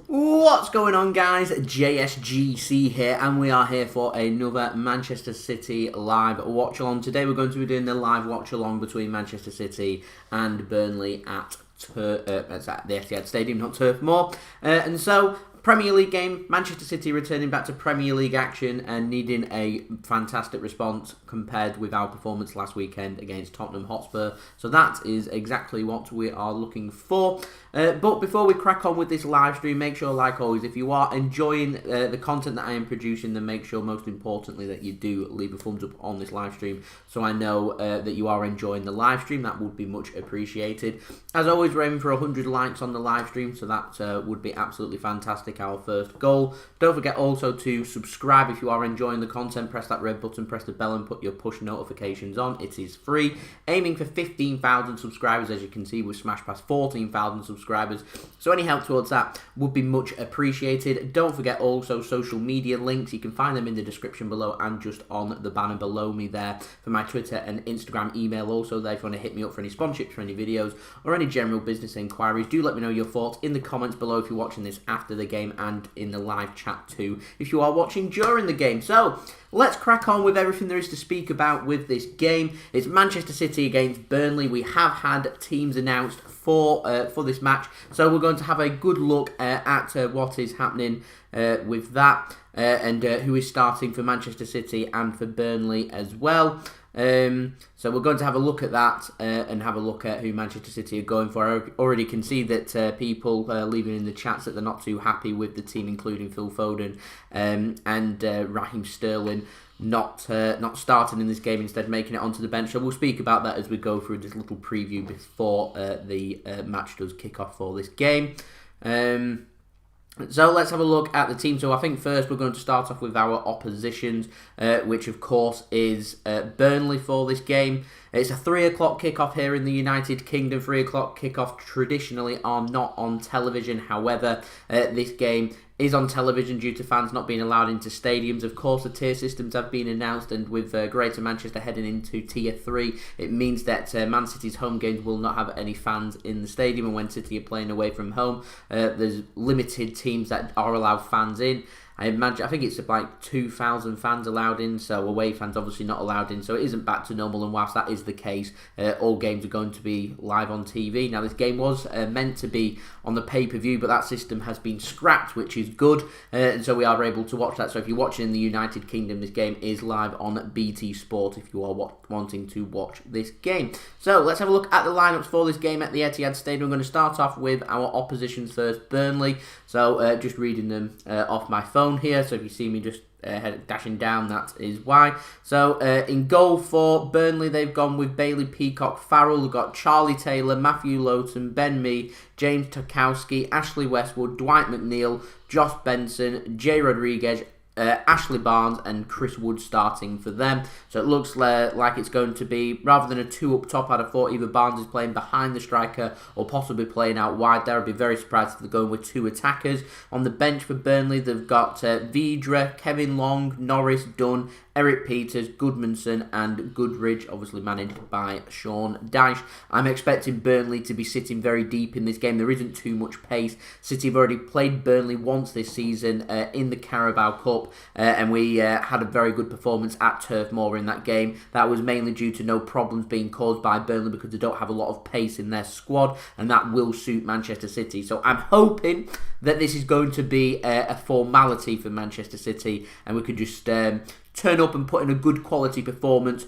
What's going on, guys? JSGC here, and we are here for another Manchester City live watch-along. Today we're going to be doing the live watch-along between Manchester City and Burnley at the Etihad Stadium, not Turf Moor. And so, Premier League game, Manchester City returning back to Premier League action and needing a fantastic response compared with our performance last weekend against Tottenham Hotspur. So that is exactly what we are looking for. But before we crack on with this live stream, make sure, like always, if you are enjoying the content that I am producing, then make sure, most importantly, that you do leave a thumbs up on this live stream so I know that you are enjoying the live stream. That would be much appreciated. As always, we're aiming for 100 likes on the live stream, so that would be absolutely fantastic, our first goal. Don't forget also to subscribe if you are enjoying the content. Press that red button, press the bell, and put your push notifications on. It is free. Aiming for 15,000 subscribers. As you can see, we've smashed past 14,000 subscribers. So any help towards that would be much appreciated. Don't forget also social media links. You can find them in the description below and just on the banner below me there for my Twitter and Instagram. Email also there if you want to hit me up for any sponsorships, for any videos, or any general business inquiries. Do let me know your thoughts in the comments below if you're watching this after the game, and in the live chat too if you are watching during the game. So let's crack on with everything there is to speak about with this game. It's Manchester City against Burnley. We have had teams announced for this match, so we're going to have a good look at what is happening with that and who is starting for Manchester City and for Burnley as well. So we're going to have a look at that and have a look at who Manchester City are going for. I already can see that people leaving in the chats that they're not too happy with the team, including Phil Foden and Raheem Sterling not starting in this game, instead making it onto the bench. So we'll speak about that as we go through this little preview before the match does kick off for this game. So let's have a look at the team. So I think first we're going to start off with our oppositions, which of course is Burnley for this game. It's a 3 o'clock kickoff here in the United Kingdom. 3 o'clock kickoff traditionally are not on television. However, this game is on television due to fans not being allowed into stadiums. Of course, the tier systems have been announced, and with Greater Manchester heading into Tier 3, it means that Man City's home games will not have any fans in the stadium, and when City are playing away from home, there's limited teams that are allowed fans in. I think it's like 2,000 fans allowed in, so away fans obviously not allowed in, so it isn't back to normal, and whilst that is the case, all games are going to be live on TV. Now, this game was meant to be on the pay-per-view, but that system has been scrapped, which is good, and so we are able to watch that. So if you're watching in the United Kingdom, this game is live on BT Sport if you are wanting to watch this game. So let's have a look at the lineups for this game at the Etihad Stadium. We're going to start off with our oppositions first, Burnley. So just reading them off my phone here, so if you see me just dashing down, that is why. So in goal for Burnley, they've gone with Bailey, Peacock, Farrell. They've got Charlie Taylor, Matthew Lowton, Ben Mee, James Tarkowski, Ashley Westwood, Dwight McNeil, Josh Benson, Jay Rodriguez, Ashley Barnes and Chris Wood starting for them. So it looks like it's going to be, rather than a 2 up top, I'd have thought either Barnes is playing behind the striker or possibly playing out wide there. I'd be very surprised if they're going with 2 attackers. On the bench for Burnley, they've got Vydra, Kevin Long, Norris, Dunn, Erik Pieters, Goodmanson and Goodridge, obviously managed by Sean Dyche. I'm expecting Burnley to be sitting very deep in this game. There isn't too much pace. City have already played Burnley once this season in the Carabao Cup, and we had a very good performance at Turf Moor in that game. That was mainly due to no problems being caused by Burnley because they don't have a lot of pace in their squad, and that will suit Manchester City. So I'm hoping that this is going to be a formality for Manchester City, and we could just turn up and put in a good quality performance,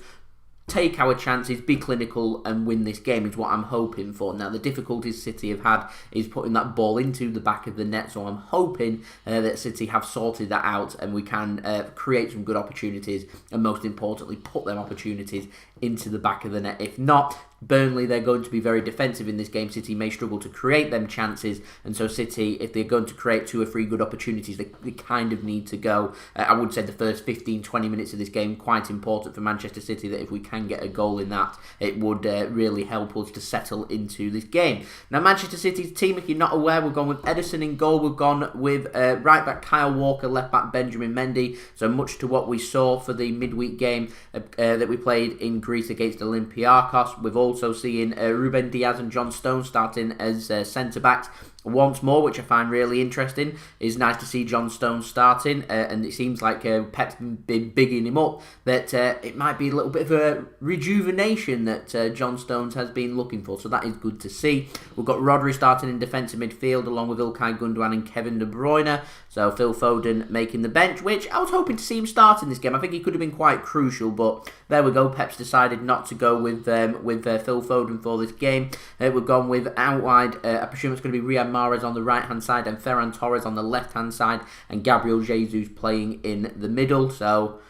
take our chances, be clinical and win this game is what I'm hoping for. Now, the difficulties City have had is putting that ball into the back of the net, so I'm hoping that City have sorted that out and we can create some good opportunities and, most importantly, put them opportunities into the back of the net. If not, Burnley, they're going to be very defensive in this game. City may struggle to create them chances, and so City, if they're going to create 2 or 3 good opportunities, they kind of need to go. I would say the first 15-20 minutes of this game quite important for Manchester City, that if we can get a goal in that, it would really help us to settle into this game. Now, Manchester City's team, if you're not aware, we've gone with Ederson in goal, we've gone with right back Kyle Walker, left back Benjamin Mendy, so much to what we saw for the midweek game that we played in Greece against Olympiacos. We've also seen Ruben Dias and John Stones starting as centre-backs. once more, which I find really interesting. It's nice to see John Stones starting, and it seems like Pep's been bigging him up, that it might be a little bit of a rejuvenation that John Stones has been looking for, so that is good to see. We've got Rodri starting in defensive midfield, along with Ilkay Gundogan and Kevin De Bruyne, so Phil Foden making the bench, which I was hoping to see him start in this game. I think he could have been quite crucial, but there we go. Pep's decided not to go with Phil Foden for this game. We've gone with out wide, I presume it's going to be Riyad Mahrez on the right-hand side and Ferran Torres on the left-hand side, and Gabriel Jesus playing in the middle. So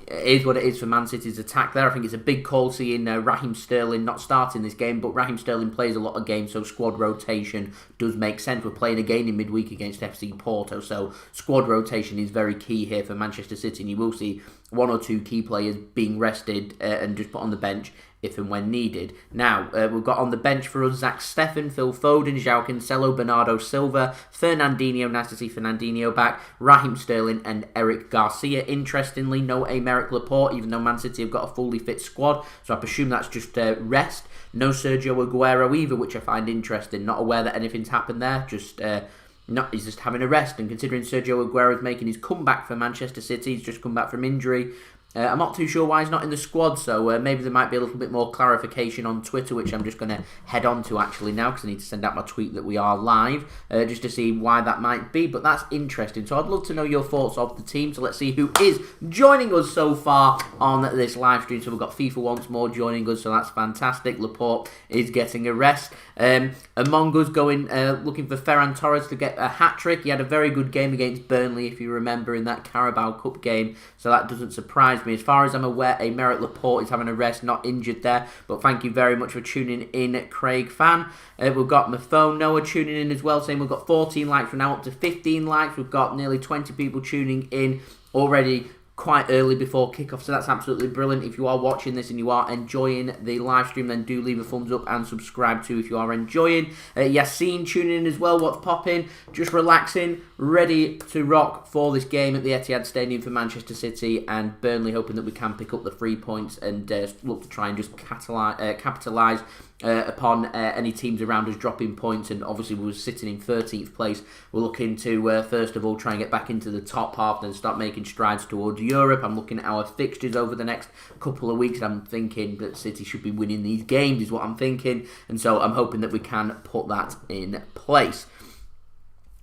it is what it is for Man City's attack there. I think it's a big call seeing Raheem Sterling not starting this game, but Raheem Sterling plays a lot of games, so squad rotation does make sense. We're playing again in midweek against FC Porto, so squad rotation is very key here for Manchester City, and you will see one or two key players being rested and just put on the bench if and when needed. Now, we've got on the bench for us Zach Steffen, Phil Foden, Joao Cancelo, Bernardo Silva, Fernandinho, nice to see Fernandinho back, Raheem Sterling and Eric Garcia. Interestingly, no Aymeric Laporte, even though Man City have got a fully fit squad, so I presume that's just rest. No Sergio Aguero either, which I find interesting. Not aware that anything's happened there, he's just having a rest, and considering Sergio Aguero is making his comeback for Manchester City, he's just come back from injury. I'm not too sure why he's not in the squad, so maybe there might be a little bit more clarification on Twitter, which I'm just going to head on to actually now, because I need to send out my tweet that we are live, just to see why that might be, but that's interesting. So I'd love to know your thoughts of the team, so let's see who is joining us so far on this live stream. So we've got FIFA once more joining us, so that's fantastic. Laporte is getting a rest. Among us going looking for Ferran Torres to get a hat-trick. He had a very good game against Burnley, if you remember, in that Carabao Cup game, so that doesn't surprise me. As far as I'm aware, Aymeric Laporte is having a rest, not injured there, but thank you very much for tuning in, Craig Fan. We've got my phone Noah tuning in as well, saying we've got 14 likes, we're now up to 15 likes. We've got nearly 20 people tuning in already quite early before kickoff, so that's absolutely brilliant. If you are watching this and you are enjoying the live stream, then do leave a thumbs up and subscribe too if you are enjoying. Yassine tuning in as well. What's popping? Just relaxing, ready to rock for this game at the Etihad Stadium for Manchester City and Burnley, hoping that we can pick up the 3 points and look to try and just capitalise upon any teams around us dropping points. And obviously we were sitting in 13th place. We're looking to first of all try and get back into the top half, then start making strides towards Europe. I'm looking at our fixtures over the next couple of weeks, and I'm thinking that City should be winning these games, is what I'm thinking, and so I'm hoping that we can put that in place.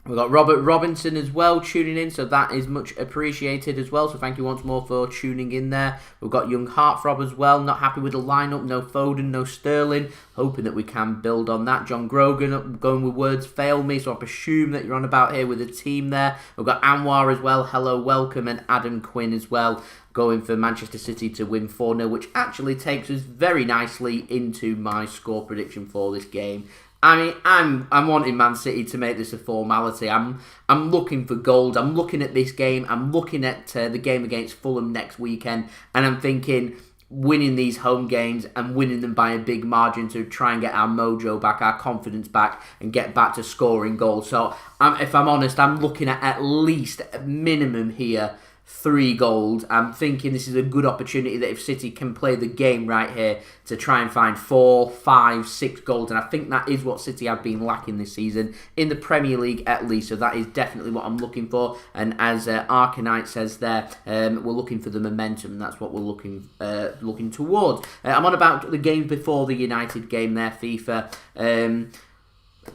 We've got Robert Robinson as well tuning in, so that is much appreciated as well. So thank you once more for tuning in there. We've got Young Heartthrob as well. Not happy with the lineup. No Foden, no Sterling. Hoping that we can build on that. John Grogan going with words fail me, so I presume that you're on about here with a team there. We've got Anwar as well. Hello, welcome. And Adam Quinn as well, going for Manchester City to win 4-0, which actually takes us very nicely into my score prediction for this game. I mean, I'm wanting Man City to make this a formality. I'm looking for goals. I'm looking at this game. I'm looking at the game against Fulham next weekend, and I'm thinking winning these home games and winning them by a big margin to try and get our mojo back, our confidence back, and get back to scoring goals. So, if I'm honest, I'm looking at least a minimum here 3 goals. I'm thinking this is a good opportunity that if City can play the game right here to try and find 4, 5, 6 goals, and I think that is what City have been lacking this season in the Premier League at least, so that is definitely what I'm looking for. And as Arcanite says there, we're looking for the momentum, and that's what we're looking towards. I'm on about the game before the United game there, FIFA.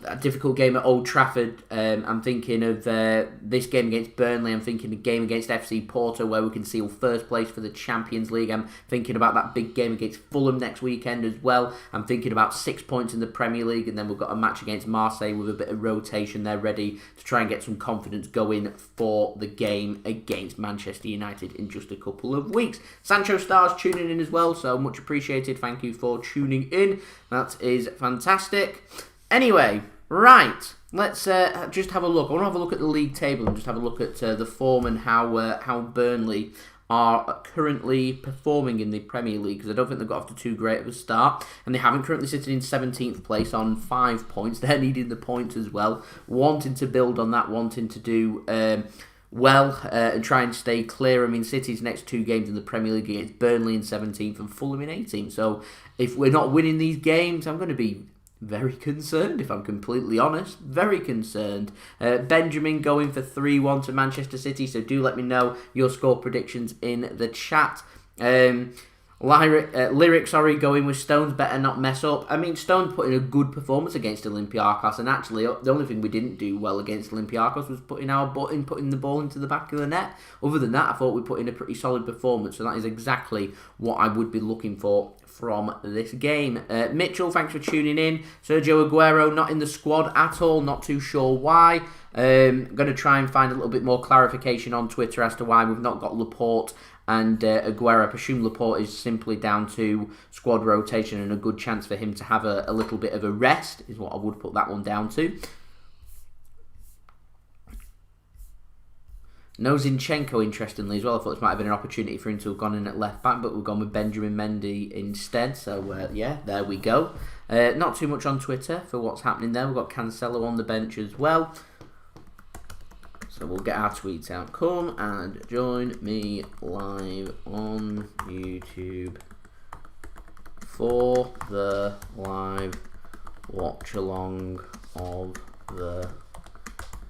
A difficult game at Old Trafford. I'm thinking of this game against Burnley. I'm thinking of the game against FC Porto, where we can seal first place for the Champions League. I'm thinking about that big game against Fulham next weekend as well. I'm thinking about 6 points in the Premier League, and then we've got a match against Marseille with a bit of rotation there, ready to try and get some confidence going for the game against Manchester United in just a couple of weeks. Sancho Stars tuning in as well, so much appreciated. Thank you for tuning in. That is fantastic. Anyway, right, let's just have a look. I want to have a look at the league table and just have a look at the form and how Burnley are currently performing in the Premier League, because I don't think they've got off to too great of a start, and they haven't currently sitting in 17th place on 5 points. They're needing the points as well, wanting to build on that, wanting to do well and try and stay clear. I mean, City's next 2 games in the Premier League against Burnley in 17th and Fulham in 18th, so if we're not winning these games, I'm going to be very concerned, if I'm completely honest. Very concerned. Benjamin going for 3-1 to Manchester City, so do let me know your score predictions in the chat. Lyric, going with Stones, better not mess up. I mean, Stones put in a good performance against Olympiacos, and actually, the only thing we didn't do well against Olympiacos was putting the ball into the back of the net. Other than that, I thought we put in a pretty solid performance, so that is exactly what I would be looking for from this game. Mitchell, thanks for tuning in. Sergio Aguero not in the squad at all, not too sure why. I'm going to try and find a little bit more clarification on Twitter as to why we've not got Laporte and Aguero. I presume Laporte is simply down to squad rotation and a good chance for him to have a little bit of a rest, is what I would put that one down to. No Zinchenko, interestingly, as well. I thought this might have been an opportunity for him to have gone in at left back, but we've gone with Benjamin Mendy instead. So, yeah, there we go. Not too much on Twitter for what's happening there. We've got Cancelo on the bench as well. So we'll get our tweets out. Come and join me live on YouTube for the live watch-along of the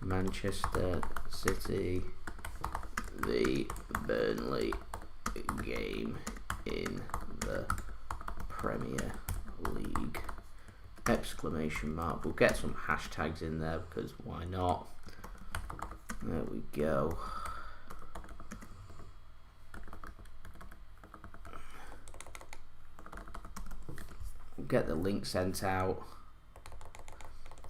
Manchester City V Burnley game in the Premier League. Exclamation mark. We'll get some hashtags in there because why not? There we go. We'll get the link sent out.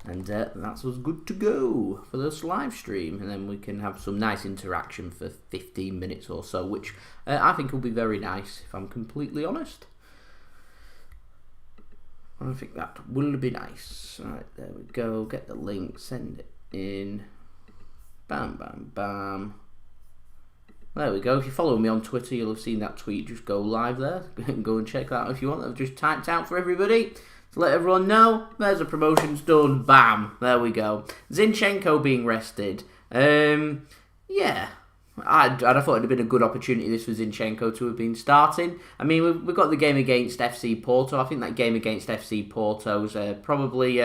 And that's us good to go for this live stream. And then we can have some nice interaction for 15 minutes or so, which I think will be very nice, if I'm completely honest. I think that will be nice. Right, there we go. Get the link, send it in. Bam, bam, bam. There we go. If you follow me on Twitter, you'll have seen that tweet just go live there. Go and check that out if you want. I've just typed out for everybody to let everyone know. There's the promotions done. Bam. There we go. Zinchenko being rested. Yeah. I'd have thought it'd have been a good opportunity this for Zinchenko to have been starting. I mean, we've got the game against FC Porto. I think that game against FC Porto's probably...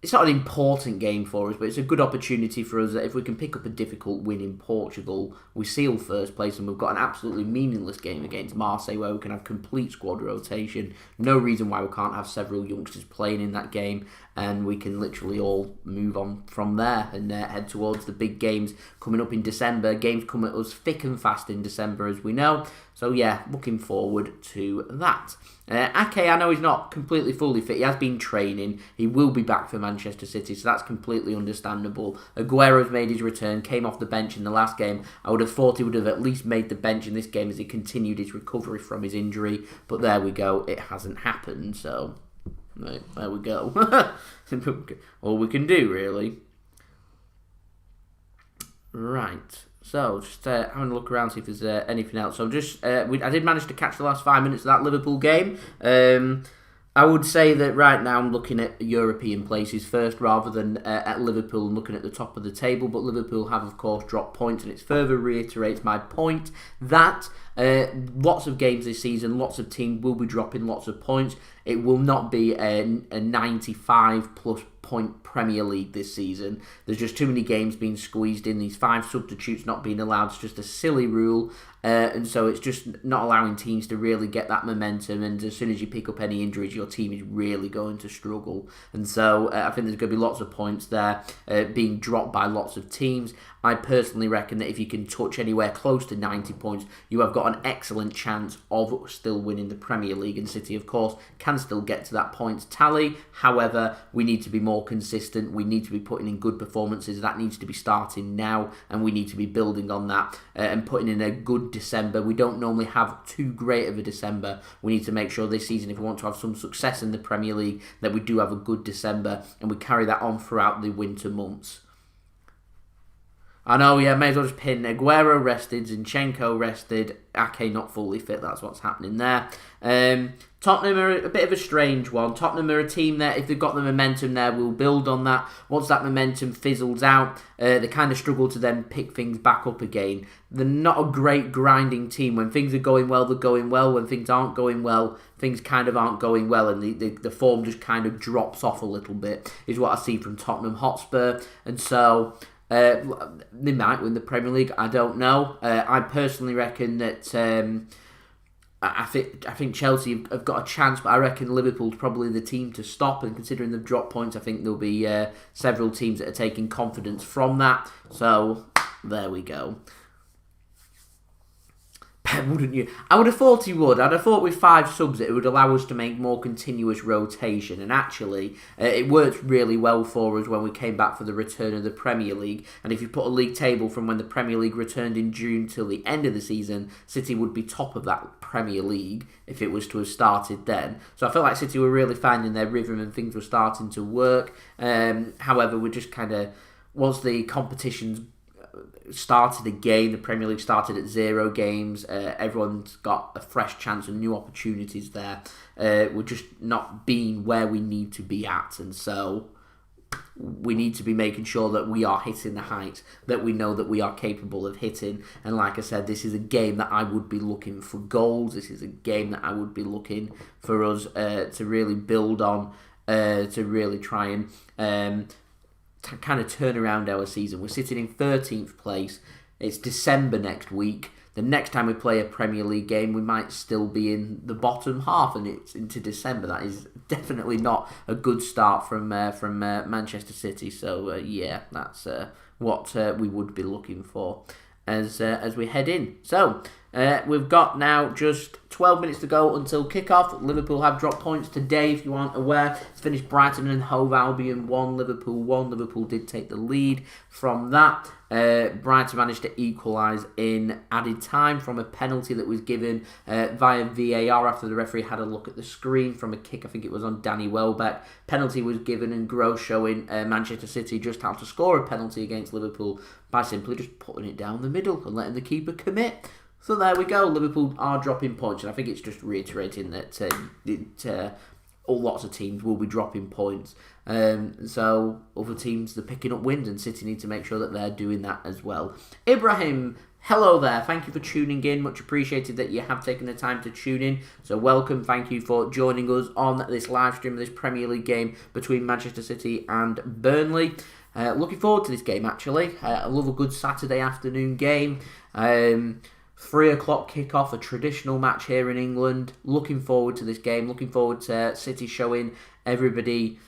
it's not an important game for us, but it's a good opportunity for us that if we can pick up a difficult win in Portugal, we seal first place, and we've got an absolutely meaningless game against Marseille where we can have complete squad rotation. No reason why we can't have several youngsters playing in that game, and we can literally all move on from there and head towards the big games coming up in December. Games come at us thick and fast in December, as we know. So yeah, looking forward to that. Ake, I know he's not completely fully fit. He has been training. He will be back for Manchester City, so that's completely understandable. Aguero's made his return, came off the bench in the last game. I would have thought he would have at least made the bench in this game as he continued his recovery from his injury. But there we go. It hasn't happened, so there we go. All we can do, really. Right. So, just having a look around, see if there's anything else. So, I did manage to catch the last 5 minutes of that Liverpool game. I would say that right now I'm looking at European places first rather than at Liverpool and looking at the top of the table. But Liverpool have, of course, dropped points, and it further reiterates my point that lots of games this season, lots of teams will be dropping lots of points. It will not be a 95-plus point Premier League this season. There's just too many games being squeezed in. These 5 substitutes not being allowed is just a silly rule. And so it's just not allowing teams to really get that momentum, and as soon as you pick up any injuries, your team is really going to struggle. And so I think there's going to be lots of points there being dropped by lots of teams. I personally reckon that if you can touch anywhere close to 90 points, you have got an excellent chance of still winning the Premier League, and City, of course, can still get to that points tally. However, we need to be more consistent. We need to be putting in good performances. That needs to be starting now, and we need to be building on that and putting in a good December. We don't normally have too great of a December. We need to make sure this season, if we want to have some success in the Premier League, that we do have a good December and we carry that on throughout the winter months. I know, yeah, may as well just pin Aguero rested, Zinchenko rested, Ake not fully fit, that's what's happening there. Tottenham are a bit of a strange one. Tottenham are a team that, if they've got the momentum there, will build on that. Once that momentum fizzles out, they kind of struggle to then pick things back up again. They're not a great grinding team. When things are going well, they're going well. When things aren't going well, things kind of aren't going well, and the form just kind of drops off a little bit, is what I see from Tottenham Hotspur. And so they might win the Premier League. I don't know. I personally reckon that... I think Chelsea have got a chance, but I reckon Liverpool's probably the team to stop. And considering they've dropped points, I think there'll be several teams that are taking confidence from that. So there we go. Wouldn't you? I would have thought he would. I'd have thought with 5 subs it would allow us to make more continuous rotation. And actually, it worked really well for us when we came back for the return of the Premier League. And if you put a league table from when the Premier League returned in June till the end of the season, City would be top of that Premier League if it was to have started then. So I felt like City were really finding their rhythm and things were starting to work. However, we're just kind of, once the competition's started again, the Premier League started at 0 games, everyone's got a fresh chance and new opportunities there. We're just not being where we need to be at, and so we need to be making sure that we are hitting the heights that we know that we are capable of hitting. And like I said, this is a game that I would be looking for goals. This is a game that I would be looking for us to really build on, to really try and kind of turn around our season. We're sitting in 13th place. It's December next week. The next time we play a Premier League game, we might still be in the bottom half, and it's into December. That is definitely not a good start from Manchester City. So yeah, that's what we would be looking for as we head in. So we've got now just 12 minutes to go until kickoff. Liverpool have dropped points today, if you aren't aware. It's finished Brighton and Hove Albion 1, Liverpool 1. Liverpool did take the lead from that. Brighton managed to equalise in added time from a penalty that was given via VAR after the referee had a look at the screen from a kick. I think it was on Danny Welbeck. Penalty was given, and Gross showing Manchester City just how to score a penalty against Liverpool by simply just putting it down the middle and letting the keeper commit. So there we go. Liverpool are dropping points, and I think it's just reiterating that lots of teams will be dropping points. So other teams, they're picking up wins, and City need to make sure that they're doing that as well. Ibrahim, hello there. Thank you for tuning in. Much appreciated that you have taken the time to tune in. So welcome. Thank you for joining us on this live stream of this Premier League game between Manchester City and Burnley. Looking forward to this game, actually. I love a good Saturday afternoon game. 3 o'clock kickoff, a traditional match here in England. Looking forward to this game. Looking forward to City showing everybody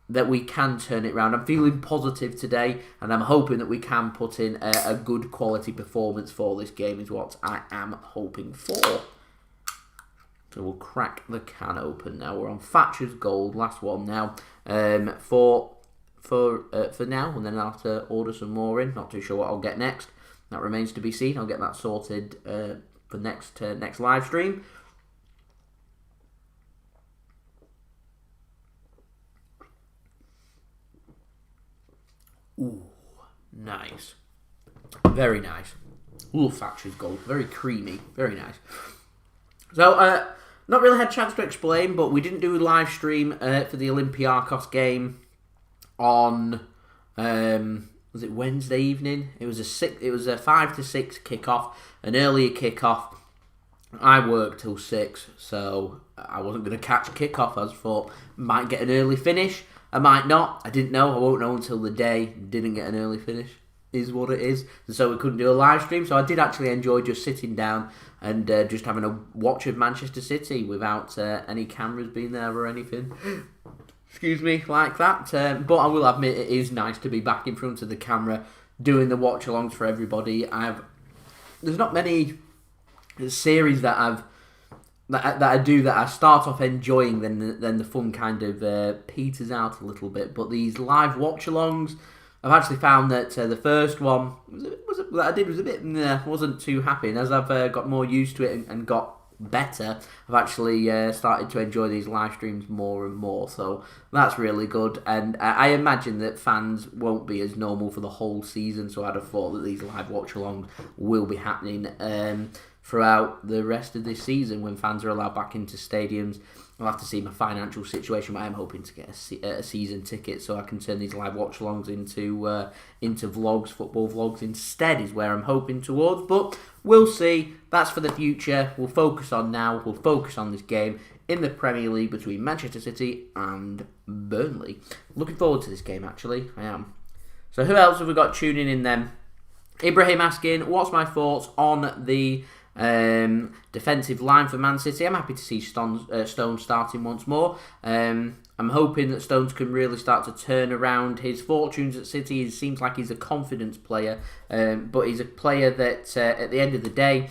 that we can turn it around. I'm feeling positive today, and I'm hoping that we can put in a good quality performance for this game, is what I am hoping for. So we'll crack the can open now. We're on Thatcher's Gold, last one now. For now, and then I'll have to order some more in. Not too sure what I'll get next. That remains to be seen. I'll get that sorted for next live stream. Ooh, nice. Very nice. Ooh, Thatcher's Gold. Very creamy. Very nice. So, not really had a chance to explain, but we didn't do a live stream for the Olympiacos game on... was it Wednesday evening? It was a 5 to 6 kickoff, an earlier kickoff. I worked till 6, so I wasn't going to catch kickoff. I thought might get an early finish. I might not. I didn't know. I won't know until the day. Didn't get an early finish. Is what it is. And so we couldn't do a live stream. So I did actually enjoy just sitting down and just having a watch of Manchester City without any cameras being there or anything. Excuse me, like that. But I will admit it is nice to be back in front of the camera doing the watch-alongs for everybody. There's not many series that I do that I start off enjoying, then the fun kind of peters out a little bit. But these live watch-alongs, I've actually found that the first one that I did was a bit wasn't too happy, and as I've got more used to it and got better, I've actually started to enjoy these live streams more and more, so that's really good. And I imagine that fans won't be as normal for the whole season, so I'd have thought that these live watch-alongs will be happening throughout the rest of this season when fans are allowed back into stadiums. I'll have to see my financial situation, but I'm hoping to get a season ticket so I can turn these live watch-alongs into vlogs, football vlogs instead is where I'm hoping towards. But we'll see. That's for the future. We'll focus on now. We'll focus on this game in the Premier League between Manchester City and Burnley. Looking forward to this game, actually. I am. So who else have we got tuning in then? Ibrahim asking, what's my thoughts on the defensive line for Man City? I'm happy to see Stones starting once more. I'm hoping that Stones can really start to turn around his fortunes at City. It seems like he's a confidence player, but he's a player that at the end of the day,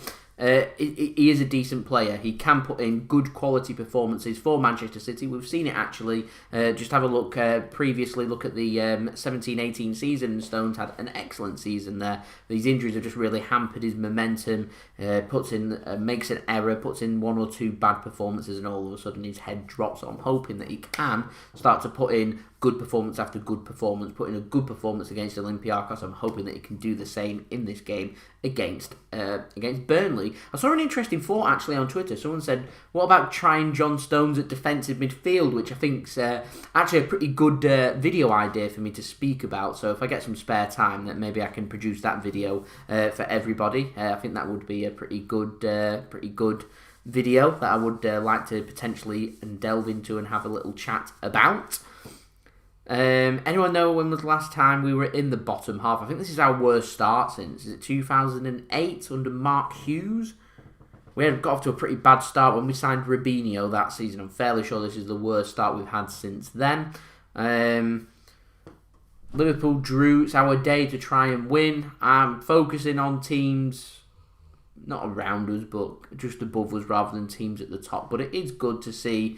he is a decent player. He can put in good quality performances for Manchester City. We've seen it actually. Just have a look previously. Look at the 17-18 season. Stones had an excellent season there. These injuries have just really hampered his momentum. Makes an error, puts in one or two bad performances, and all of a sudden his head drops. So I'm hoping that he can start to put in good performance after good performance, put in a good performance against Olympiacos. I'm hoping that he can do the same in this game against Burnley. I saw an interesting thought actually on Twitter. Someone said, what about trying John Stones at defensive midfield, which I think's actually a pretty good video idea for me to speak about. So if I get some spare time, then maybe I can produce that video for everybody. I think that would be a pretty good video that I would like to potentially delve into and have a little chat about. Anyone know when was the last time we were in the bottom half? I think this is our worst start since, is it 2008 under Mark Hughes? We had got off to a pretty bad start when we signed Rubinho that season. I'm fairly sure this is the worst start we've had since then. Liverpool drew. It's our day to try and win. I'm focusing on teams not around us, but just above us rather than teams at the top. But it is good to see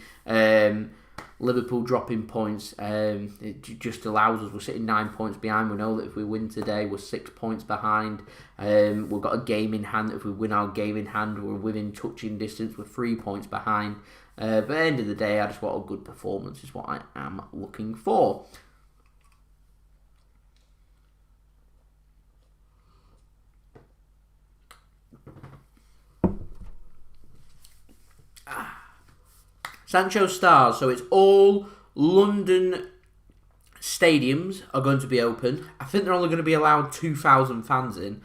Liverpool dropping points. It just allows us, we're sitting 9 points behind. We know that if we win today, we're 6 points behind. We've got a game in hand. If we win our game in hand, we're within touching distance. We're 3 points behind. But at the end of the day, I just want a good performance is what I am looking for. Sancho stars, so it's all London stadiums are going to be open. I think they're only going to be allowed 2,000 fans in,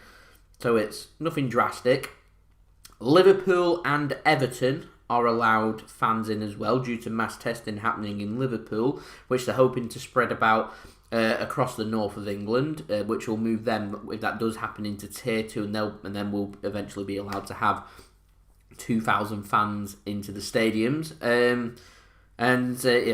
so it's nothing drastic. Liverpool and Everton are allowed fans in as well due to mass testing happening in Liverpool, which they're hoping to spread about across the north of England, which will move them, if that does happen, into Tier 2, and then we'll eventually be allowed to have 2,000 fans into the stadiums. I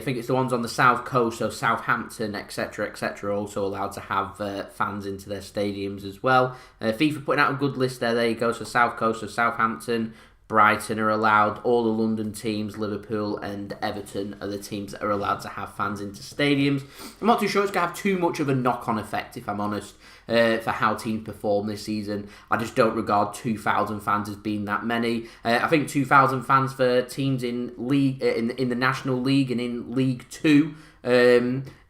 think it's the ones on the south coast, so Southampton, etc., are also allowed to have fans into their stadiums as well. FIFA putting out a good list there. There you go. So south coast, so Southampton, Brighton are allowed. All the London teams, Liverpool and Everton, are the teams that are allowed to have fans into stadiums. I'm not too sure it's going to have too much of a knock-on effect, if I'm honest, for how teams perform this season. I just don't regard 2,000 fans as being that many. I think 2,000 fans for teams in league in the National League and in League 2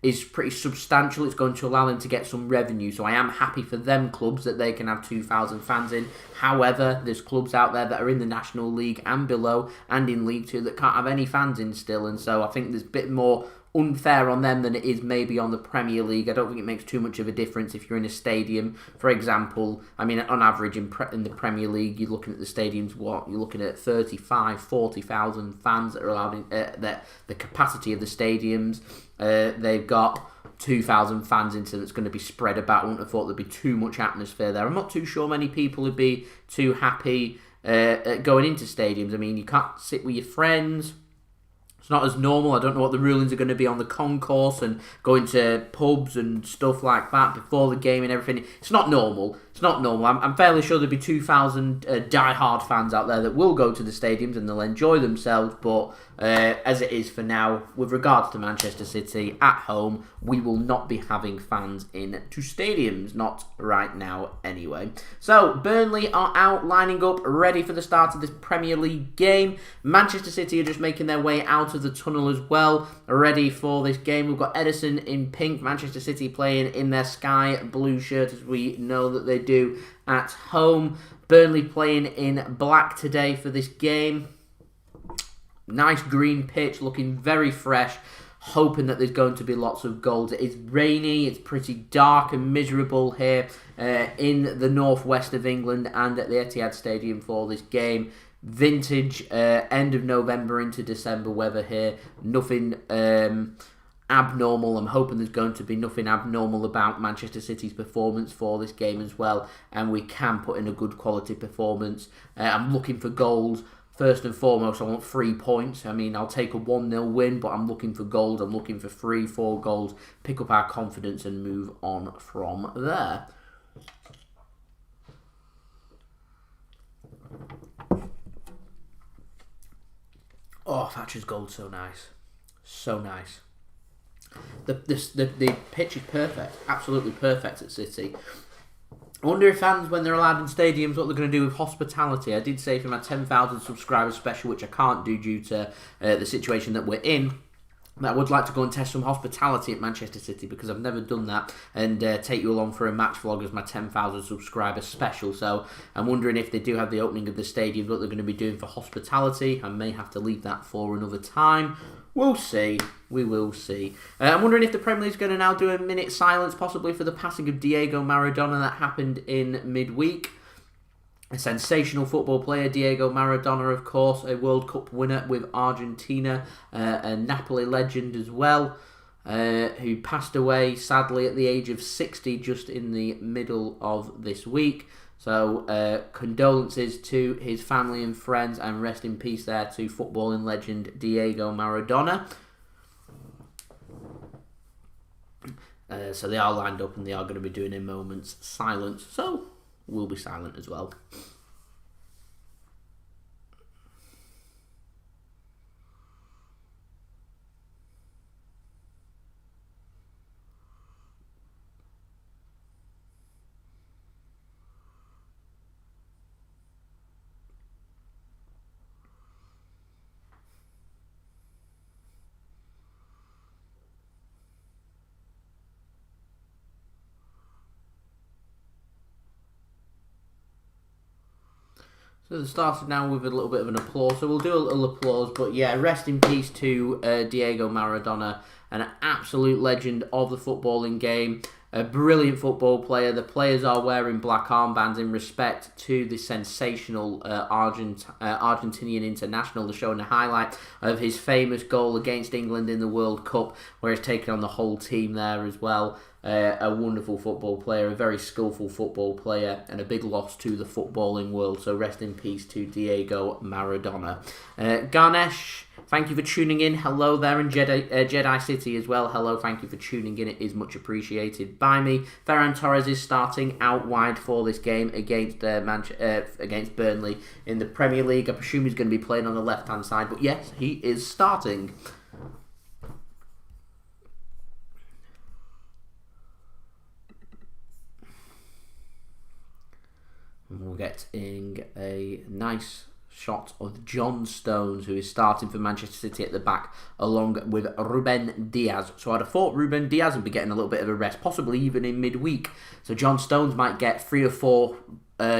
is pretty substantial. It's going to allow them to get some revenue. So I am happy for them clubs that they can have 2,000 fans in. However, there's clubs out there that are in the National League and below and in League 2 that can't have any fans in still. And so I think there's a bit more unfair on them than it is maybe on the Premier League. I don't think it makes too much of a difference if you're in a stadium. For example, I mean, on average in the Premier League, you're looking at the stadiums, you're looking at 35, 40,000 fans that are allowed in the capacity of the stadiums. They've got 2,000 fans into them. It's going to be spread about. I wouldn't have thought there'd be too much atmosphere there. I'm not too sure many people would be too happy going into stadiums. I mean, you can't sit with your friends. It's not as normal. I don't know what the rulings are going to be on the concourse and going to pubs and stuff like that before the game and everything. It's not normal. It's not normal. I'm fairly sure there'll be 2,000 die-hard fans out there that will go to the stadiums and they'll enjoy themselves. But as it is for now, with regards to Manchester City at home, we will not be having fans in to stadiums. Not right now, anyway. So Burnley are out, lining up, ready for the start of this Premier League game. Manchester City are just making their way out of the tunnel as well, ready for this game. We've got Ederson in pink, Manchester City playing in their sky blue shirt, as we know that they do at home. Burnley playing in black today for this game. Nice green pitch, looking very fresh. Hoping that there's going to be lots of goals. It is rainy, it's pretty dark and miserable here in the northwest of England and at the Etihad Stadium for this game. Vintage end of November into December weather here. Nothing abnormal. I'm hoping there's going to be nothing abnormal about Manchester City's performance for this game as well, and we can put in a good quality performance. I'm looking for goals. First and foremost, I want 3 points. I mean, I'll take a 1-0 win, but I'm looking for goals. I'm looking for 3-4 goals, pick up our confidence and move on from there. Oh, Thatcher's goal's so nice. So nice. The pitch is perfect. Absolutely perfect at City. I wonder if fans, when they're allowed in stadiums, what they're going to do with hospitality. I did say for my 10,000 subscribers special, which I can't do due to the situation that we're in, that I would like to go and test some hospitality at Manchester City because I've never done that, and take you along for a match vlog as my 10,000 subscribers special. So I'm wondering if they do have the opening of the stadium, what they're going to be doing for hospitality. I may have to leave that for another time. We'll see. We will see. I'm wondering if the Premier League is going to now do a minute silence, possibly for the passing of Diego Maradona that happened in midweek. A sensational football player, Diego Maradona, of course, a World Cup winner with Argentina, a Napoli legend as well, who passed away, sadly, at the age of 60, just in the middle of this week. So, condolences to his family and friends, and rest in peace there to footballing legend Diego Maradona. So they are lined up and they are going to be doing a moment's silence. So, we'll be silent as well. So they started now with a little bit of an applause. So we'll do a little applause. But yeah, rest in peace to Diego Maradona, an absolute legend of the footballing game. A brilliant football player. The players are wearing black armbands in respect to the sensational Argentinian international. They're showing a highlight of his famous goal against England in the World Cup, where he's taken on the whole team there as well. A wonderful football player, a very skillful football player, and a big loss to the footballing world. So rest in peace to Diego Maradona. Ganesh, thank you for tuning in. Hello there, and Jedi City as well. Hello, thank you for tuning in. It is much appreciated by me. Ferran Torres is starting out wide for this game against Burnley in the Premier League. I presume he's going to be playing on the left-hand side, but yes, he is starting. We're getting a nice shot of John Stones, who is starting for Manchester City at the back, along with Ruben Dias. So I'd have thought Ruben Dias would be getting a little bit of a rest, possibly even in midweek. So John Stones might get 3 or 4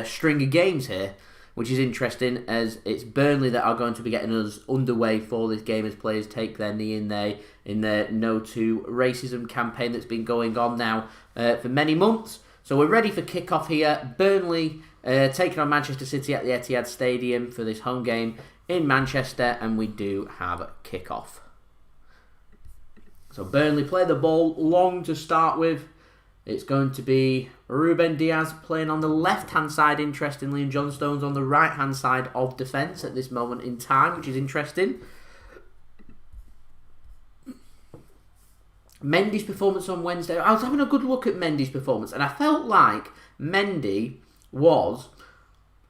string of games here, which is interesting, as it's Burnley that are going to be getting us underway for this game as players take their knee in their No to Racism campaign that's been going on now for many months. So we're ready for kick-off here. Burnley taking on Manchester City at the Etihad Stadium for this home game in Manchester, and we do have a kick-off. So Burnley play the ball long to start with. It's going to be Ruben Dias playing on the left-hand side, interestingly, and John Stones on the right-hand side of defence at this moment in time, which is interesting. Mendy's performance on Wednesday. I was having a good look at Mendy's performance, and I felt like Mendy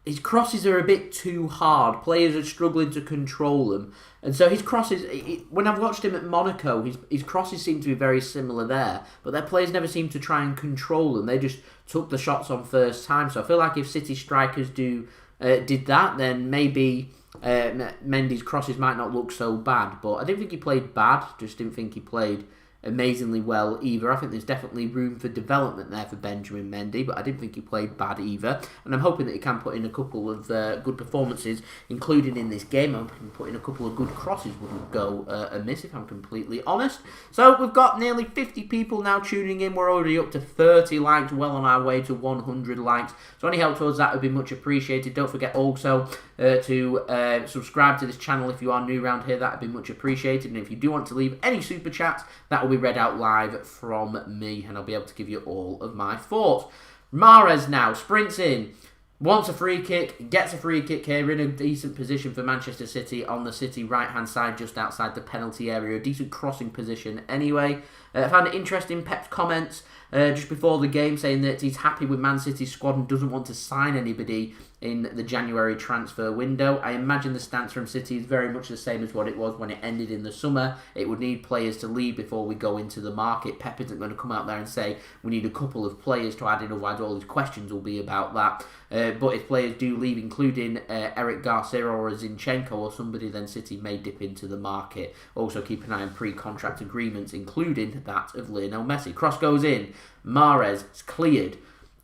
his crosses are a bit too hard. Players are struggling to control them. And so his crosses, when I've watched him at Monaco, his crosses seem to be very similar there. But their players never seem to try and control them. They just took the shots on first time. So I feel like if City strikers did that, then maybe Mendy's crosses might not look so bad. But I didn't think he played bad. Just didn't think he played amazingly well either. I think there's definitely room for development there for Benjamin Mendy, but I didn't think he played bad either. And I'm hoping that he can put in a couple of good performances, including in this game. I'm hoping put in a couple of good crosses wouldn't go amiss, if I'm completely honest. So we've got nearly 50 people now tuning in. We're already up to 30 likes, well on our way to 100 likes. So any help towards that would be much appreciated. Don't forget also to subscribe to this channel if you are new around here. That would be much appreciated. And if you do want to leave any super chats, that will be read out live from me, and I'll be able to give you all of my thoughts. Mahrez now sprints in, wants a free kick, gets a free kick here, in a decent position for Manchester City on the City right-hand side, just outside the penalty area. A decent crossing position anyway. I found it interesting, Pep's comments just before the game, saying that he's happy with Man City's squad and doesn't want to sign anybody in the January transfer window. I imagine the stance from City is very much the same as what it was when it ended in the summer. It would need players to leave before we go into the market. Pep isn't going to come out there and say we need a couple of players to add in, otherwise all his questions will be about that. But if players do leave, including Eric Garcia or a Zinchenko or somebody, then City may dip into the market. Also keep an eye on pre-contract agreements, including that of Lionel Messi. Cross goes in. Mahrez is cleared.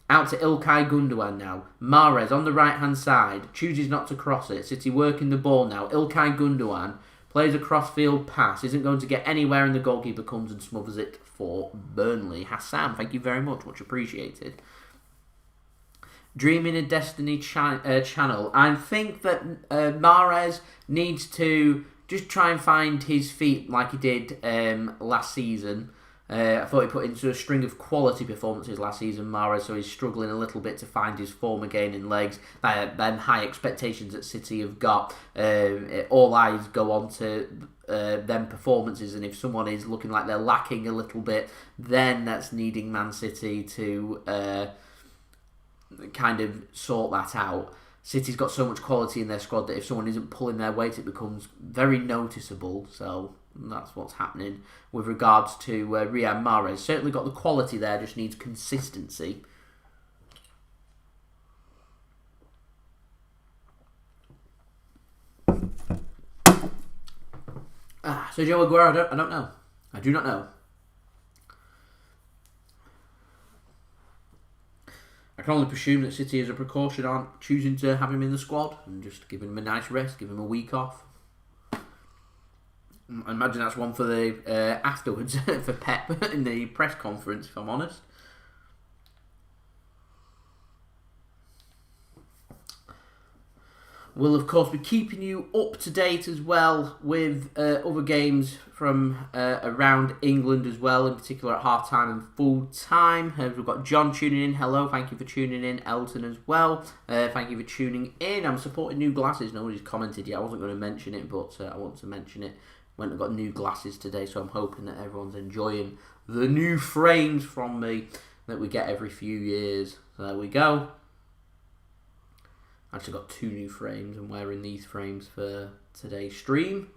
Out to Ilkay Gundogan now. Mahrez on the right-hand side. Chooses not to cross it. City working the ball now. Ilkay Gundogan plays a cross-field pass. Isn't going to get anywhere, and the goalkeeper comes and smothers it for Burnley. Hassan, thank you very much. Much appreciated. Dreaming a Destiny channel. I think that Mahrez needs to just try and find his feet like he did last season. I thought he put into a string of quality performances last season, Mahrez, so he's struggling a little bit to find his form again in legs. Them high expectations that City have got, all eyes go on to them performances, and if someone is looking like they're lacking a little bit, then that's needing Man City to kind of sort that out. City's got so much quality in their squad that if someone isn't pulling their weight, it becomes very noticeable. So that's what's happening with regards to Riyad Mahrez. Certainly got the quality there, just needs consistency. Sergio Aguero, I don't know. I do not know. I can only presume that City, as a precaution, aren't choosing to have him in the squad and just giving him a nice rest, give him a week off. I imagine that's one for the afterwards for Pep in the press conference, if I'm honest. We'll, of course, be keeping you up to date as well with other games from around England as well, in particular at half-time and full-time. We've got John tuning in. Hello, thank you for tuning in. Elton as well. Thank you for tuning in. I'm supporting new glasses. Nobody's commented yet. I wasn't going to mention it, but I want to mention it. Went and got new glasses today, so I'm hoping that everyone's enjoying the new frames from me that we get every few years. So there we go. Actually got 2 new frames. I'm wearing these frames for today's stream.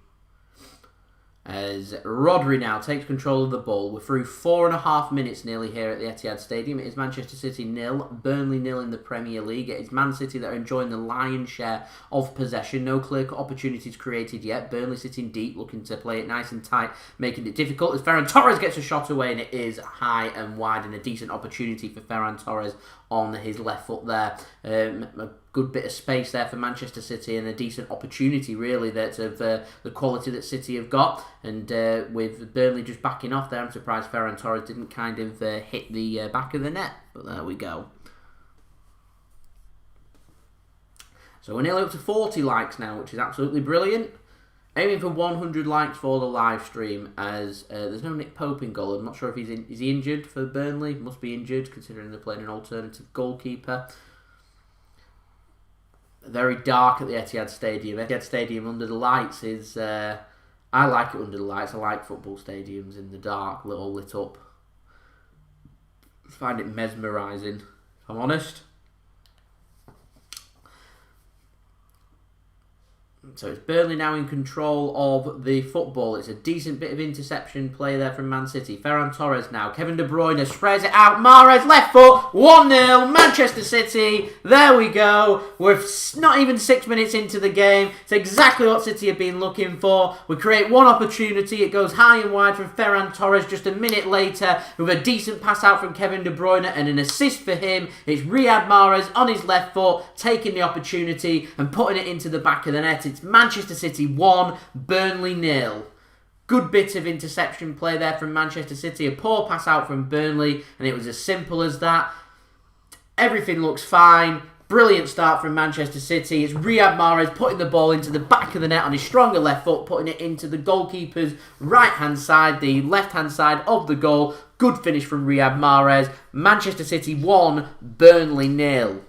As Rodri now takes control of the ball. We're through 4.5 minutes nearly here at the Etihad Stadium. It is Manchester City 0, Burnley 0 in the Premier League. It is Man City that are enjoying the lion's share of possession. No clear opportunities created yet. Burnley sitting deep, looking to play it nice and tight, making it difficult as Ferran Torres gets a shot away, and it is high and wide, and a decent opportunity for Ferran Torres on his left foot there. A good bit of space there for Manchester City, and a decent opportunity really that's of the quality that City have got. And with Burnley just backing off there, I'm surprised Ferran Torres didn't kind of hit the back of the net. But there we go. So we're nearly up to 40 likes now, which is absolutely brilliant. Aiming for 100 likes for the live stream, as there's no Nick Pope in goal. I'm not sure if is he injured for Burnley. Must be injured, considering they're playing an alternative goalkeeper. Very dark at the Etihad Stadium. Etihad Stadium under the lights is... I like it under the lights. I like football stadiums in the dark, all lit up. I find it mesmerising, if I'm honest. So it's Burnley now in control of the football. It's a decent bit of interception play there from Man City. Ferran Torres now. Kevin De Bruyne spreads it out. Mahrez left foot. 1-0. Manchester City. There we go. We're not even 6 minutes into the game. It's exactly what City have been looking for. We create one opportunity. It goes high and wide from Ferran Torres just a minute later with a decent pass out from Kevin De Bruyne and an assist for him. It's Riyad Mahrez on his left foot taking the opportunity and putting it into the back of the net. It's Manchester City 1, Burnley 0. Good bit of interception play there from Manchester City. A poor pass out from Burnley, and it was as simple as that. Everything looks fine. Brilliant start from Manchester City. It's Riyad Mahrez putting the ball into the back of the net on his stronger left foot, putting it into the goalkeeper's right-hand side, the left-hand side of the goal. Good finish from Riyad Mahrez. Manchester City 1, Burnley 0.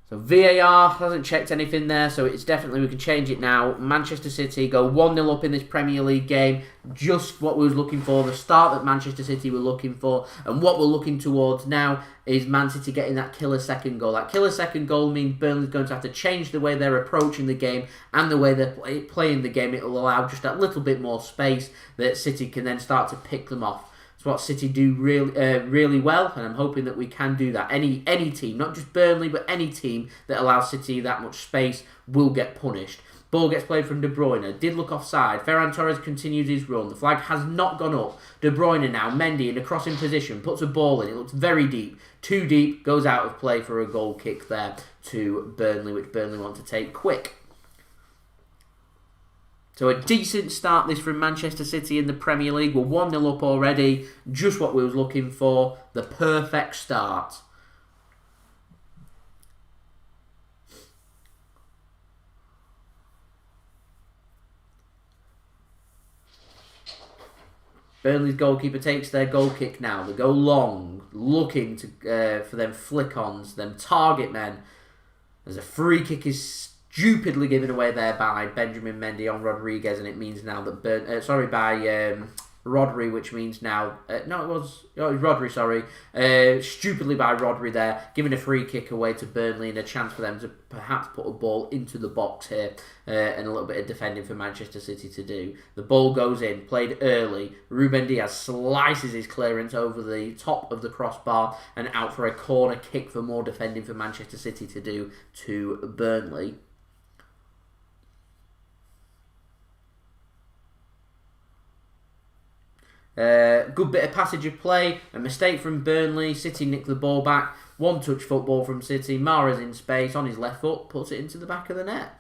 So VAR hasn't checked anything there, so it's definitely, we can change it now. Manchester City go 1-0 up in this Premier League game. Just what we was looking for, the start that Manchester City were looking for. And what we're looking towards now is Man City getting that killer second goal. That killer second goal means Burnley's going to have to change the way they're approaching the game and the way they're playing the game. It will allow just that little bit more space that City can then start to pick them off. It's what City do really well, and I'm hoping that we can do that. Any team, not just Burnley, but any team that allows City that much space will get punished. Ball gets played from De Bruyne. Did look offside. Ferran Torres continues his run. The flag has not gone up. De Bruyne now. Mendy in a crossing position. Puts a ball in. It looks very deep. Too deep. Goes out of play for a goal kick there to Burnley, which Burnley want to take quick. So a decent start this from Manchester City in the Premier League. We're 1-0 up already. Just what we was looking for. The perfect start. Burnley's goalkeeper takes their goal kick now. They go long, looking to for them flick-ons, them target men. As a free kick is stupidly given away there by Benjamin Mendy on Rodriguez, and it means now that Rodri, which means now it was Rodri, sorry, stupidly by Rodri there, giving a free kick away to Burnley and a chance for them to perhaps put a ball into the box here, and a little bit of defending for Manchester City to do. The ball goes in, played early. Ruben Dias slices his clearance over the top of the crossbar and out for a corner kick for more defending for Manchester City to do to Burnley. Good bit of passage of play, a mistake from Burnley. City nick the ball back. One touch football from City. Mahrez in space on his left foot, puts it into the back of the net.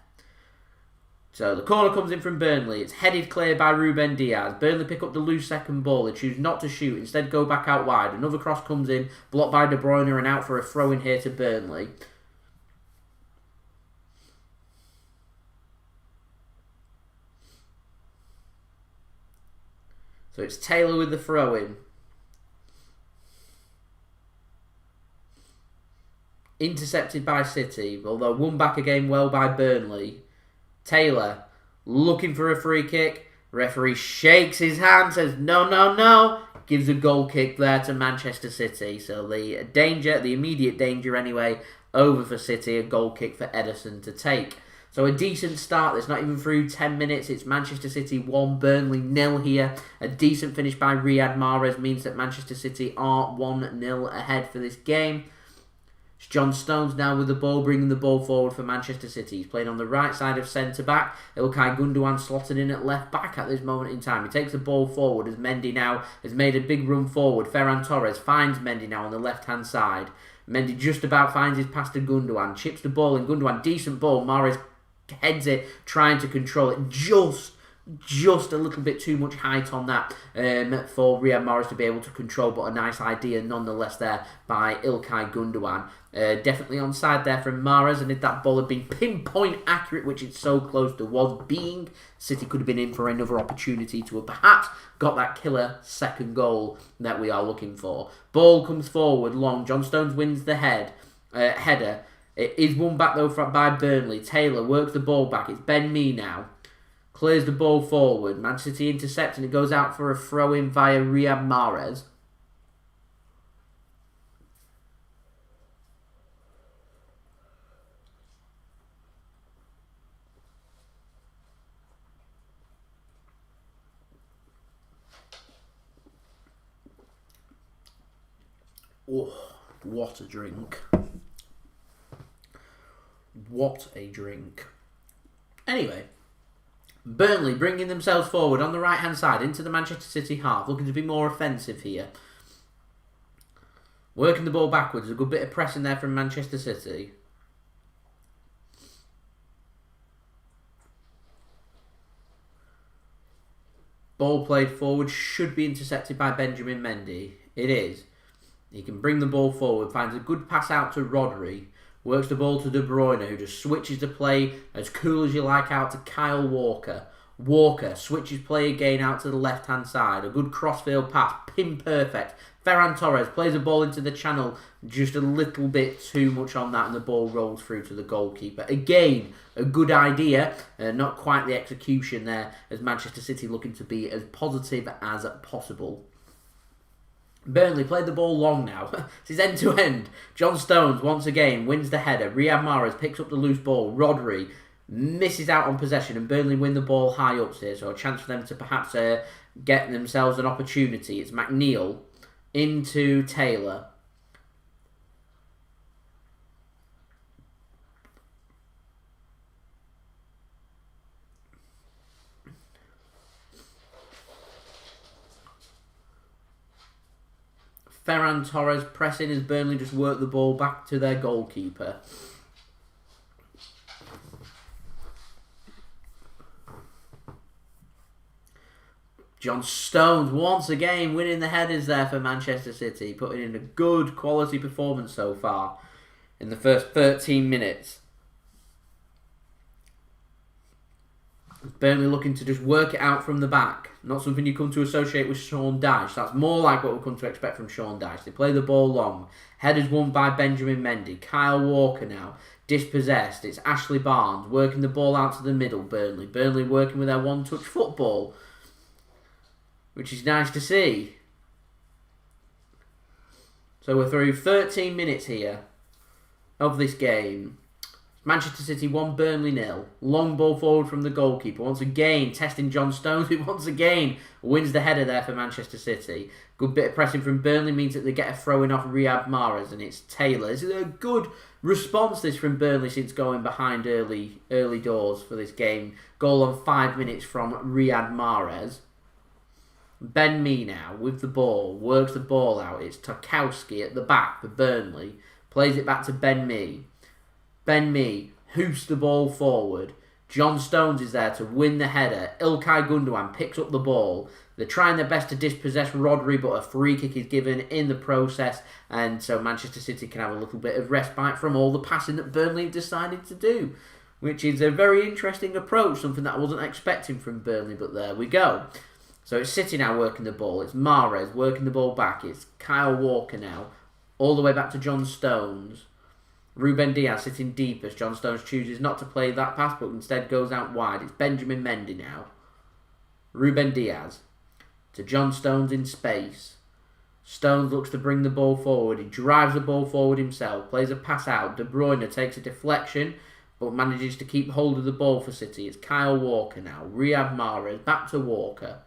So the corner comes in from Burnley. It's headed clear by Ruben Dias. Burnley pick up the loose second ball. They choose not to shoot, instead go back out wide. Another cross comes in, blocked by De Bruyne and out for a throw in here to Burnley. So it's Taylor with the throw-in. Intercepted by City, although won back again well by Burnley. Taylor looking for a free kick. Referee shakes his hand, says no, no, no. Gives a goal kick there to Manchester City. So the danger, the immediate danger anyway, over for City. A goal kick for Ederson to take. So a decent start. It's not even through 10 minutes. It's Manchester City 1, Burnley 0 here. A decent finish by Riyad Mahrez means that Manchester City are 1-0 ahead for this game. It's John Stones now with the ball, bringing the ball forward for Manchester City. He's playing on the right side of centre-back. Ilkay Gundogan slotted in at left-back at this moment in time. He takes the ball forward as Mendy now has made a big run forward. Ferran Torres finds Mendy now on the left-hand side. Mendy just about finds his pass to Gundogan. Chips the ball in. Gundogan, decent ball. Mahrez heads it, trying to control it. Just a little bit too much height on that for Riyad Mahrez to be able to control, but a nice idea nonetheless there by Ilkay Gundogan. Definitely onside there from Mahrez, and if that ball had been pinpoint accurate, which it so close to was being, City could have been in for another opportunity to have perhaps got that killer second goal that we are looking for. Ball comes forward long. John Stones wins the header. It is won back though by Burnley. Taylor works the ball back. It's Ben Mee now. Clears the ball forward. Manchester City intercepts and it goes out for a throw-in via Riyad Mahrez. Oh, what a drink. What a drink. Anyway, Burnley bringing themselves forward on the right-hand side into the Manchester City half, looking to be more offensive here. Working the ball backwards, a good bit of pressing there from Manchester City. Ball played forward, should be intercepted by Benjamin Mendy. It is. He can bring the ball forward, finds a good pass out to Rodri, works the ball to De Bruyne, who just switches the play as cool as you like out to Kyle Walker. Walker switches play again out to the left-hand side. A good crossfield pass, pin perfect. Ferran Torres plays a ball into the channel, just a little bit too much on that, and the ball rolls through to the goalkeeper. Again, a good idea, not quite the execution there, as Manchester City looking to be as positive as possible. Burnley played the ball long now. This is end-to-end. John Stones, once again, wins the header. Riyad Mahrez picks up the loose ball. Rodri misses out on possession, and Burnley win the ball high up here, so a chance for them to perhaps get themselves an opportunity. It's McNeil into Taylor. Ferran Torres pressing as Burnley just work the ball back to their goalkeeper. John Stones once again winning the headers there for Manchester City, putting in a good quality performance so far in the first 13 minutes. Burnley looking to just work it out from the back. Not something you come to associate with Sean Dyche. That's more like what we've come to expect from Sean Dyche. They play the ball long. Headers won by Benjamin Mendy. Kyle Walker now dispossessed. It's Ashley Barnes working the ball out to the middle. Burnley working with their one-touch football, which is nice to see. So we're through 13 minutes here of this game. Manchester City 1, Burnley 0. Long ball forward from the goalkeeper. Once again, testing John Stones, who once again wins the header there for Manchester City. Good bit of pressing from Burnley means that they get a throw-in off Riyad Mahrez, and it's Taylor. This is a good response, this, from Burnley since going behind early doors for this game. Goal on 5 minutes from Riyad Mahrez. Ben Mee now with the ball, works the ball out. It's Tarkowski at the back for Burnley. Plays it back to Ben Mee. Ben Mee hoops the ball forward. John Stones is there to win the header. Ilkay Gundogan picks up the ball. They're trying their best to dispossess Rodri, but a free kick is given in the process, and so Manchester City can have a little bit of respite from all the passing that Burnley have decided to do, which is a very interesting approach, something that I wasn't expecting from Burnley, but there we go. So it's City now working the ball. It's Mahrez working the ball back. It's Kyle Walker now, all the way back to John Stones. Ruben Dias sitting deep as John Stones chooses not to play that pass, but instead goes out wide. It's Benjamin Mendy now. Ruben Dias to John Stones in space. Stones looks to bring the ball forward. He drives the ball forward himself. Plays a pass out. De Bruyne takes a deflection, but manages to keep hold of the ball for City. It's Kyle Walker now. Riyad Mahrez back to Walker.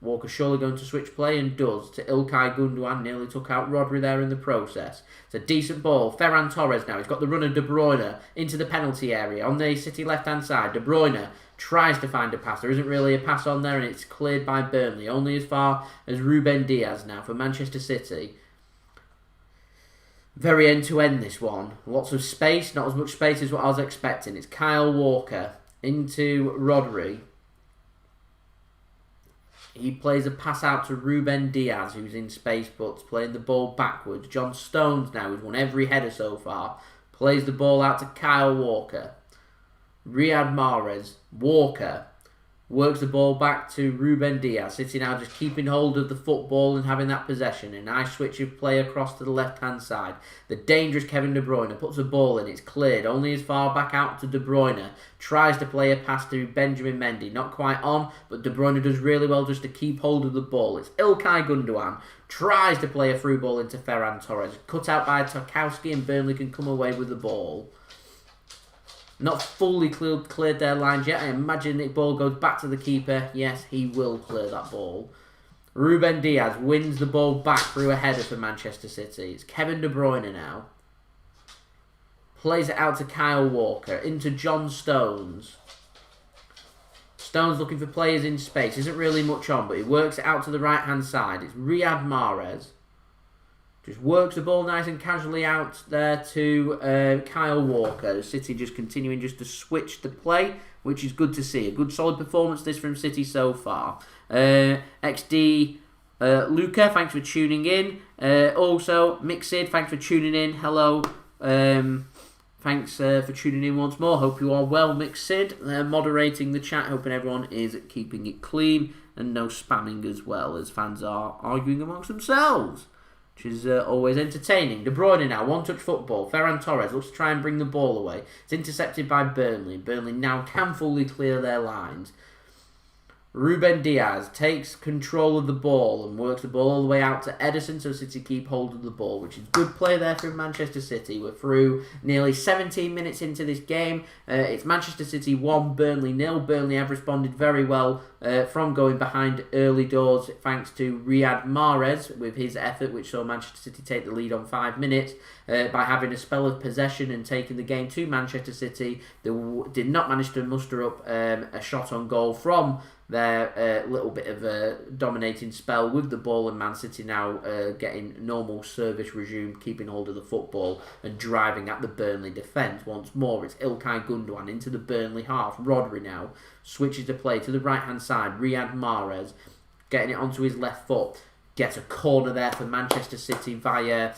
Walker surely going to switch play, and does, to Ilkay Gundogan. Nearly took out Rodri there in the process. It's a decent ball. Ferran Torres now. He's got the run of De Bruyne into the penalty area on the City left-hand side. De Bruyne tries to find a pass. There isn't really a pass on there, and it's cleared by Burnley. Only as far as Ruben Dias now for Manchester City. Very end-to-end this one. Lots of space. Not as much space as what I was expecting. It's Kyle Walker into Rodri. He plays a pass out to Ruben Dias, who's in space but playing the ball backwards. John Stones now, who's won every header so far, plays the ball out to Kyle Walker. Riyad Mahrez. Walker works the ball back to Ruben Dias. City now just keeping hold of the football and having that possession. A nice switch of play across to the left-hand side. The dangerous Kevin De Bruyne puts the ball in. It's cleared only as far back out to De Bruyne. Tries to play a pass to Benjamin Mendy. Not quite on, but De Bruyne does really well just to keep hold of the ball. It's Ilkay Gundogan. Tries to play a through ball into Ferran Torres. Cut out by Tarkowski, and Burnley can come away with the ball. Not fully cleared their lines yet. I imagine the ball goes back to the keeper. Yes, he will clear that ball. Ruben Dias wins the ball back through a header for Manchester City. It's Kevin De Bruyne now. Plays it out to Kyle Walker. Into John Stones. Stones looking for players in space. Isn't really much on, but he works it out to the right-hand side. It's Riyad Mahrez. Just works the ball nice and casually out there to Kyle Walker. City just continuing just to switch the play, which is good to see. A good solid performance this from City so far. XD Luca, thanks for tuning in. Also, Mixid, thanks for tuning in. Hello. Thanks for tuning in once more. Hope you are well, Mixid. Moderating the chat, hoping everyone is keeping it clean and no spamming as well, as fans are arguing amongst themselves, which is always entertaining. De Bruyne now, one-touch football. Ferran Torres looks to try and bring the ball away. It's intercepted by Burnley. Burnley now can fully clear their lines. Ruben Dias takes control of the ball and works the ball all the way out to Ederson, so City keep hold of the ball, which is good play there from Manchester City. We're through nearly 17 minutes into this game. It's Manchester City 1, Burnley 0. Burnley have responded very well from going behind early doors, thanks to Riyad Mahrez with his effort, which saw Manchester City take the lead on 5 minutes by having a spell of possession and taking the game to Manchester City. They did not manage to muster up a shot on goal from their little bit of a dominating spell with the ball, and Man City now getting normal service resumed, keeping hold of the football and driving at the Burnley defence once more. It's Ilkay Gundogan into the Burnley half. Rodri now switches the play to the right hand side. Riyad Mahrez getting it onto his left foot. Gets a corner there for Manchester City via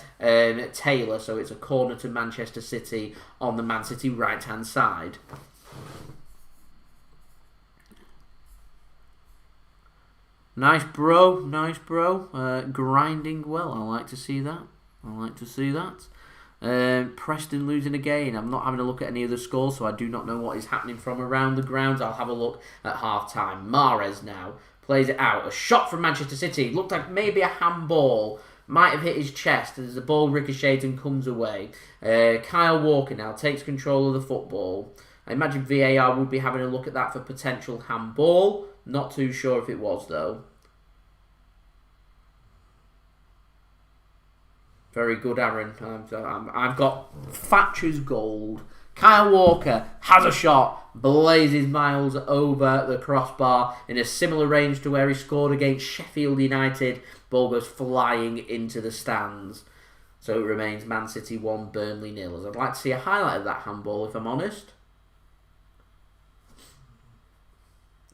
Taylor, so it's a corner to Manchester City on the Man City right hand side. Nice bro. Grinding well. I like to see that. Preston losing again. I'm not having a look at any of the scores, so I do not know what is happening from around the grounds. I'll have a look at half-time. Mahrez now plays it out. A shot from Manchester City. Looked like maybe a handball. Might have hit his chest as the ball ricochets and comes away. Kyle Walker now takes control of the football. I imagine VAR would be having a look at that for potential handball. Not too sure if it was, though. Very good, Aaron. I've got Thatcher's gold. Kyle Walker has a shot, blazes miles over the crossbar in a similar range to where he scored against Sheffield United. Ball goes flying into the stands. So it remains Man City 1, Burnley 0. I'd like to see a highlight of that handball, if I'm honest.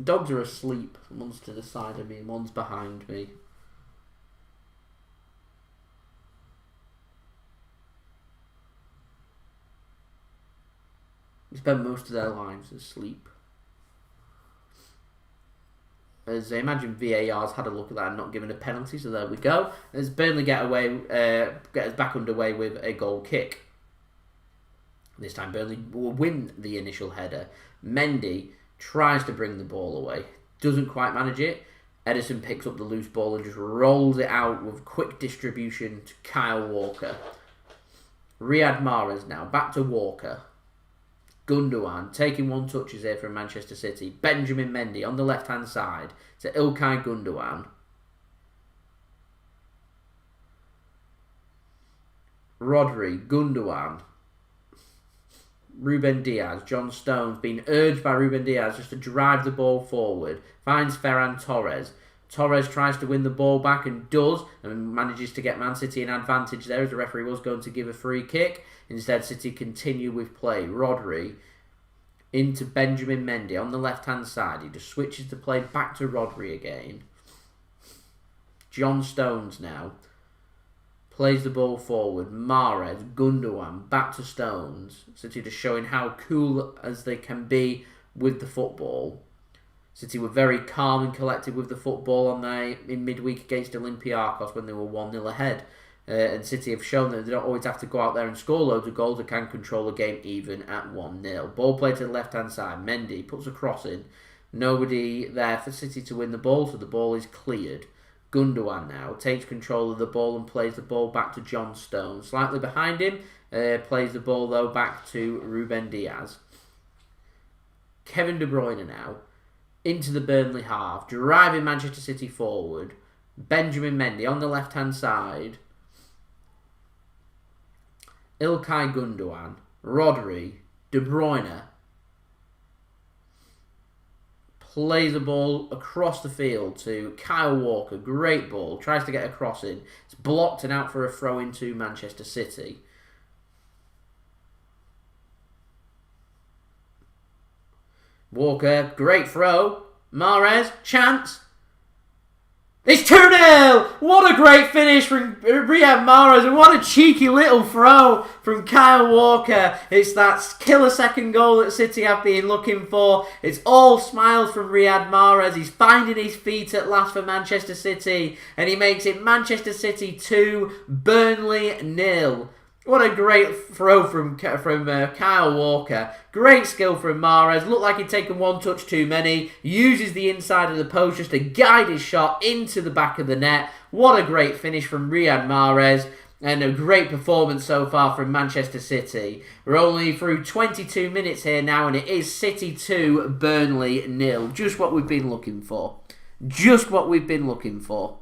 Dogs are asleep. One's to the side of me and one's behind me. They spend most of their lives asleep. As I imagine VAR's had a look at that and not given a penalty, so there we go. As Burnley get us back underway with a goal kick. This time Burnley will win the initial header. Mendy tries to bring the ball away. Doesn't quite manage it. Ederson picks up the loose ball and just rolls it out with quick distribution to Kyle Walker. Riyad Mahrez now. Back to Walker. Gundogan taking one touches here from Manchester City. Benjamin Mendy on the left-hand side to Ilkay Gundogan. Rodri, Gundogan. Ruben Dias, John Stones being urged by Ruben Dias just to drive the ball forward. Finds Ferran Torres. Torres tries to win the ball back and does, and manages to get Man City an advantage there as the referee was going to give a free kick. Instead, City continue with play. Rodri into Benjamin Mendy on the left-hand side. He just switches the play back to Rodri again. John Stones now plays the ball forward. Mahrez, Gundogan, back to Stones. City just showing how cool as they can be with the football. City were very calm and collected with the football in midweek against Olympiacos when they were 1-0 ahead. And City have shown that they don't always have to go out there and score loads of goals. They can control the game even at 1-0. Ball play to the left-hand side. Mendy puts a cross in. Nobody there for City to win the ball, so the ball is cleared. Gundogan now takes control of the ball and plays the ball back to John Stones. Slightly behind him, plays the ball though back to Ruben Dias. Kevin De Bruyne now into the Burnley half, driving Manchester City forward. Benjamin Mendy on the left-hand side. Ilkay Gundogan, Rodri, De Bruyne. Plays the ball across the field to Kyle Walker. Great ball. Tries to get a cross in. It's blocked and out for a throw into Manchester City. Walker, great throw. Mahrez, chance. It's 2-0! What a great finish from Riyad Mahrez, and what a cheeky little throw from Kyle Walker. It's that killer second goal that City have been looking for. It's all smiles from Riyad Mahrez. He's finding his feet at last for Manchester City, and he makes it Manchester City 2, Burnley 0. What a great throw from Kyle Walker. Great skill from Mahrez. Looked like he'd taken one touch too many. Uses the inside of the post just to guide his shot into the back of the net. What a great finish from Riyad Mahrez. And a great performance so far from Manchester City. We're only through 22 minutes here now, and it is City 2, Burnley 0. Just what we've been looking for. Just what we've been looking for.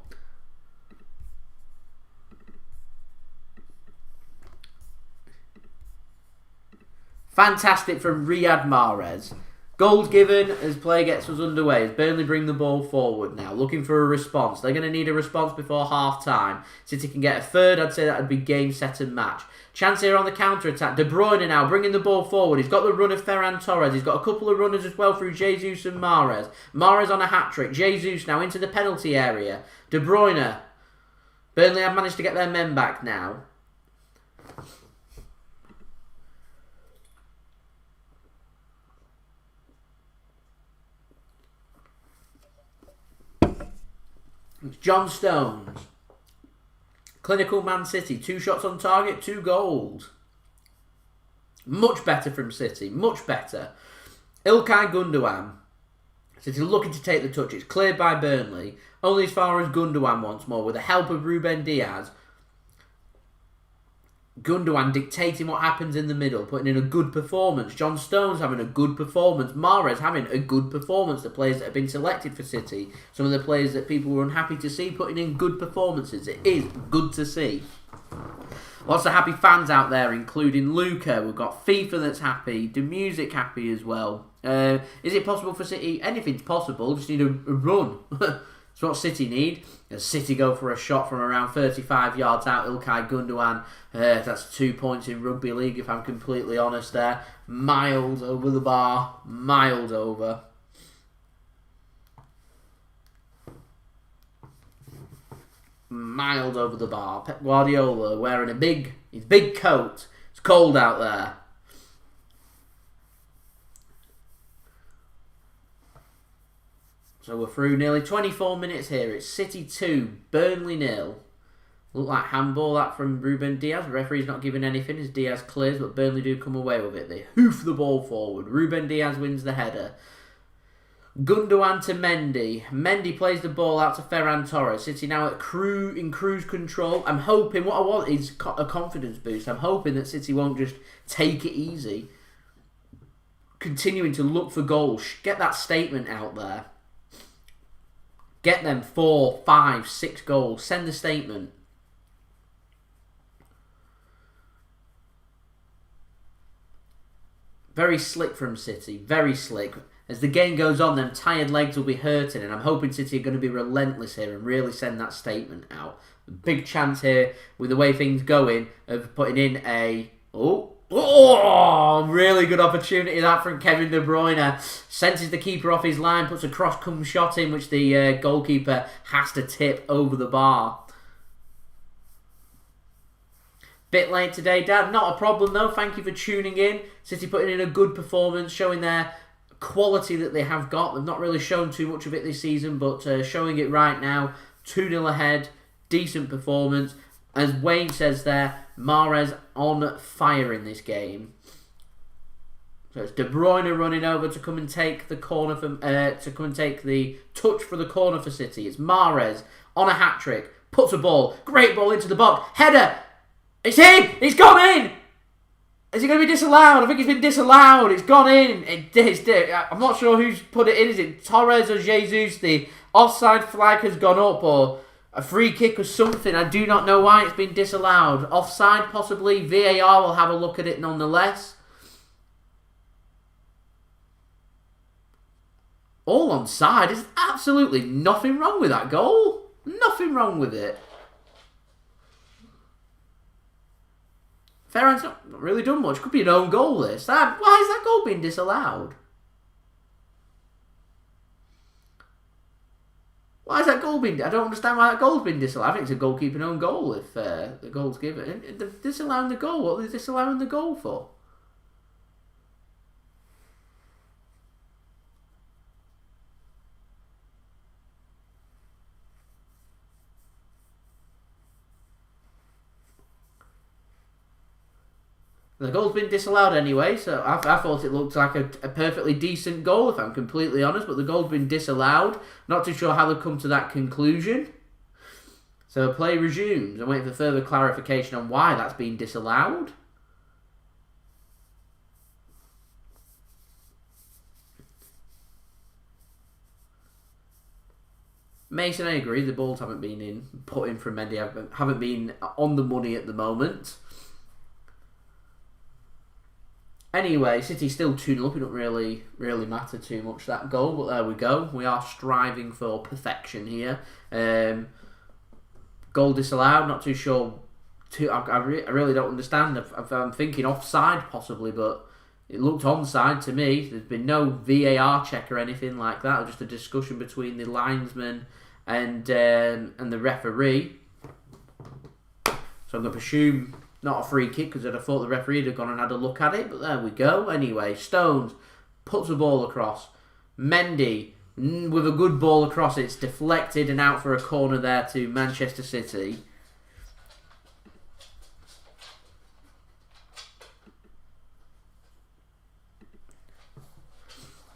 Fantastic from Riyad Mahrez. Goals given as play gets us underway. As Burnley bring the ball forward now, looking for a response. They're going to need a response before half-time. City can get a third. I'd say that would be game, set and match. Chance here on the counter-attack. De Bruyne now bringing the ball forward. He's got the run of Ferran Torres. He's got a couple of runners as well through Jesus and Mahrez. Mahrez on a hat-trick. Jesus now into the penalty area. De Bruyne. Burnley have managed to get their men back now. It's John Stones. Clinical Man City. 2 shots on target, 2 goals. Much better from City. Much better. Ilkay Gundogan. City looking to take the touch. It's cleared by Burnley. Only as far as Gundogan once more with the help of Ruben Dias. Gundogan dictating what happens in the middle, putting in a good performance. John Stones having a good performance. Mahrez having a good performance. The players that have been selected for City. Some of the players that people were unhappy to see putting in good performances. It is good to see. Lots of happy fans out there, including Luca. We've got FIFA that's happy. The music happy as well. Is it possible for City? Anything's possible. Just need a run. That's what City need. As City go for a shot from around 35 yards out, Ilkay Gundogan. That's 2 points in rugby league, if I'm completely honest there. Miles over the bar. Miles over. Miles over the bar. Pep Guardiola wearing his big coat. It's cold out there. So we're through nearly 24 minutes here. It's City 2, Burnley 0. Look like handball that from Ruben Dias. The referee's not giving anything as Dias clears, but Burnley do come away with it. They hoof the ball forward. Ruben Dias wins the header. Gundogan to Mendy. Mendy plays the ball out to Ferran Torres. City now in cruise control. I'm hoping, what I want is a confidence boost. I'm hoping that City won't just take it easy. Continuing to look for goals. Get that statement out there. Get them 4, 5, 6 goals. Send the statement. Very slick from City. Very slick. As the game goes on, them tired legs will be hurting, and I'm hoping City are going to be relentless here and really send that statement out. Big chance here, with the way things going, of putting in a... Oh, really good opportunity that from Kevin De Bruyne. Senses the keeper off his line, puts a cross-come shot in, which the goalkeeper has to tip over the bar. Bit late today, Dad. Not a problem, though. Thank you for tuning in. City putting in a good performance, showing their quality that they have got. They've not really shown too much of it this season, but showing it right now. 2-0 ahead. Decent performance. As Wayne says there, Mahrez on fire in this game. So it's De Bruyne running over to come and take the corner take the touch for the corner for City. It's Mahrez on a hat trick, puts a ball, great ball into the box, header. It's in. It's gone in. Is it going to be disallowed? I think it's been disallowed. It's gone in. I'm not sure who's put it in. Is it Torres or Jesus? The offside flag has gone up, or A free kick or something. I do not know why it's been disallowed. Offside, possibly. VAR will have a look at it nonetheless. All onside. There's absolutely nothing wrong with that goal. Nothing wrong with it. Ferran's not really done much. Could be an own goal, this. Why is that goal being disallowed? Why is that goal being... I don't understand why that goal's been disallowed. I think it's a goalkeeping own goal if the goal's given. They're disallowing the goal. What are they disallowing the goal for? The goal's been disallowed anyway, so I thought it looked like a perfectly decent goal, if I'm completely honest, but the goal's been disallowed. Not too sure how they've come to that conclusion. So play resumes. I'm waiting for further clarification on why that's been disallowed. Mason, I agree, the balls haven't been put in from Mendy, haven't been on the money at the moment. Anyway, City still 2-0 up. It don't really matter too much, that goal. But there we go. We are striving for perfection here. Goal disallowed. Not too sure. I really don't understand. I'm thinking offside possibly, but it looked onside to me. There's been no VAR check or anything like that. Just a discussion between the linesman and the referee. So I'm going to presume... not a free kick, because I'd have thought the referee would have gone and had a look at it, but there we go. Anyway, Stones puts the ball across. Mendy, with a good ball across, it's deflected and out for a corner there to Manchester City.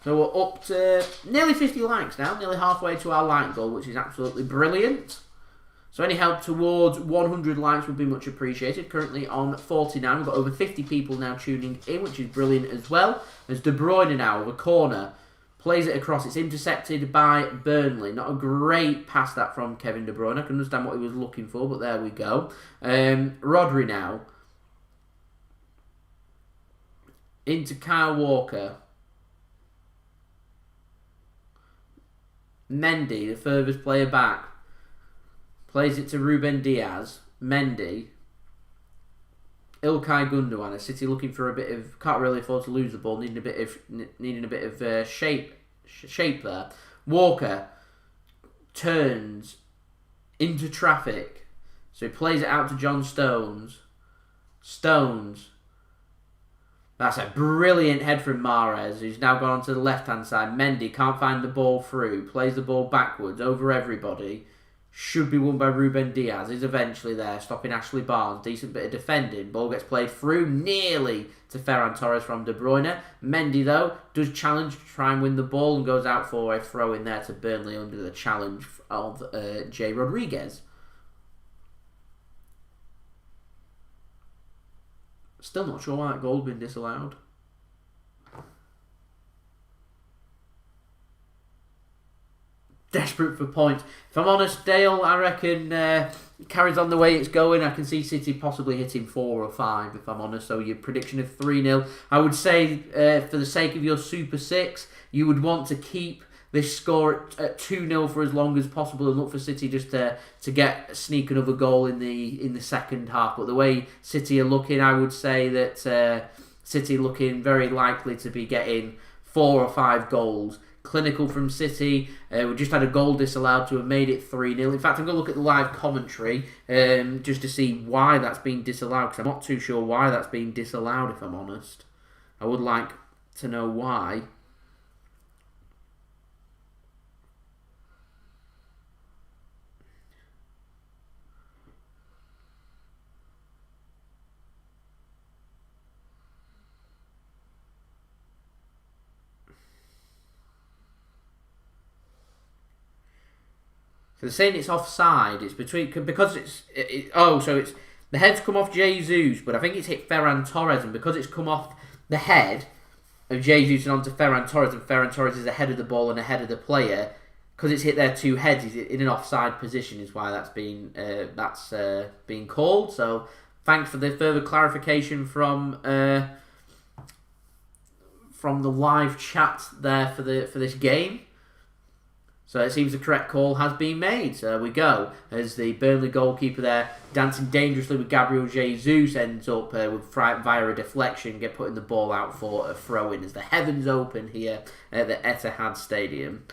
So we're up to nearly 50 likes now, nearly halfway to our like goal, which is absolutely brilliant. So any help towards 100 likes would be much appreciated. Currently on 49. We've got over 50 people now tuning in, which is brilliant as well. There's De Bruyne now with a corner. Plays it across. It's intercepted by Burnley. Not a great pass that from Kevin De Bruyne. I can understand what he was looking for, but there we go. Rodri now. Into Kyle Walker. Mendy, the furthest player back. Plays it to Ruben Dias. Mendy. Ilkay Gundogan. A City looking for a bit of... Can't really afford to lose the ball. Needing a bit of shape there. Walker turns into traffic. So he plays it out to John Stones. Stones. That's a brilliant head from Mahrez, who's now gone onto the left-hand side. Mendy can't find the ball through. Plays the ball backwards over everybody. Should be won by Ruben Dias. Is eventually there, stopping Ashley Barnes. Decent bit of defending. Ball gets played through nearly to Ferran Torres from De Bruyne. Mendy, though, does challenge to try and win the ball and goes out for a throw in there to Burnley under the challenge of J. Rodriguez. Still not sure why that goal's been disallowed. Desperate for points. If I'm honest, Dale, I reckon carries on the way it's going. I can see City possibly hitting 4 or 5, if I'm honest. So your prediction of 3-0. I would say, for the sake of your Super 6, you would want to keep this score at 2-0 for as long as possible and look for City just to sneak another goal in the second half. But the way City are looking, I would say that City looking very likely to be getting 4 or 5 goals. Clinical from City. We just had a goal disallowed to have made it 3-0. In fact, I'm going to look at the live commentary just to see why that's been disallowed, because I'm not too sure why that's been disallowed, if I'm honest. I would like to know why. So they're saying it's offside. It's between because it's the head's come off Jesus, but I think it's hit Ferran Torres, and because it's come off the head of Jesus and onto Ferran Torres, and Ferran Torres is ahead of the ball and ahead of the player, because it's hit their two heads, he's in an offside position, is why that's been called. So thanks for the further clarification from the live chat there for this game. So it seems the correct call has been made. So there we go. As the Burnley goalkeeper there dancing dangerously with Gabriel Jesus ends up via a deflection, putting the ball out for a throw-in as the heavens open here at the Etihad Stadium.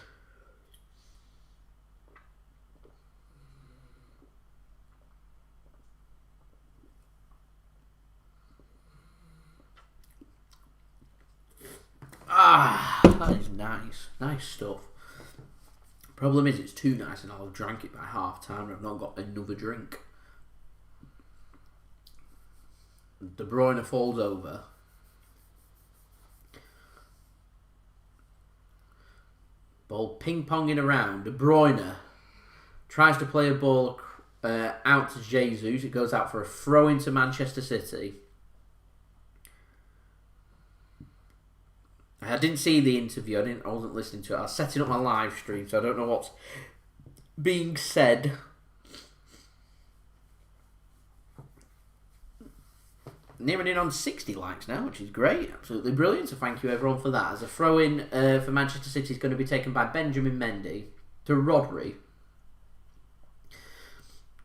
That is nice. Nice stuff. Problem is, it's too nice and I'll have drank it by half time and I've not got another drink. De Bruyne falls over. Ball ping-ponging around. De Bruyne tries to play a ball out to Jesus. It goes out for a throw into Manchester City. I didn't see the interview. I wasn't listening to it. I was setting up my live stream, so I don't know what's being said. Nearing in on 60 likes now, which is great. Absolutely brilliant. So thank you everyone for that. As a throw-in for Manchester City is going to be taken by Benjamin Mendy to Rodri.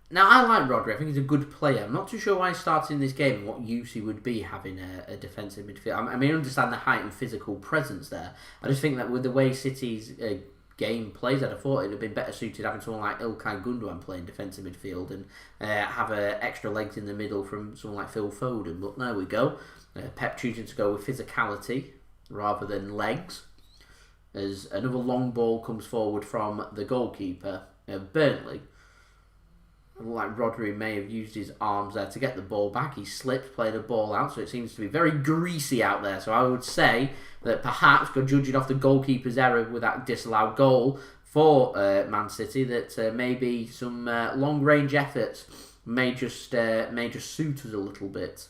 Now, I like Rodri. I think he's a good player. I'm not too sure why he started in this game and what use he would be having a defensive midfield. I mean, I understand the height and physical presence there. I just think that with the way City's game plays, I'd have thought it would have been better suited having someone like Ilkay Gundogan playing defensive midfield and have extra legs in the middle from someone like Phil Foden. But there we go. Pep choosing to go with physicality rather than legs. As another long ball comes forward from the goalkeeper of Burnley. Like Rodri may have used his arms there to get the ball back. He slipped, played a ball out, so it seems to be very greasy out there. So I would say that perhaps, judging off the goalkeeper's error with that disallowed goal for Man City, that maybe some long-range efforts may just suit us a little bit.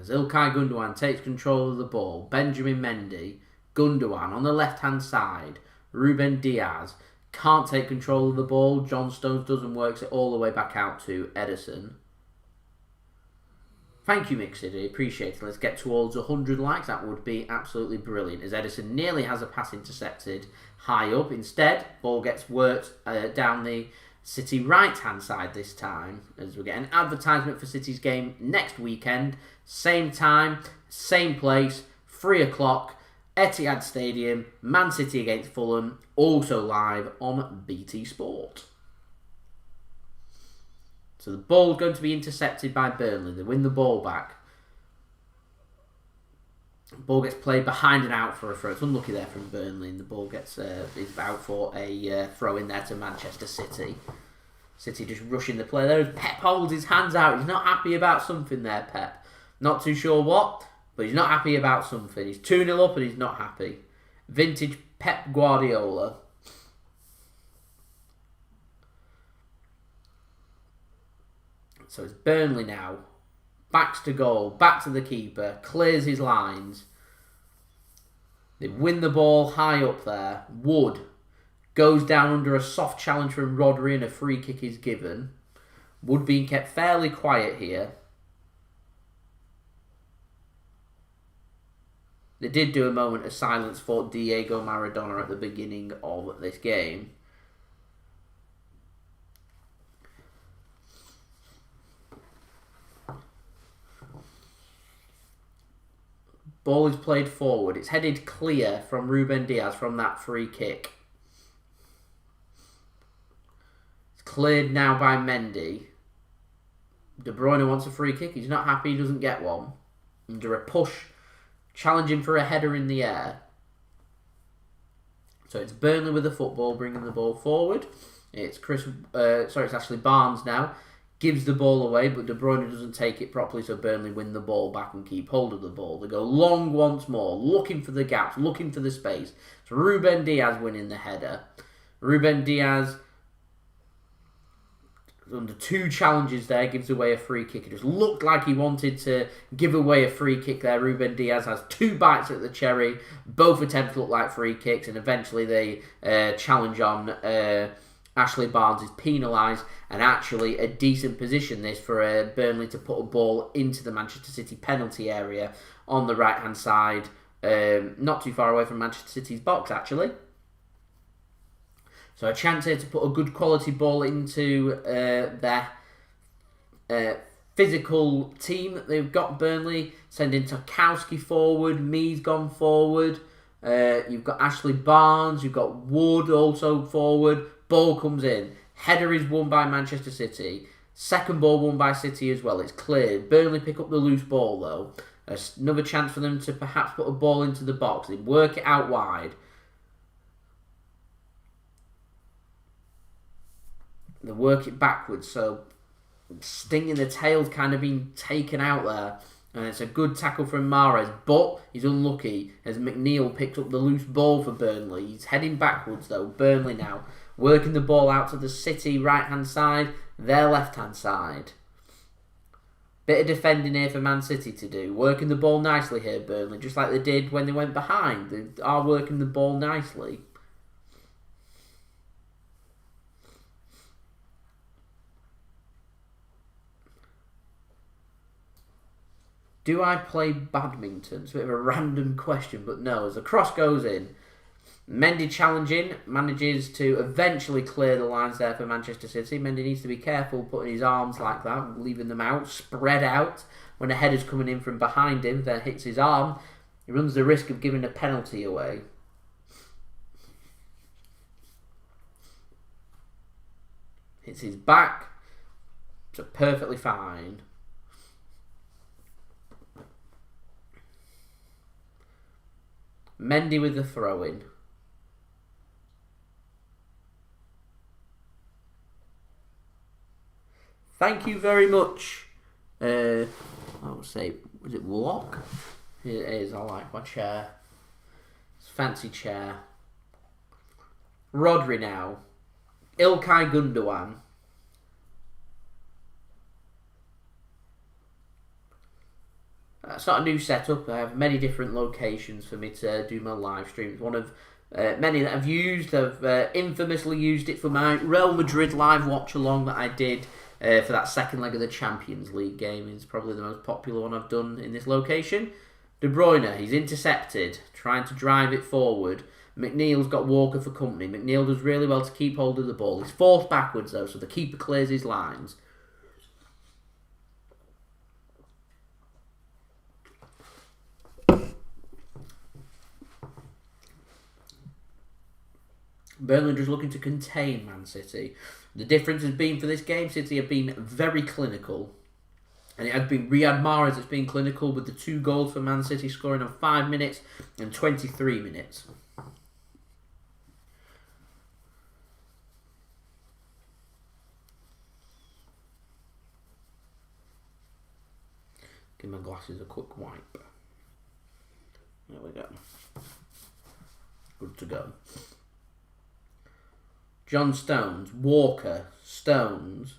As Ilkay Gundogan takes control of the ball, Benjamin Mendy, Gundogan on the left-hand side, Ruben Dias can't take control of the ball. John Stones doesn't work it all the way back out to Ederson. Thank you, Mick City. Appreciate it. Let's get towards 100 likes. That would be absolutely brilliant. As Ederson nearly has a pass intercepted high up. Instead, ball gets worked down the City right-hand side this time. As we get an advertisement for City's game next weekend. Same time, same place, 3 o'clock. Etihad Stadium, Man City against Fulham, also live on BT Sport. So the ball's going to be intercepted by Burnley. They win the ball back. Ball gets played behind and out for a throw. It's unlucky there from Burnley, and the ball is out for a throw in there to Manchester City. City just rushing the play there. As Pep holds his hands out. He's not happy about something there, Pep. Not too sure what. But he's not happy about something. He's 2-0 up and he's not happy. Vintage Pep Guardiola. So it's Burnley now. Backs to goal. Back to the keeper. Clears his lines. They win the ball high up there. Wood goes down under a soft challenge from Rodri and a free kick is given. Wood being kept fairly quiet here. They did do a moment of silence for Diego Maradona at the beginning of this game. Ball is played forward. It's headed clear from Ruben Dias from that free kick. It's cleared now by Mendy. De Bruyne wants a free kick. He's not happy he doesn't get one. Under a push. Challenging for a header in the air. So it's Burnley with the football, bringing the ball forward. It's it's Ashley Barnes now. Gives the ball away, but De Bruyne doesn't take it properly, so Burnley win the ball back and keep hold of the ball. They go long once more, looking for the gaps, looking for the space. So Ruben Dias winning the header. Ruben Dias under 2 challenges there, gives away a free kick. It just looked like he wanted to give away a free kick there. Ruben Dias has 2 bites at the cherry. Both attempts look like free kicks, and eventually the challenge on Ashley Barnes is penalised, and actually a decent position this for Burnley to put a ball into the Manchester City penalty area on the right-hand side, not too far away from Manchester City's box, actually. So a chance here to put a good quality ball into their physical team that they've got, Burnley. Sending Tarkowski forward, Mee's gone forward. You've got Ashley Barnes, you've got Wood also forward. Ball comes in. Header is won by Manchester City. Second ball won by City as well. It's cleared. Burnley pick up the loose ball though. Another chance for them to perhaps put a ball into the box. They work it out wide. They work it backwards, so Sting in the tail's kind of been taken out there. And it's a good tackle from Mahrez, but he's unlucky as McNeil picked up the loose ball for Burnley. He's heading backwards though. Burnley now working the ball out to the City right-hand side, their left-hand side. Bit of defending here for Man City to do. Working the ball nicely here, Burnley, just like they did when they went behind. They are working the ball nicely. Do I play badminton? It's a bit of a random question, but no. As the cross goes in, Mendy challenging, manages to eventually clear the lines there for Manchester City. Mendy needs to be careful putting his arms like that, leaving them out, spread out. When a header's coming in from behind him, then hits his arm, he runs the risk of giving a penalty away. Hits his back, so perfectly fine. Mendy with the throw-in. Thank you very much. I would say, was it Lock? It is, I like my chair. It's a fancy chair. Rodri now. Ilkay Gundogan. It's not a new setup. I have many different locations for me to do my live streams. One of many that I've used. I've infamously used it for my Real Madrid live watch-along that I did for that second leg of the Champions League game. It's probably the most popular one I've done in this location. De Bruyne, he's intercepted, trying to drive it forward. McNeil's got Walker for company. McNeil does really well to keep hold of the ball. He's forced backwards though, so the keeper clears his lines. Burnley just looking to contain Man City. The difference has been for this game, City have been very clinical. And it has been Riyad Mahrez that's been clinical with the 2 goals for Man City, scoring on 5 minutes and 23 minutes. Give my glasses a quick wipe. There we go. Good to go. John Stones, Walker, Stones,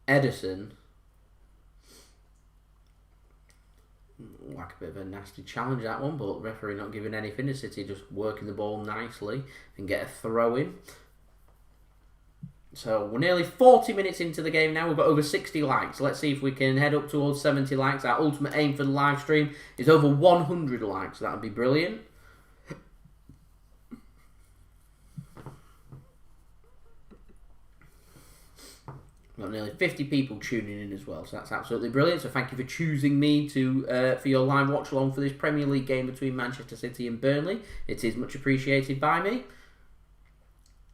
Ederson. Like a bit of a nasty challenge that one, but referee not giving anything. The City just working the ball nicely and get a throw in. So we're nearly 40 minutes into the game now. We've got over 60 likes. Let's see if we can head up towards 70 likes. Our ultimate aim for the live stream is over 100 likes. That would be brilliant. Got nearly 50 people tuning in as well, so that's absolutely brilliant. So thank you for choosing me to for your live watch along for this Premier League game between Manchester City and Burnley. It is much appreciated by me.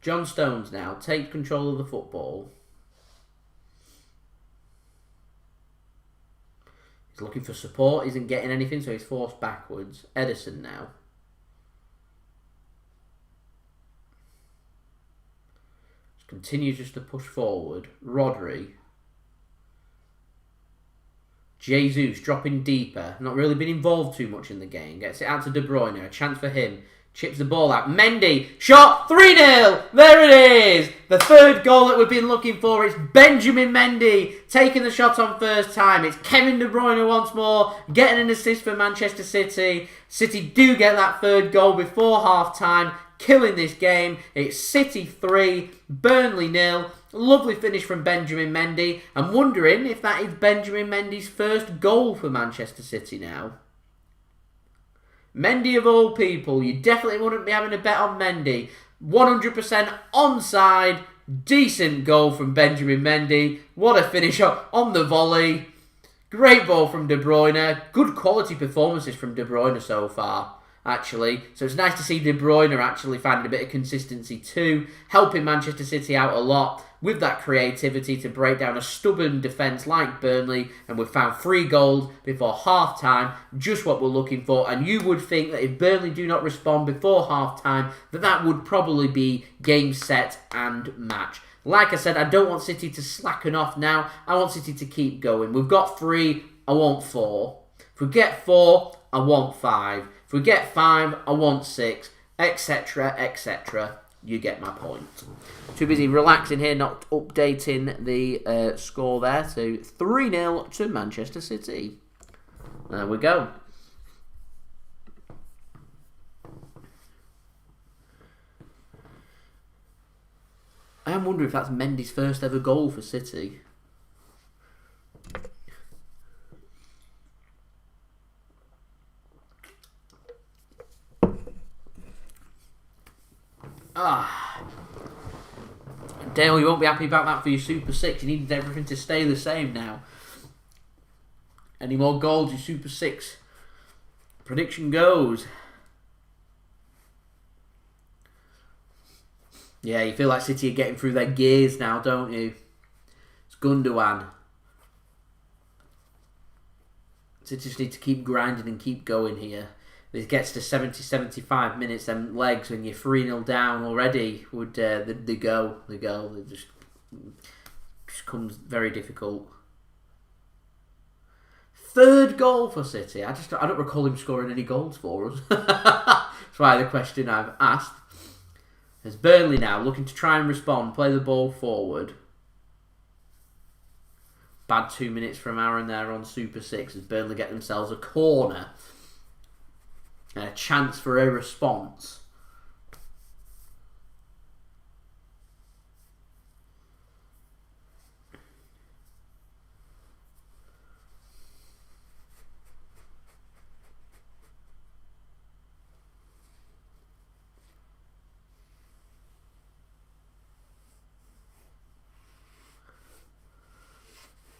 John Stones now takes control of the football. He's looking for support, isn't getting anything, so he's forced backwards. Ederson now. Continues just to push forward. Rodri. Jesus dropping deeper. Not really been involved too much in the game. Gets it out to De Bruyne. A chance for him Chips the ball out. Mendy. Shot. 3-0. There it is. The third goal that we've been looking for. It's Benjamin Mendy taking the shot on first time. It's Kevin De Bruyne once more getting an assist for Manchester City. City do get that third goal before half-time, killing this game. It's City 3, Burnley 0. Lovely finish from Benjamin Mendy. I'm wondering if that is Benjamin Mendy's first goal for Manchester City now. Mendy of all people, you definitely wouldn't be having a bet on Mendy. 100% onside, decent goal from Benjamin Mendy. What a finish on the volley. Great ball from De Bruyne. Good quality performances from De Bruyne so far, actually. So it's nice to see De Bruyne actually finding a bit of consistency too, helping Manchester City out a lot with that creativity to break down a stubborn defence like Burnley, and we've found 3 goals before half-time, just what we're looking for. And you would think that if Burnley do not respond before half-time, that would probably be game, set and match. Like I said, I don't want City to slacken off now. I want City to keep going. We've got 3, I want 4. If we get 4, I want 5. If we get 5, I want 6, etc, etc. You get my point. Too busy relaxing here, not updating the score there. So 3-0 to Manchester City. There we go. I am wondering if that's Mendy's first ever goal for City. Dale, you won't be happy about that for your Super 6. You needed everything to stay the same now. Any more goals, your Super 6 prediction goes. Yeah, you feel like City are getting through their gears now, don't you? It's Gundogan. City just need to keep grinding and keep going here. If it gets to 70-75 minutes, them legs, when you're 3-0 down already, would they go. They just comes very difficult. Third goal for City. I don't recall him scoring any goals for us. That's why the question I've asked. As Burnley now looking to try and respond, play the ball forward. Bad 2 minutes from Aaron there on Super 6 as Burnley get themselves a corner. A chance for a response.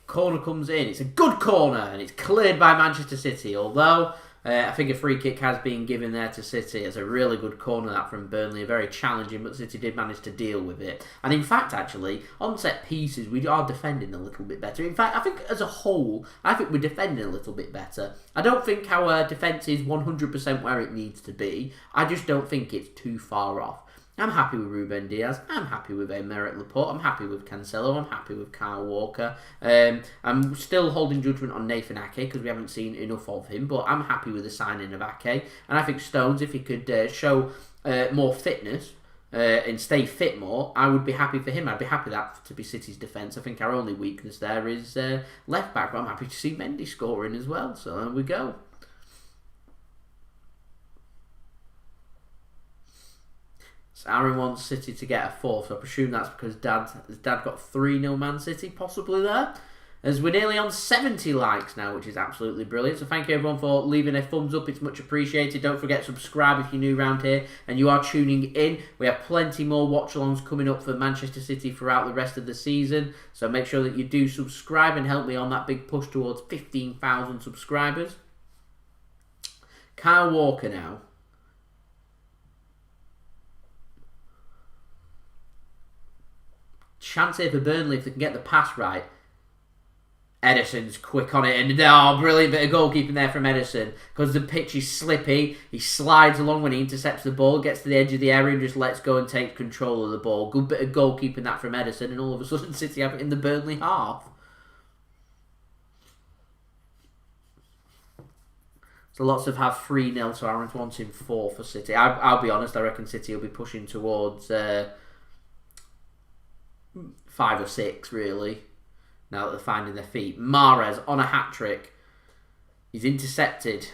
Corner comes in. It's a good corner and it's cleared by Manchester City, although I think a free kick has been given there to City. It's a really good corner that from Burnley, very challenging, but City did manage to deal with it. And in fact, actually, on set pieces, we are defending a little bit better. In fact, I think as a whole, I think we're defending a little bit better. I don't think our defence is 100% where it needs to be. I just don't think it's too far off. I'm happy with Ruben Dias. I'm happy with Aymeric Laporte. I'm happy with Cancelo. I'm happy with Kyle Walker. I'm still holding judgment on Nathan Ake because we haven't seen enough of him, but I'm happy with the signing of Ake. And I think Stones, if he could show more fitness and stay fit more, I would be happy for him. I'd be happy that to be City's defence. I think our only weakness there is left back, but I'm happy to see Mendy scoring as well. So there we go. So Aaron wants City to get a 4th, so I presume that's because Dad got 3-0 Man City, possibly there. As we're nearly on 70 likes now, which is absolutely brilliant. So thank you everyone for leaving a thumbs up, it's much appreciated. Don't forget to subscribe if you're new around here and you are tuning in. We have plenty more watch-alongs coming up for Manchester City throughout the rest of the season. So make sure that you do subscribe and help me on that big push towards 15,000 subscribers. Kyle Walker now. Chance here for Burnley if they can get the pass right. Ederson's quick on it, and brilliant bit of goalkeeping there from Ederson. Because the pitch is slippy, he slides along when he intercepts the ball, gets to the edge of the area and just lets go and takes control of the ball. Good bit of goalkeeping that from Ederson, and all of a sudden City have it in the Burnley half. So lots of have 3-0, so Aaron's wanting 4 for City. I'll be honest, I reckon City will be pushing towards 5 or 6, really, now that they're finding their feet. Mahrez on a hat-trick. He's intercepted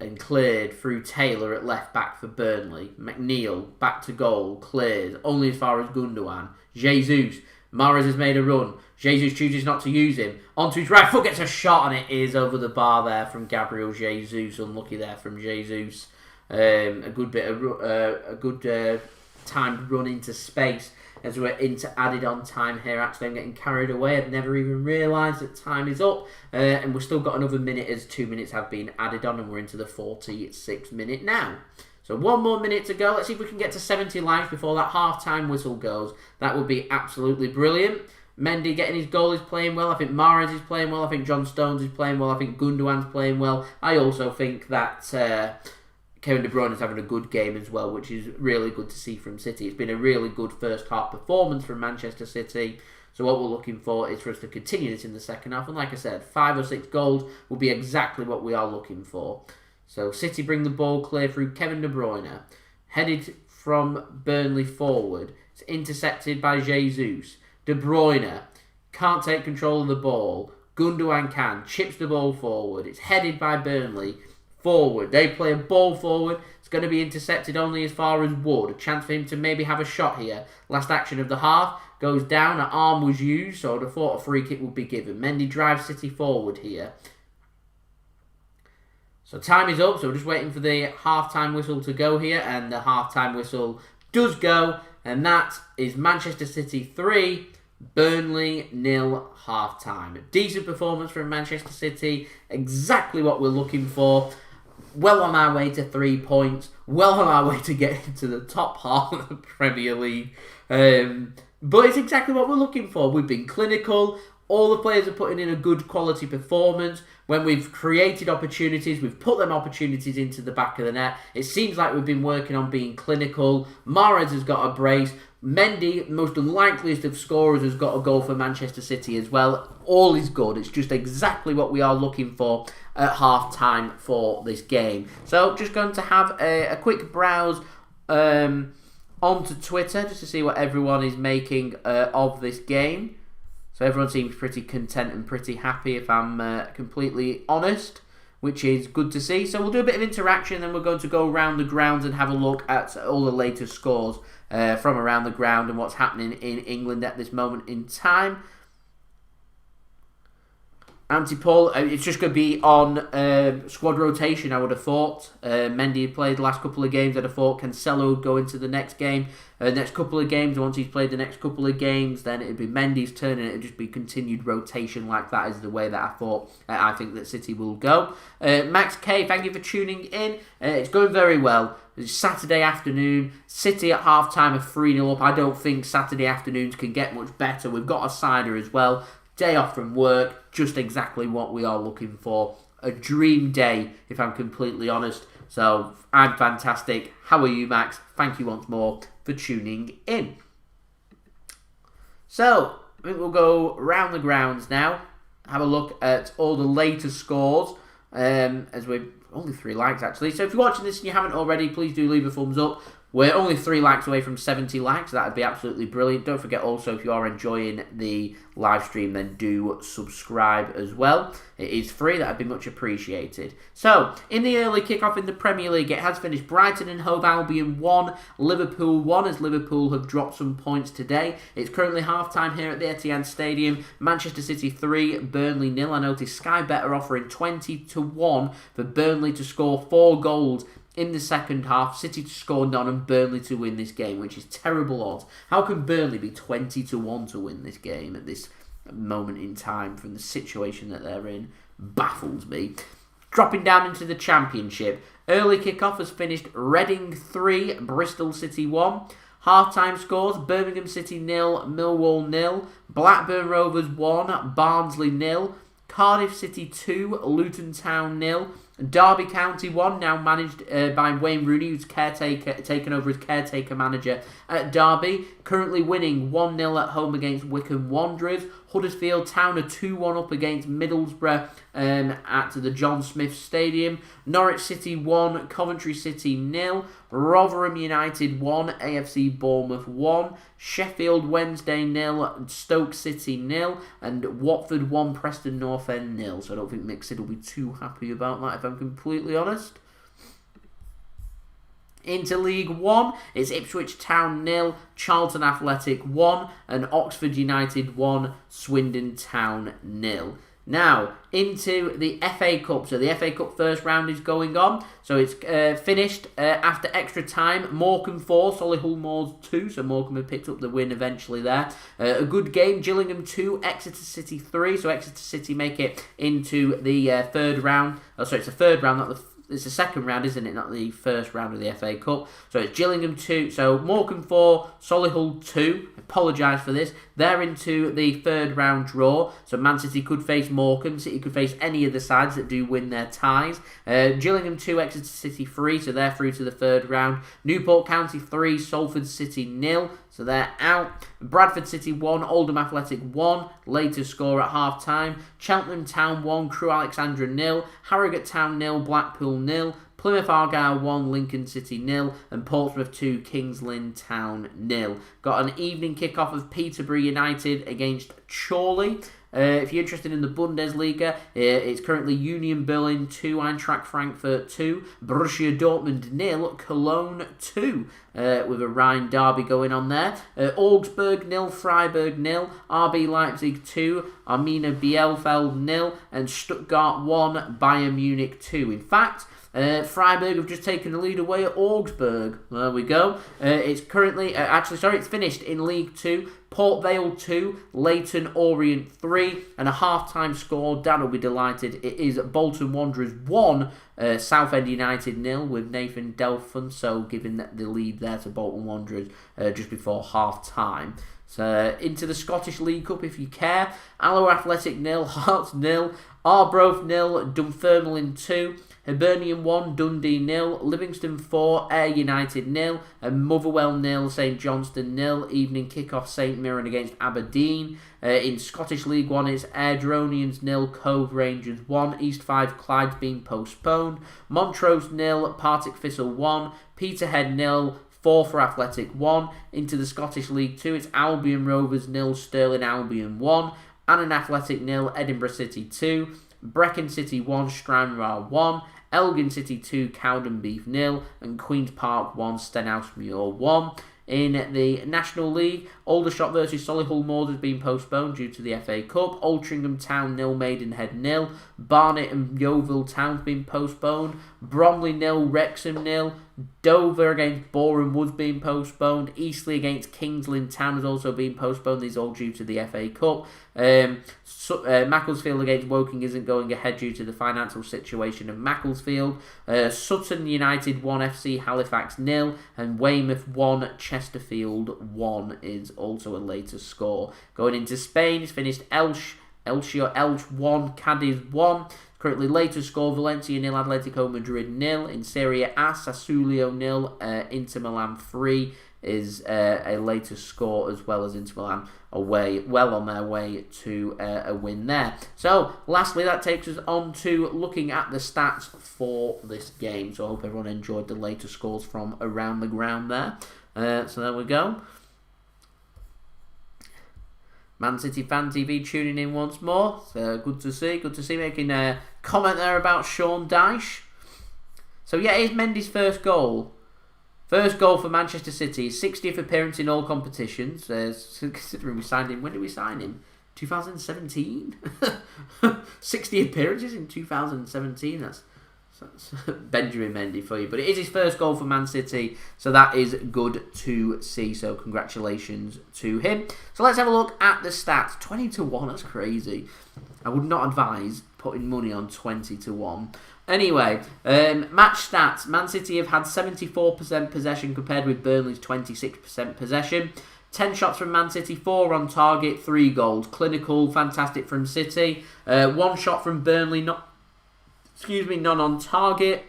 and cleared through Taylor at left back for Burnley. McNeil, back to goal, clears, only as far as Gundogan. Jesus, Mahrez has made a run. Jesus chooses not to use him. Onto his right foot, gets a shot, and it is over the bar there from Gabriel Jesus. Unlucky there from Jesus. A good timed run into space as we're into added on time here. Actually, I'm getting carried away. I've never even realised that time is up. And we've still got another minute as 2 minutes have been added on, and we're into the 46th minute now. So 1 more minute to go. Let's see if we can get to 70 likes before that half-time whistle goes. That would be absolutely brilliant. Mendy getting his goal, is playing well. I think Mahrez is playing well. I think John Stones is playing well. I think Gundogan's playing well. I also think that Kevin De Bruyne is having a good game as well, which is really good to see from City. It's been a really good first half performance from Manchester City. So what we're looking for is for us to continue this in the second half. And like I said, 5 or 6 goals will be exactly what we are looking for. So City bring the ball clear through Kevin De Bruyne. Headed from Burnley forward. It's intercepted by Jesus. De Bruyne can't take control of the ball. Gundogan can. Chips the ball forward. It's headed by Burnley. Forward. They play a ball forward. It's going to be intercepted only as far as Wood. A chance for him to maybe have a shot here. Last action of the half. Goes down. An arm was used, so I thought a free kick would be given. Mendy drives City forward here. So time is up, so we're just waiting for the half-time whistle to go here, and the half-time whistle does go, and that is Manchester City 3, Burnley 0 half-time. Decent performance from Manchester City, exactly what we're looking for. Well on our way to 3 points, well on our way to get into the top half of the Premier League. But it's exactly what we're looking for. We've been clinical. All the players are putting in a good quality performance. When we've created opportunities, we've put them opportunities into the back of the net. It seems like we've been working on being clinical. Mahrez has got a brace. Mendy, most unlikeliest of scorers, has got a goal for Manchester City as well. All is good. It's just exactly what we are looking for at half-time for this game. So just going to have a quick browse onto Twitter just to see what everyone is making of this game. So everyone seems pretty content and pretty happy, if I'm completely honest, which is good to see. So we'll do a bit of interaction, then we're going to go around the grounds and have a look at all the latest scores from around the ground and what's happening in England at this moment in time. Anti-Paul, it's just going to be on squad rotation, I would have thought. Mendy had played the last couple of games. I'd have thought Cancelo would go into the next game. Next couple of games, once he's played the next couple of games, then it'd be Mendy's turn and it'd just be continued rotation like that is the way that I think that City will go. Max K, thank you for tuning in. It's going very well. It's Saturday afternoon. City at half-time are 3-0 up. I don't think Saturday afternoons can get much better. We've got a cider as well. Day off from work, just exactly what we are looking for. A dream day, if I'm completely honest. So, I'm fantastic. How are you, Max? Thank you once more for tuning in. So, I think we'll go round the grounds now. Have a look at all the latest scores. As we're only 3 likes, actually. So, if you're watching this and you haven't already, please do leave a thumbs up. We're only 3 likes away from 70 likes. That would be absolutely brilliant. Don't forget also, if you are enjoying the live stream, then do subscribe as well. It is free. That would be much appreciated. So, in the early kickoff in the Premier League, it has finished Brighton and Hove Albion 1, Liverpool 1, as Liverpool have dropped some points today. It's currently half-time here at the Etihad Stadium. Manchester City 3, Burnley 0. I noticed Sky Bet are offering 20-1 for Burnley to score 4 goals in the second half, City to score none and Burnley to win this game, which is terrible odds. How can Burnley be 20-1 to win this game at this moment in time from the situation that they're in? Baffles me. Dropping down into the Championship. Early kickoff has finished Reading 3, Bristol City 1. Half-time scores, Birmingham City 0, Millwall 0. Blackburn Rovers 1, Bardsley 0. Cardiff City 2, Luton Town 0. Derby County 1, now managed by Wayne Rooney, who's taken over as caretaker manager at Derby. Currently winning 1-0 at home against Wycombe Wanderers. Huddersfield Town are 2-1 up against Middlesbrough at the John Smith Stadium. Norwich City 1, Coventry City 0. Rotherham United 1, AFC Bournemouth 1. Sheffield Wednesday 0, Stoke City 0. And Watford 1, Preston North End 0. So I don't think Mixed will be too happy about that, if I'm completely honest. Into League 1, it's Ipswich Town 0, Charlton Athletic 1, and Oxford United 1, Swindon Town 0. Now, into the FA Cup. So the FA Cup first round is going on. So it's finished after extra time. Morecambe 4, Solihull Moors 2. So Morecambe have picked up the win eventually there. A good game. Gillingham 2, Exeter City 3. So Exeter City make it into the third round. Oh, sorry, it's the third round, not the it's the second round, isn't it? Not the first round of the FA Cup. So it's Gillingham 2. So Morecambe 4, Solihull 2. Apologise for this. They're into the third round draw. So Man City could face Morecambe. City could face any of the sides that do win their ties. Gillingham 2, Exeter City 3. So they're through to the third round. Newport County 3, Salford City 0. So they're out. Bradford City 1, Oldham Athletic 1. Later score at half time. Cheltenham Town 1, Crewe Alexandra 0. Harrogate Town 0, Blackpool 0. Plymouth Argyle 1, Lincoln City 0. And Portsmouth 2, Kings Lynn Town 0. Got an evening kickoff of Peterborough United against Chorley. If you're interested in the Bundesliga, it's currently Union Berlin 2, Eintracht Frankfurt 2, Borussia Dortmund 0, Cologne 2, with a Rhine derby going on there. Augsburg 0, Freiburg 0, RB Leipzig 2, Arminia Bielefeld 0, and Stuttgart 1, Bayern Munich 2. In fact, Freiburg have just taken the lead away at Augsburg. There we go. It's currently, it's finished in League 2. Port Vale 2, Leyton Orient 3, and a half-time score. Dan will be delighted. It is Bolton Wanderers 1, Southend United 0, with Nathan Delfonso giving the lead there to Bolton Wanderers just before half-time. So into the Scottish League Cup if you care. Alloa Athletic 0, Hearts 0, Arbroath 0, Dunfermline 2, Hibernian 1, Dundee 0, Livingston 4, Ayr United 0, and Motherwell 0, St Johnstone 0. Evening kick-off St Mirren against Aberdeen. In Scottish League 1, it's Airdronians 0, Cove Rangers 1, East 5 Clyde's been postponed, Montrose 0, Partick Thistle 1, Peterhead 0, Forfar Athletic 1. Into the Scottish League 2, it's Albion Rovers 0, Stirling Albion 1, Annan Athletic 0, Edinburgh City 2, Brecon City 1, Stranraer 1, Elgin City 2, Cowden Beef 0, and Queen's Park 1, Stenhousemuir 1. In the National League, Aldershot versus Solihull Moors has been postponed due to the FA Cup. Altrincham Town 0, Maidenhead 0. Barnet and Yeovil Town has been postponed. Bromley 0, Wrexham 0. Dover against Boreham Wood's been postponed. Eastleigh against Kings Lynn Town has also been postponed. These are all due to the FA Cup. Macclesfield against Woking isn't going ahead due to the financial situation of Macclesfield. Sutton United 1, FC Halifax 0, and Weymouth 1, Chesterfield 1 is also a later score. Going into Spain, it's finished Elche 1, Cadiz 1. Currently later score, Valencia 0, Atletico Madrid 0. In Serie A, Sassuolo 0, Inter Milan 3 is a later score, as well as Inter Milan away, well on their way to a win there. So, lastly, that takes us on to looking at the stats for this game. So I hope everyone enjoyed the later scores from around the ground there. So there we go. Man City Fan TV tuning in once more. So good to see. Making a comment there about Sean Dyche. So yeah, it's Mendy's first goal. First goal for Manchester City. 60th appearance in all competitions. Considering we signed him. When did we sign him? 2017? 60 appearances in 2017. That's Benjamin Mendy for you. But it is his first goal for Man City, so that is good to see. So congratulations to him. So let's have a look at the stats. 20-1, that's crazy. I would not advise putting money on 20-1. Anyway, match stats. Man City have had 74% possession compared with Burnley's 26% possession. 10 shots from Man City, 4 on target, 3 goals. Clinical, fantastic from City. 1 shot from Burnley, not none on target.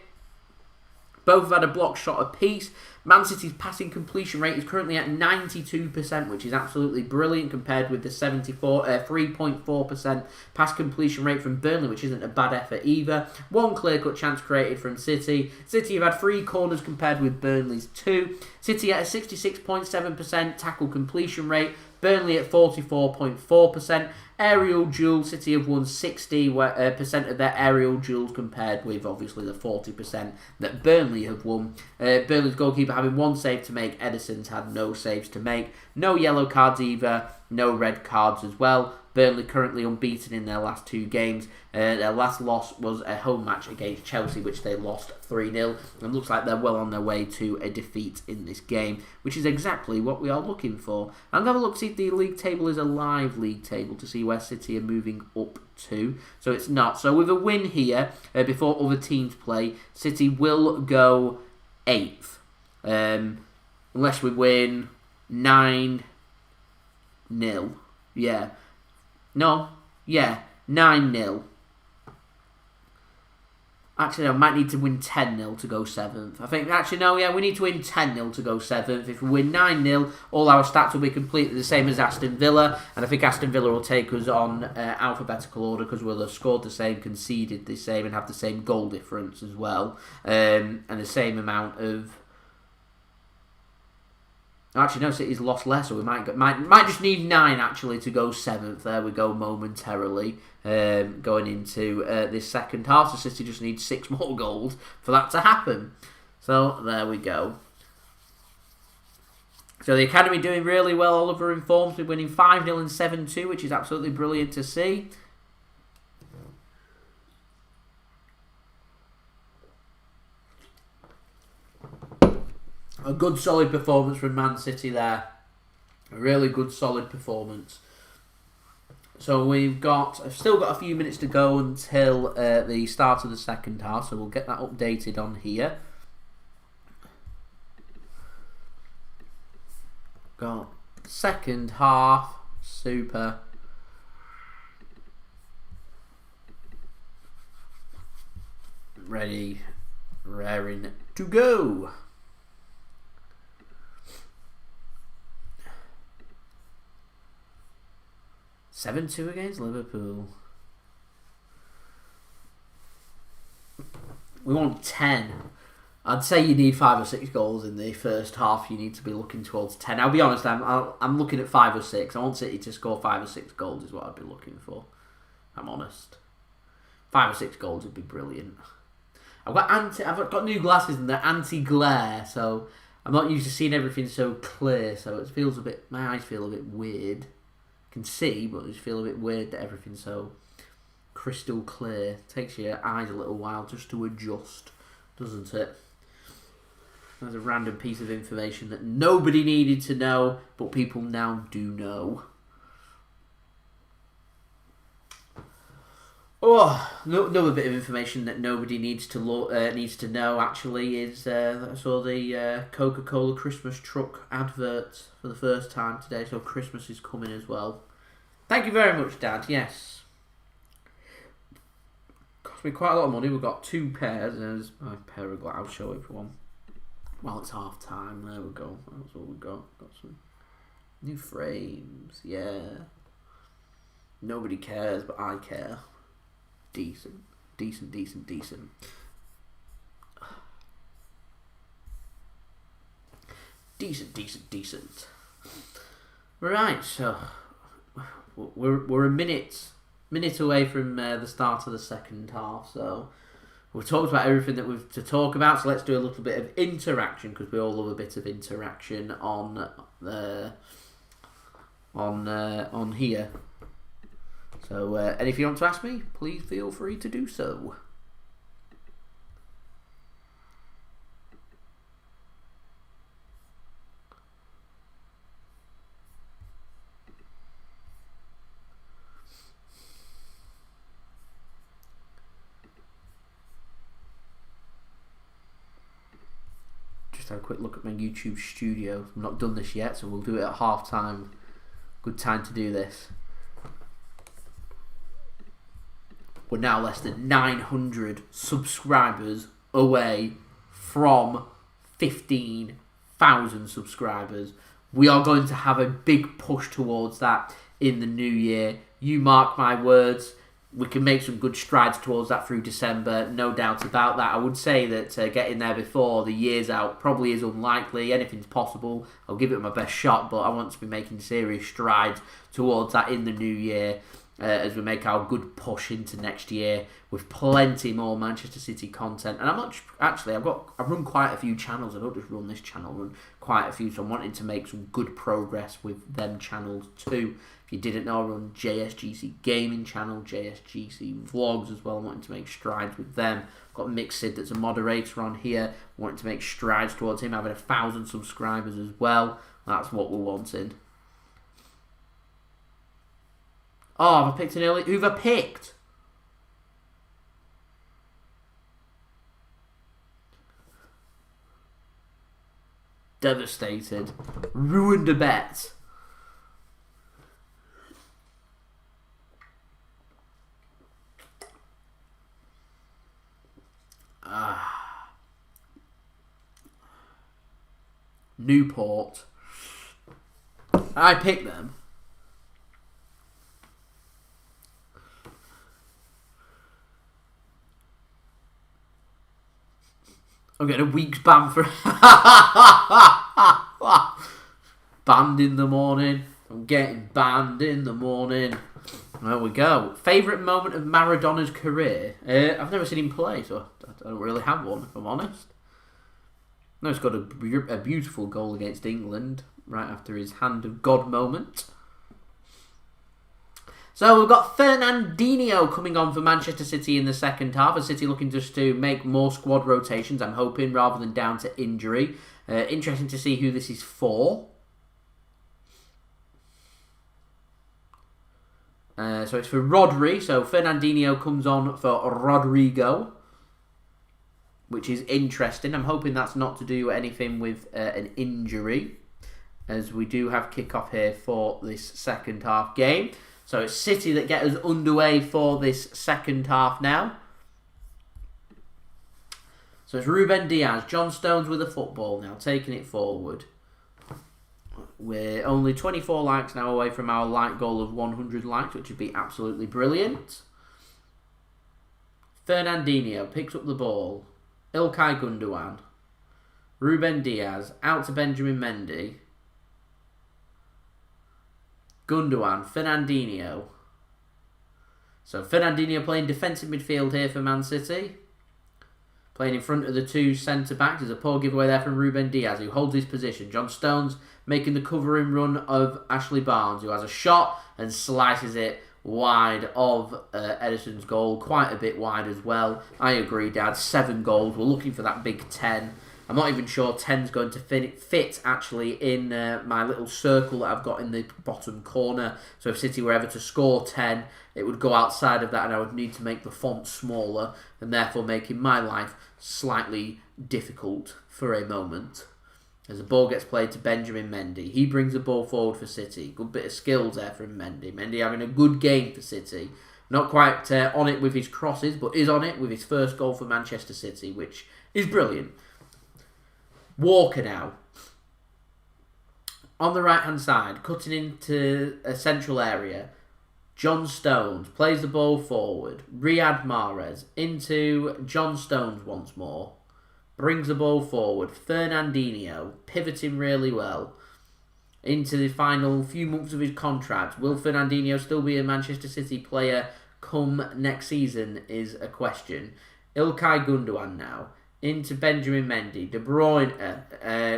Both have had a block shot apiece. Man City's passing completion rate is currently at 92%, which is absolutely brilliant compared with the 3.4% pass completion rate from Burnley, which isn't a bad effort either. One clear-cut chance created from City. City have had 3 corners compared with Burnley's 2. City at a 66.7% tackle completion rate. Burnley at 44.4%. Aerial duels, City have won 60% of their aerial duels compared with obviously the 40% that Burnley have won. Burnley's goalkeeper having 1 save to make, Ederson's had no saves to make. No yellow cards either, no red cards as well. Burnley currently unbeaten in their last 2 games. Their last loss was a home match against Chelsea, which they lost 3-0. And looks like they're well on their way to a defeat in this game, which is exactly what we are looking for. I'm going to have a look to see if the league table is a live league table to see where City are moving up to. So it's not. So with a win here, before other teams play, City will go 8th. Unless we win 9-0. Yeah. No. Yeah. 9-0. Actually, no, might need to win 10-0 to go 7th. I think, actually, no, yeah, we need to win 10-0 to go 7th. If we win 9-0, all our stats will be completely the same as Aston Villa. And I think Aston Villa will take us on alphabetical order because we'll have scored the same, conceded the same, and have the same goal difference as well. And the same amount of... Actually, no, City's lost less, so we might just need 9 actually to go 7th. There we go, momentarily going into this second half. So City just needs 6 more goals for that to happen. So there we go. So the academy doing really well. Oliver informs me, winning 5-0 and 7-2, which is absolutely brilliant to see. A good solid performance from Man City there. A really good solid performance. So I've still got a few minutes to go until the start of the second half, so we'll get that updated on here. Got second half, super. Ready, raring to go. 7-2 against Liverpool. We want 10. I'd say you need 5 or 6 goals in the first half. You need to be looking towards 10. I'll be honest, I'm looking at 5 or 6. I want City to score 5 or 6 goals is what I'd be looking for. I'm honest. 5 or 6 goals would be brilliant. I've got new glasses and they're anti-glare, so I'm not used to seeing everything so clear. So it feels my eyes feel a bit weird. Can see, but I just feel a bit weird that everything's so crystal clear. It takes your eyes a little while just to adjust, doesn't it? There's a random piece of information that nobody needed to know, but people now do know. Oh, another bit of information that nobody needs to know actually is I saw the Coca-Cola Christmas truck advert for the first time today, so Christmas is coming as well. Thank you very much, Dad. Yes, cost me quite a lot of money. We've got 2 pairs, and there's my pair of glass. I'll show everyone. Well, it's half time. There we go. That's all we've got. Got some new frames. Yeah. Nobody cares, but I care. Decent. Right, so we're a minute away from the start of the second half. So we've talked about everything that we've to talk about. So let's do a little bit of interaction because we all love a bit of interaction on here. So, and if you want to ask me, please feel free to do so. Just have a quick look at my YouTube studio. I've not done this yet, so we'll do it at half time. Good time to do this. we're now less than 900 subscribers away from 15,000 subscribers. We are going to have a big push towards that in the new year. You mark my words, we can make some good strides towards that through December, no doubt about that. I would say that getting there before the year's out probably is unlikely. Anything's possible. I'll give it my best shot, but I want to be making serious strides towards that in the new year as we make our good push into next year with plenty more Manchester City content. And I've run quite a few channels. I don't just run this channel, I run quite a few, so I'm wanting to make some good progress with them channels too. If you didn't know, I run JSGC Gaming channel, JSGC Vlogs as well. I'm wanting to make strides with them. I've got Mixid that's a moderator on here. I'm wanting to make strides towards him having 1,000 subscribers as well. That's what we're wanting. Oh, have I picked an early? Who've I picked? Devastated. Ruined a bet. Newport. I picked them. I'm getting a week's ban for banned in the morning. I'm getting banned in the morning. There we go. Favourite moment of Maradona's career? I've never seen him play, so I don't really have one, if I'm honest. No, he's got a beautiful goal against England right after his hand of God moment. So we've got Fernandinho coming on for Manchester City in the second half. A City looking just to make more squad rotations, I'm hoping, rather than down to injury. Interesting to see who this is for. So it's for Rodri. So Fernandinho comes on for Rodrigo, which is interesting. I'm hoping that's not to do anything with an injury, as we do have kick-off here for this second half game. So it's City that get us underway for this second half now. So it's Ruben Dias, John Stones with a football now, taking it forward. We're only 24 likes now away from our like goal of 100 likes, which would be absolutely brilliant. Fernandinho picks up the ball. Ilkay Gundogan. Ruben Dias out to Benjamin Mendy. Gundogan, Fernandinho. So Fernandinho playing defensive midfield here for Man City. Playing in front of the two centre-backs. There's a poor giveaway there from Ruben Dias, who holds his position. John Stones making the covering run of Ashley Barnes, who has a shot and slices it wide of Ederson's goal. Quite a bit wide as well. I agree, Dad. 7 goals. We're looking for that big 10. I'm not even sure 10's going to fit actually in my little circle that I've got in the bottom corner. So if City were ever to score 10, it would go outside of that and I would need to make the font smaller and therefore making my life slightly difficult for a moment. As the ball gets played to Benjamin Mendy. He brings the ball forward for City. Good bit of skills there from Mendy. Mendy having a good game for City. Not quite on it with his crosses, but is on it with his first goal for Manchester City, which is brilliant. Walker now. On the right-hand side, cutting into a central area. John Stones plays the ball forward. Riyad Mahrez into John Stones once more. Brings the ball forward. Fernandinho pivoting really well. Into the final few months of his contract. Will Fernandinho still be a Manchester City player come next season is a question. Ilkay Gundogan now. Into Benjamin Mendy, De Bruyne,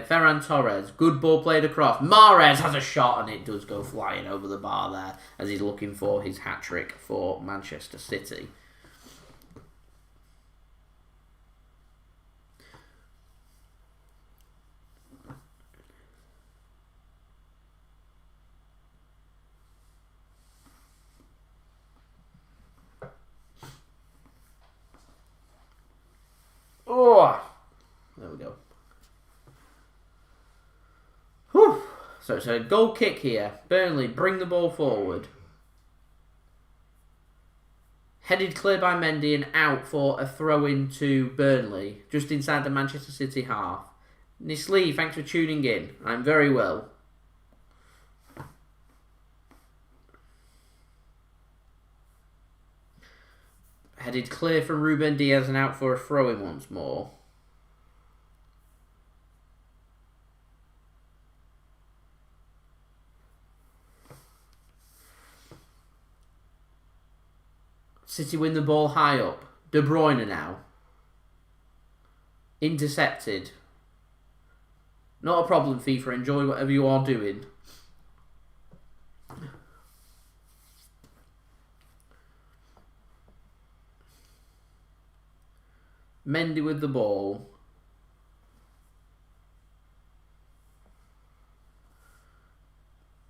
Ferran Torres, good ball played across. Mahrez has a shot and it does go flying over the bar there as he's looking for his hat-trick for Manchester City. Oh, there we go. Whew. So it's a goal kick here. Burnley bring the ball forward. Headed clear by Mendy and out for a throw-in to Burnley, just inside the Manchester City half. Nislee, thanks for tuning in. I'm very well. Headed clear from Ruben Dias and out for a throw-in once more. City win the ball high up. De Bruyne now. Intercepted. Not a problem, FIFA. Enjoy whatever you are doing. Mendy with the ball.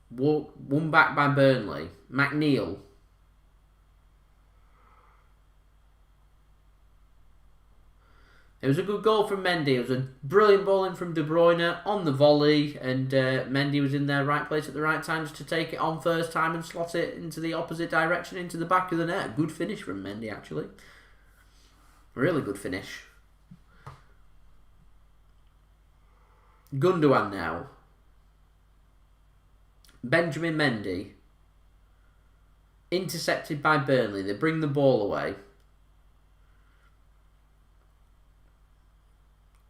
Won back by Burnley. McNeil. It was a good goal from Mendy. It was a brilliant ball in from De Bruyne on the volley, and Mendy was in the right place at the right time just to take it on first time and slot it into the opposite direction, into the back of the net. Good finish from Mendy, actually. Really good finish. Gundogan now. Benjamin Mendy. Intercepted by Burnley. They bring the ball away.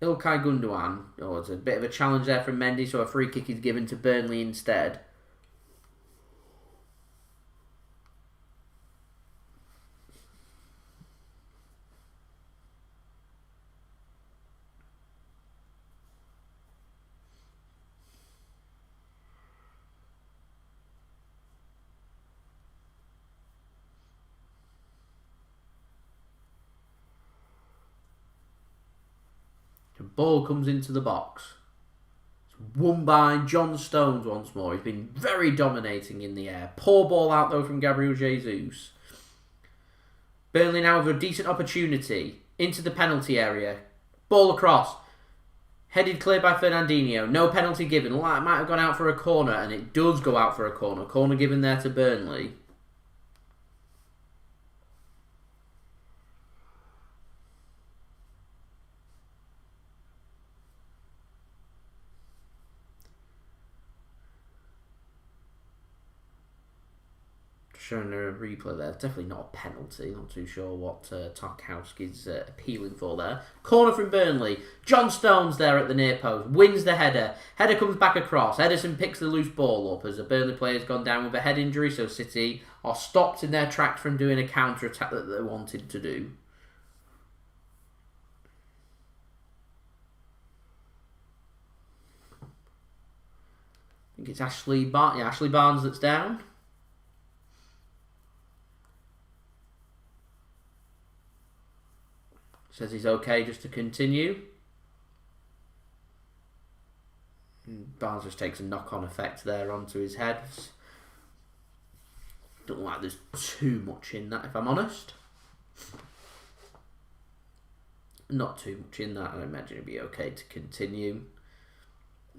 Ilkay Gundogan. Oh, it's a bit of a challenge there from Mendy, so a free kick is given to Burnley instead. The ball comes into the box. It's won by John Stones once more. He's been very dominating in the air. Poor ball out though from Gabriel Jesus. Burnley now have a decent opportunity. Into the penalty area. Ball across. Headed clear by Fernandinho. No penalty given. It might have gone out for a corner, and it does go out for a corner. Corner given there to Burnley. Showing a replay there. Definitely not a penalty. Not too sure what Tarkowski's appealing for there. Corner from Burnley. John Stones there at the near post. Wins the header. Header comes back across. Ederson picks the loose ball up as a Burnley player's gone down with a head injury. So City are stopped in their tracks from doing a counter-attack that they wanted to do. I think it's Ashley Barnes that's down. Says he's okay just to continue. Barnes just takes a knock-on effect there onto his head. Don't look like there's too much in that, if I'm honest. Not too much in that. I imagine it'll be okay to continue.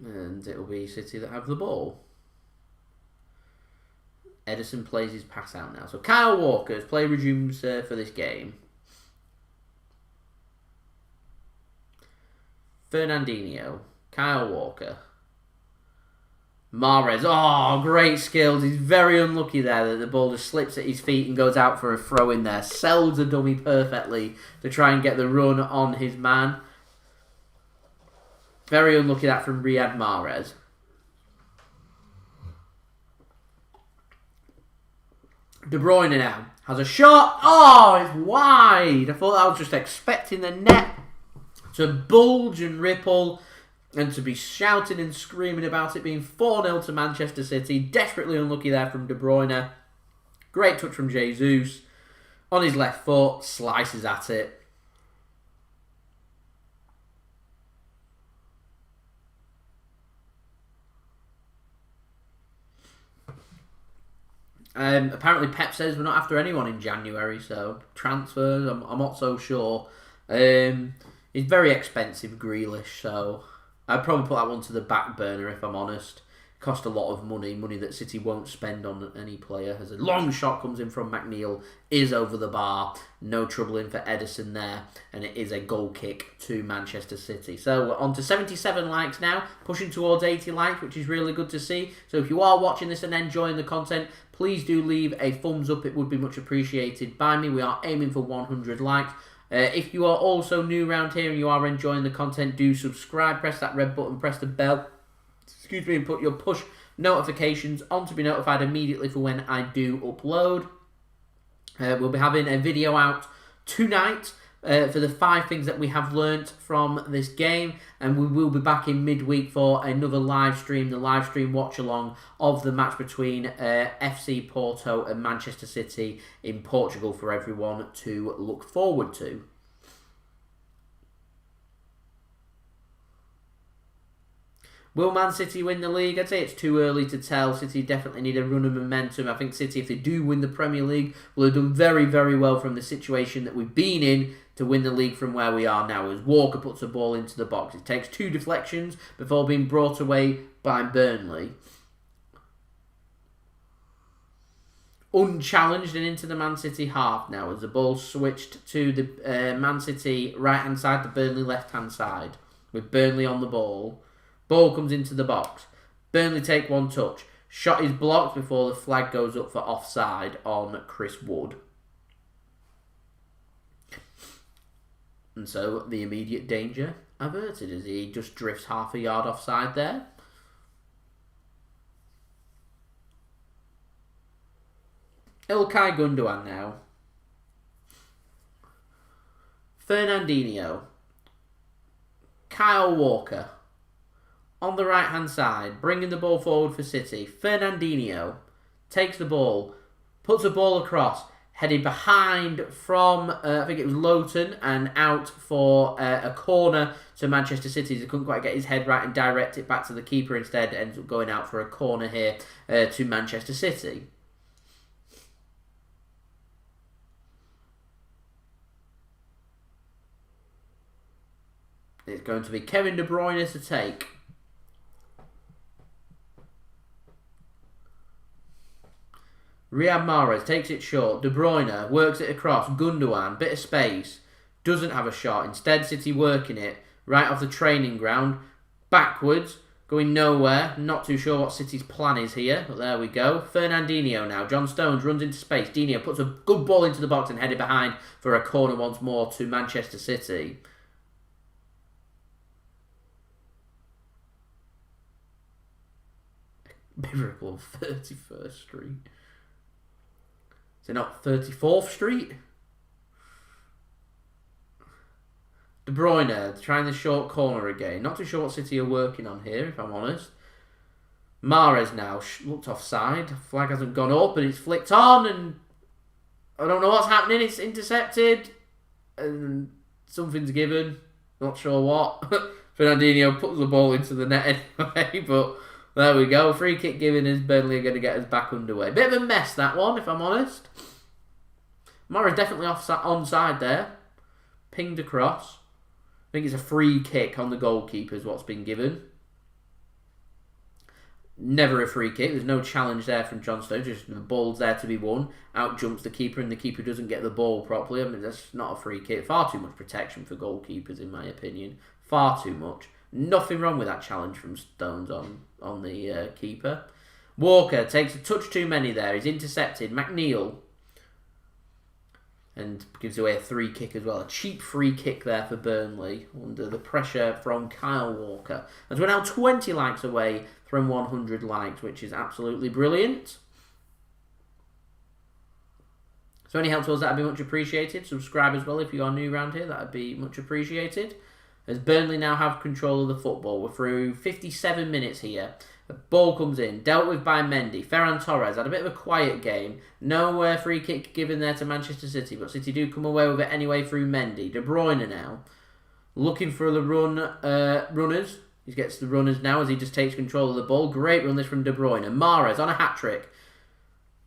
And it'll be City that have the ball. Ederson plays his pass out now. So Kyle Walker's play resumes for this game. Fernandinho, Kyle Walker, Mahrez. Oh, great skills. He's very unlucky there that the ball just slips at his feet and goes out for a throw in there. Sells the dummy perfectly to try and get the run on his man. Very unlucky that from Riyad Mahrez. De Bruyne now has a shot. Oh, it's wide. I thought I was just expecting the net to bulge and ripple and to be shouting and screaming about it being 4-0 to Manchester City. Desperately unlucky there from De Bruyne. Great touch from Jesus. On his left foot, slices at it. Apparently Pep says we're not after anyone in January, so transfers, I'm not so sure. He's very expensive, Grealish, so I'd probably put that one to the back burner if I'm honest. cost a lot of money that City won't spend on any player. As a long shot comes in from McNeil, is over the bar, no trouble in for Ederson there, and it is a goal kick to Manchester City. So we're on to 77 likes now, pushing towards 80 likes, which is really good to see. So if you are watching this and enjoying the content, please do leave a thumbs up, it would be much appreciated by me. We are aiming for 100 likes. If you are also new around here and you are enjoying the content, do subscribe, press that red button, press the bell, and put your push notifications on to be notified immediately for when I do upload. We'll be having a video out tonight for the 5 things that we have learnt from this game, and we will be back in midweek for another live stream, the live stream watch along of the match between FC Porto and Manchester City in Portugal for everyone to look forward to. Will Man City win the league? I'd say it's too early to tell. City definitely need a run of momentum. I think City, if they do win the Premier League, will have done very, very well from the situation that we've been in to win the league from where we are now, as Walker puts the ball into the box. It takes 2 deflections before being brought away by Burnley. Unchallenged and into the Man City half now, as the ball switched to the Man City right-hand side, the Burnley left-hand side, with Burnley on the ball. Ball comes into the box. Burnley take 1 touch. Shot is blocked before the flag goes up for offside on Chris Wood. And so the immediate danger averted as he just drifts half a yard offside there. Ilkay Gundogan now. Fernandinho. Kyle Walker. On the right-hand side, bringing the ball forward for City. Fernandinho takes the ball, puts the ball across, headed behind from, I think it was Lowton, and out for a corner to Manchester City. He couldn't quite get his head right and direct it back to the keeper. Instead, ends up going out for a corner here to Manchester City. It's going to be Kevin De Bruyne to take. Riyad Mahrez takes it short. De Bruyne works it across. Gundogan, bit of space. Doesn't have a shot. Instead, City working it right off the training ground. Backwards. Going nowhere. Not too sure what City's plan is here. But there we go. Fernandinho now. John Stones runs into space. Dino puts a good ball into the box and headed behind for a corner once more to Manchester City. Miracle of 31st Street. Is it not 34th Street? De Bruyne trying the short corner again. Not too sure what City are working on here, if I'm honest. Mahrez now looked offside. Flag hasn't gone up, and it's flicked on, and I don't know what's happening. It's intercepted, and something's given. Not sure what. Fernandinho puts the ball into the net anyway, but there we go. Free kick given as Burnley are going to get us back underway. Bit of a mess, that one, if I'm honest. Mahrez definitely onside there. Pinged across. I think it's a free kick on the goalkeeper is what's been given. Never a free kick. There's no challenge there from John Stones. Just the ball's there to be won. Out jumps the keeper, and the keeper doesn't get the ball properly. I mean, that's not a free kick. Far too much protection for goalkeepers, in my opinion. Far too much. Nothing wrong with that challenge from Stones on the keeper. Walker takes a touch too many there. He's intercepted. McNeil. And gives away a free kick as well. A cheap free kick there for Burnley under the pressure from Kyle Walker. As we're now 20 likes away from 100 likes, which is absolutely brilliant. So any help to us, that would be much appreciated. Subscribe as well if you are new around here. That would be much appreciated. As Burnley now have control of the football. We're through 57 minutes here. The ball comes in, dealt with by Mendy. Ferran Torres had a bit of a quiet game. No free kick given there to Manchester City, but City do come away with it anyway through Mendy. De Bruyne now, looking for the runners. He gets the runners now as he just takes control of the ball. Great run this from De Bruyne. Mahrez on a hat-trick.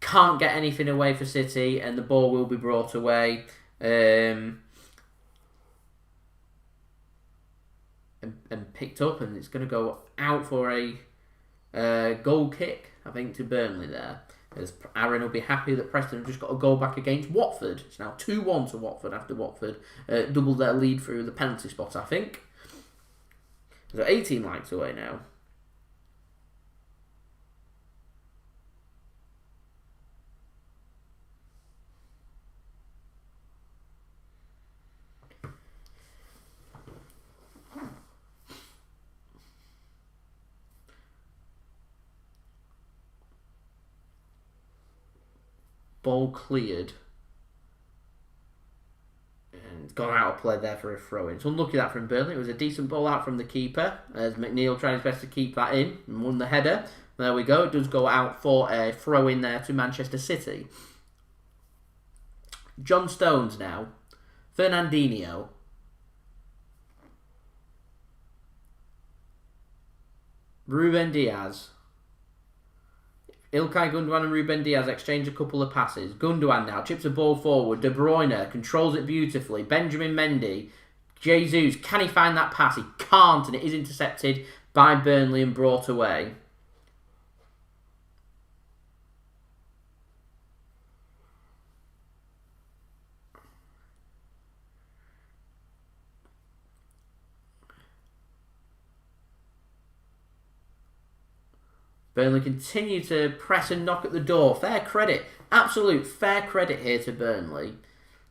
Can't get anything away for City, and the ball will be brought away. And picked up, and it's going to go out for a Goal kick, I think, to Burnley there. As Aaron will be happy that Preston have just got a goal back against Watford. It's now 2-1 to Watford after Watford doubled their lead through the penalty spot, I think. So 18 likes away now. Ball cleared. And gone out of play there for a throw-in. So unlucky that from Burnley. It was a decent ball out from the keeper, as McNeil tried his best to keep that in and won the header. There we go. It does go out for a throw-in there to Manchester City. John Stones now. Fernandinho. Ruben Dias. Ilkay Gundogan and Ruben Dias exchange a couple of passes. Gundogan now chips a ball forward. De Bruyne controls it beautifully. Benjamin Mendy. Jesus, can he find that pass? He can't, and it is intercepted by Burnley and brought away. Burnley continue to press and knock at the door. Fair credit. Absolute fair credit here to Burnley.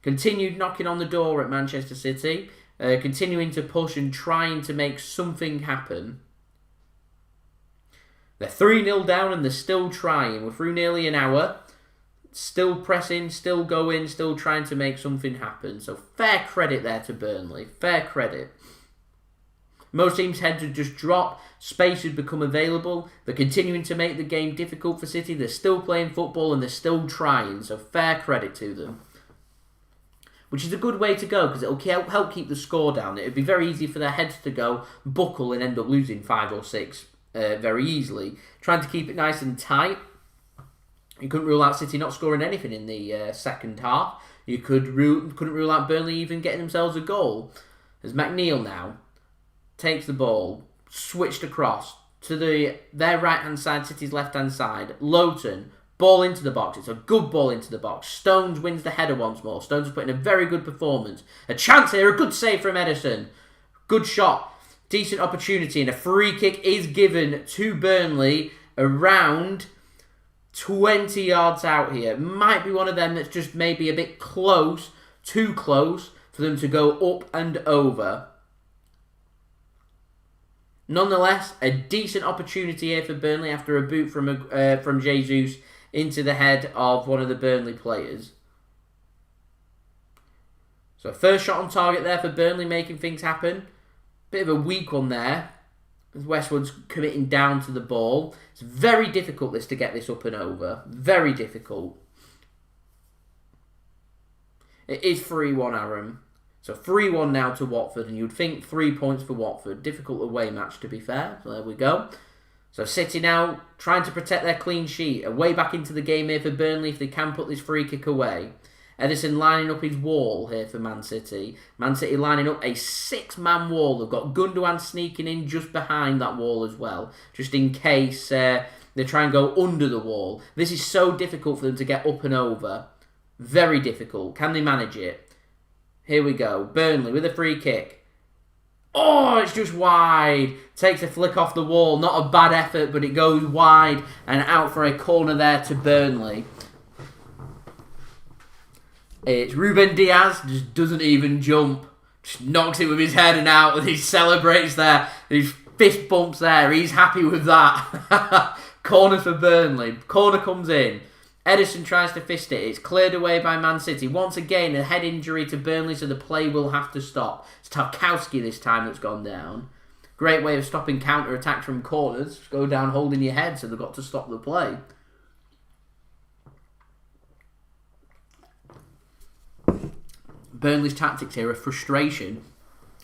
Continued knocking on the door at Manchester City. Continuing to push and trying to make something happen. They're 3-0 down and they're still trying. We're through nearly an hour. Still pressing, still going, still trying to make something happen. So fair credit there to Burnley. Fair credit. Most teams' heads would just drop. Space would become available. They're continuing to make the game difficult for City. They're still playing football and they're still trying. So fair credit to them. Which is a good way to go because it'll help keep the score down. It would be very easy for their heads to go buckle and end up losing 5 or 6 very easily. Trying to keep it nice and tight. You couldn't rule out City not scoring anything in the second half. You couldn't rule out Burnley even getting themselves a goal. There's McNeil now. Takes the ball, switched across to their right-hand side, City's left-hand side. Lowton, ball into the box. It's a good ball into the box. Stones wins the header once more. Stones has put in a very good performance. A chance here, a good save from Ederson. Good shot, decent opportunity, and a free kick is given to Burnley around 20 yards out here. Might be one of them that's just maybe a bit close, too close, for them to go up and over. Nonetheless, a decent opportunity here for Burnley after a boot from Jesus into the head of one of the Burnley players. So first shot on target there for Burnley, making things happen. Bit of a weak one there. As Westwood's committing down to the ball. It's very difficult to get this up and over. Very difficult. It is 3-1, Aaron. So 3-1 now to Watford, and you'd think 3 points for Watford. Difficult away match, to be fair. So there we go. So City now trying to protect their clean sheet. A way back into the game here for Burnley if they can put this free kick away. Ederson lining up his wall here for Man City. Man City lining up a 6-man wall. They've got Gundogan sneaking in just behind that wall as well, just in case they try and go under the wall. This is so difficult for them to get up and over. Very difficult. Can they manage it? Here we go. Burnley with a free kick. Oh, it's just wide. Takes a flick off the wall. Not a bad effort, but it goes wide and out for a corner there to Burnley. It's Ruben Dias. Just doesn't even jump. Just knocks it with his head and out. And he celebrates there. His fist bumps there. He's happy with that. Corner for Burnley. Corner comes in. Ederson tries to fist it. It's cleared away by Man City. Once again, a head injury to Burnley, so the play will have to stop. It's Tarkowski this time that's gone down. Great way of stopping counter-attacks from corners. Just go down holding your head, so they've got to stop the play. Burnley's tactics here are frustration.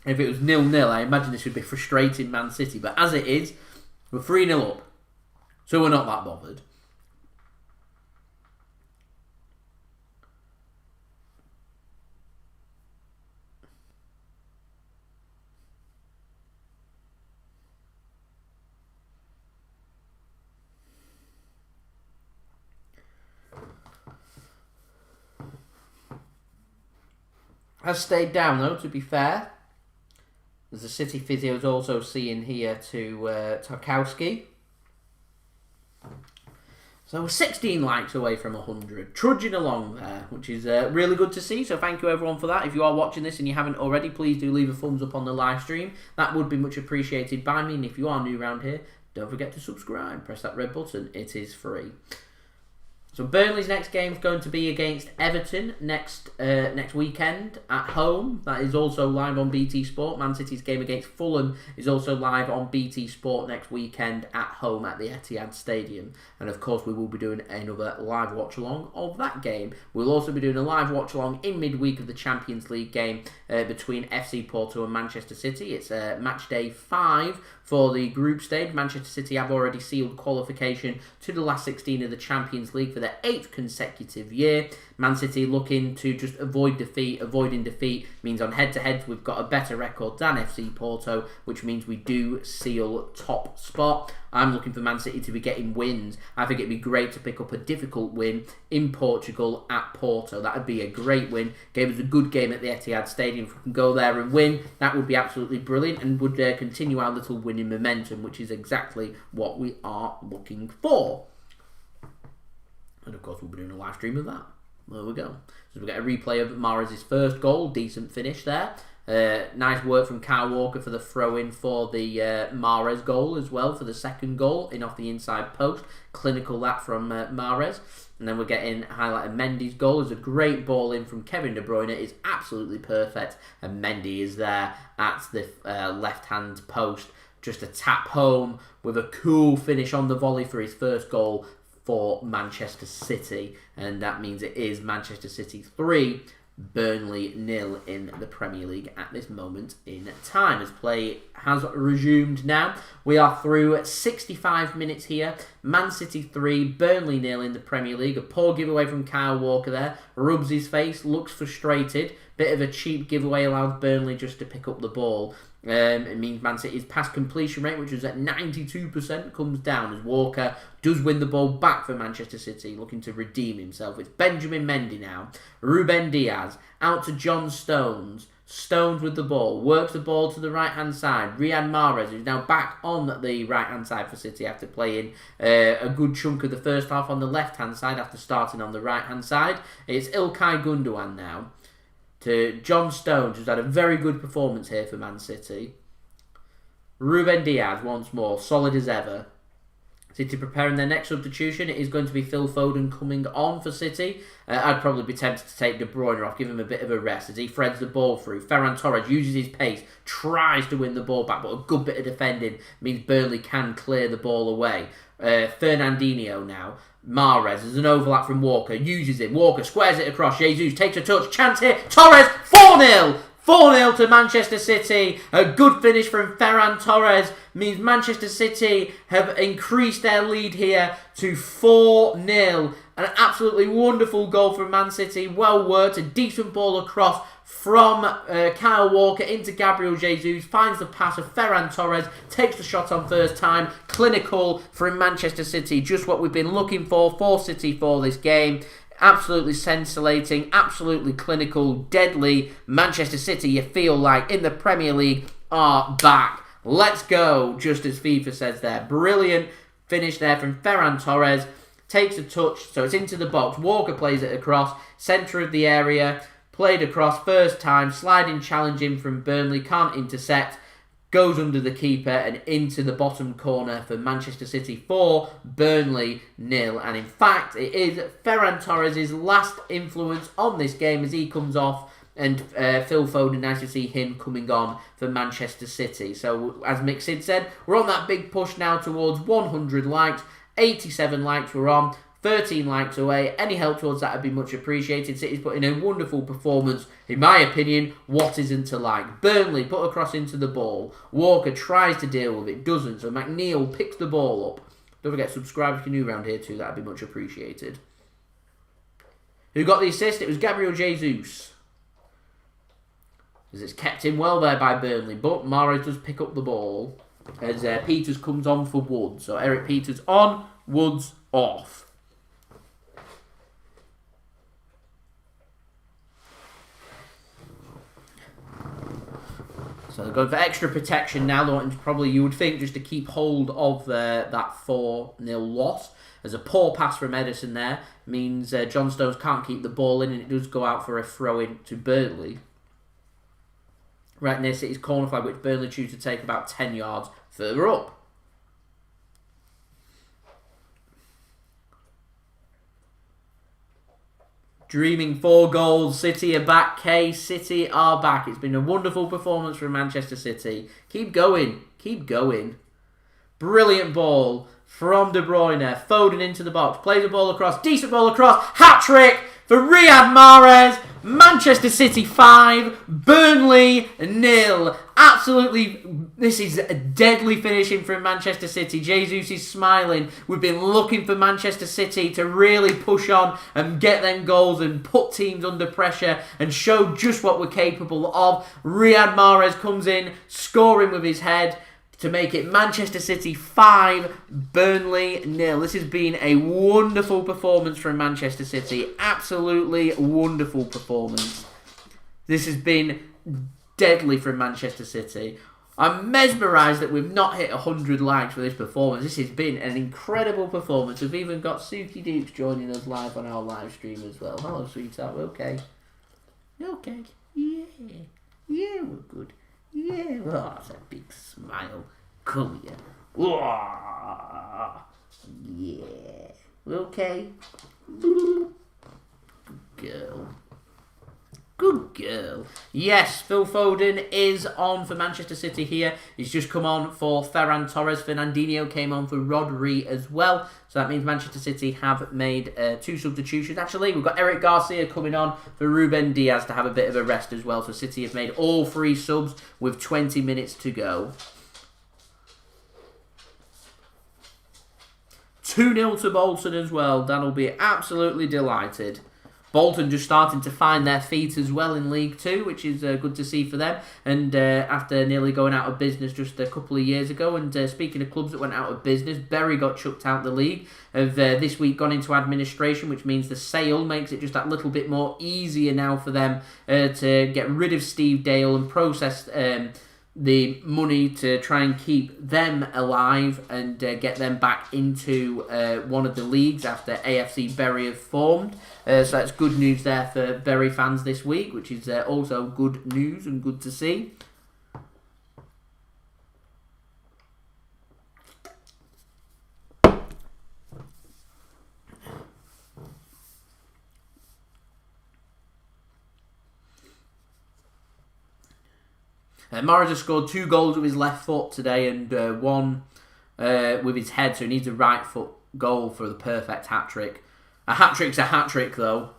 If it was 0-0, I imagine this would be frustrating Man City. But as it is, we're 3-0 up. So we're not that bothered. Has stayed down though, to be fair. There's a City physio's also seeing here to Tarkowski. So we're 16 likes away from 100, trudging along there, which is really good to see. So thank you everyone for that. If you are watching this and you haven't already, please do leave a thumbs up on the live stream. That would be much appreciated by me. And if you are new around here, don't forget to subscribe. Press that red button. It is free. So Burnley's next game is going to be against Everton next weekend at home. That is also live on BT Sport. Man City's game against Fulham is also live on BT Sport next weekend at home at the Etihad Stadium. And of course we will be doing another live watch-along of that game. We'll also be doing a live watch-along in midweek of the Champions League game between FC Porto and Manchester City. It's match day 5 for the group stage. Manchester City have already sealed qualification to the last 16 of the Champions League for their 8th consecutive year. Man City looking to just avoid defeat. Avoiding defeat means on head-to-heads we've got a better record than FC Porto, which means we do seal top spot. I'm looking for Man City to be getting wins. I think it'd be great to pick up a difficult win in Portugal at Porto. That would be a great win. Gave us a good game at the Etihad Stadium. If we can go there and win, that would be absolutely brilliant and would continue our little winning momentum, which is exactly what we are looking for. And of course we'll be doing a live stream of that. There we go. So we get a replay of Mahrez' first goal. Decent finish there. Nice work from Kyle Walker for the throw-in for the Mahrez goal as well, for the second goal, in off the inside post. Clinical that from Mahrez. And then we're getting highlighted Mendy's goal. There's a great ball in from Kevin De Bruyne. It's absolutely perfect. And Mendy is there at the left-hand post. Just a tap home with a cool finish on the volley for his first goal for Manchester City, and that means it is Manchester City 3, Burnley 0 in the Premier League at this moment in time. As play has resumed now, we are through 65 minutes here. Man City 3, Burnley 0 in the Premier League. A poor giveaway from Kyle Walker there. Rubs his face, looks frustrated. Bit of a cheap giveaway, allows Burnley just to pick up the ball. It means Man City's pass completion rate, which was at 92%, comes down as Walker does win the ball back for Manchester City, looking to redeem himself. It's Benjamin Mendy now. Ruben Dias out to John Stones. Stones with the ball, works the ball to the right-hand side. Riyad Mahrez, who's now back on the right-hand side for City after playing a good chunk of the first half on the left-hand side after starting on the right-hand side. It's Ilkay Gundogan now to John Stones, who's had a very good performance here for Man City. Ruben Dias once more, solid as ever. City preparing their next substitution. It is going to be Phil Foden coming on for City. I'd probably be tempted to take De Bruyne off, give him a bit of a rest as he threads the ball through. Ferran Torres uses his pace, tries to win the ball back, but a good bit of defending means Burnley can clear the ball away. Fernandinho now. Mahrez, there's an overlap from Walker, uses it. Walker squares it across. Jesus takes a touch. Chance here. Torres, 4-0. 4-0 to Manchester City. A good finish from Ferran Torres means Manchester City have increased their lead here to 4-0. An absolutely wonderful goal from Man City. Well worked. A decent ball across from Kyle Walker into Gabriel Jesus. Finds the pass of Ferran Torres. Takes the shot on first time. Clinical from Manchester City. Just what we've been looking for City for this game. Absolutely scintillating, absolutely clinical, deadly. Manchester City, you feel like, in the Premier League, are back. Let's go, just as FIFA says there. Brilliant finish there from Ferran Torres. Takes a touch, so it's into the box. Walker plays it across, centre of the area. Played across, first time, sliding challenge in from Burnley, can't intercept. Goes under the keeper and into the bottom corner for Manchester City 4, Burnley 0. And in fact, it is Ferran Torres' last influence on this game as he comes off. And Phil Foden, nice to see him coming on for Manchester City. So, as Mick Sid said, we're on that big push now towards 100 likes. 87 likes we're on. 13 likes away. Any help towards that would be much appreciated. City's put in a wonderful performance. In my opinion, what isn't to like? Burnley put a cross into the ball. Walker tries to deal with it, doesn't. So McNeil picks the ball up. Don't forget, subscribe if you're new around here too. That would be much appreciated. Who got the assist? It was Gabriel Jesus. As it's kept in well there by Burnley. But Mahrez does pick up the ball. As Pieters comes on for Woods. So Erik Pieters on, Woods off. So they're going for extra protection now. They're wanting to probably, you would think, just to keep hold of that 4-0 loss. There's a poor pass from Ederson there. Means John Stones can't keep the ball in, and it does go out for a throw-in to Burnley. Right near City's corner flag, which Burnley choose to take about 10 yards further up. Dreaming 4 goals. City are back, Kay. City are back. It's been a wonderful performance from Manchester City. Keep going. Keep going. Brilliant ball from De Bruyne. Foden into the box. Plays the ball across. Decent ball across. Hat-trick for Riyad Mahrez. Manchester City 5. Burnley 0. Absolutely, this is a deadly finishing from Manchester City. Jesus is smiling. We've been looking for Manchester City to really push on and get them goals and put teams under pressure and show just what we're capable of. Riyad Mahrez comes in, scoring with his head to make it Manchester City 5, Burnley 0. This has been a wonderful performance from Manchester City. Absolutely wonderful performance. This has been deadly from Manchester City. I'm mesmerised that we've not hit 100 likes for this performance. This has been an incredible performance. We've even got Suki Dukes joining us live on our live stream as well. Hello, sweetheart. We're okay. You okay? Yeah. Yeah, we're good. Yeah, oh, that's a big smile. Come here. Oh, yeah. Okay. Good girl. Good girl. Yes, Phil Foden is on for Manchester City here. He's just come on for Ferran Torres. Fernandinho came on for Rodri as well. So that means Manchester City have made 2 substitutions. Actually, we've got Eric Garcia coming on for Ruben Dias to have a bit of a rest as well. So City have made all 3 subs with 20 minutes to go. 2-0 to Bolton as well. Dan will be absolutely delighted. Bolton just starting to find their feet as well in League 2, which is good to see for them. And after nearly going out of business just a couple of years ago. And speaking of clubs that went out of business, Bury got chucked out of the league. Have this week gone into administration, which means the sale makes it just that little bit more easier now for them to get rid of Steve Dale and process the money to try and keep them alive and get them back into one of the leagues after AFC Bury have formed. So that's good news there for Bury fans this week, which is also good news and good to see. Mahrez has scored 2 goals with his left foot today and 1 with his head, so he needs a right foot goal for the perfect hat-trick. A hat-trick's a hat-trick, though.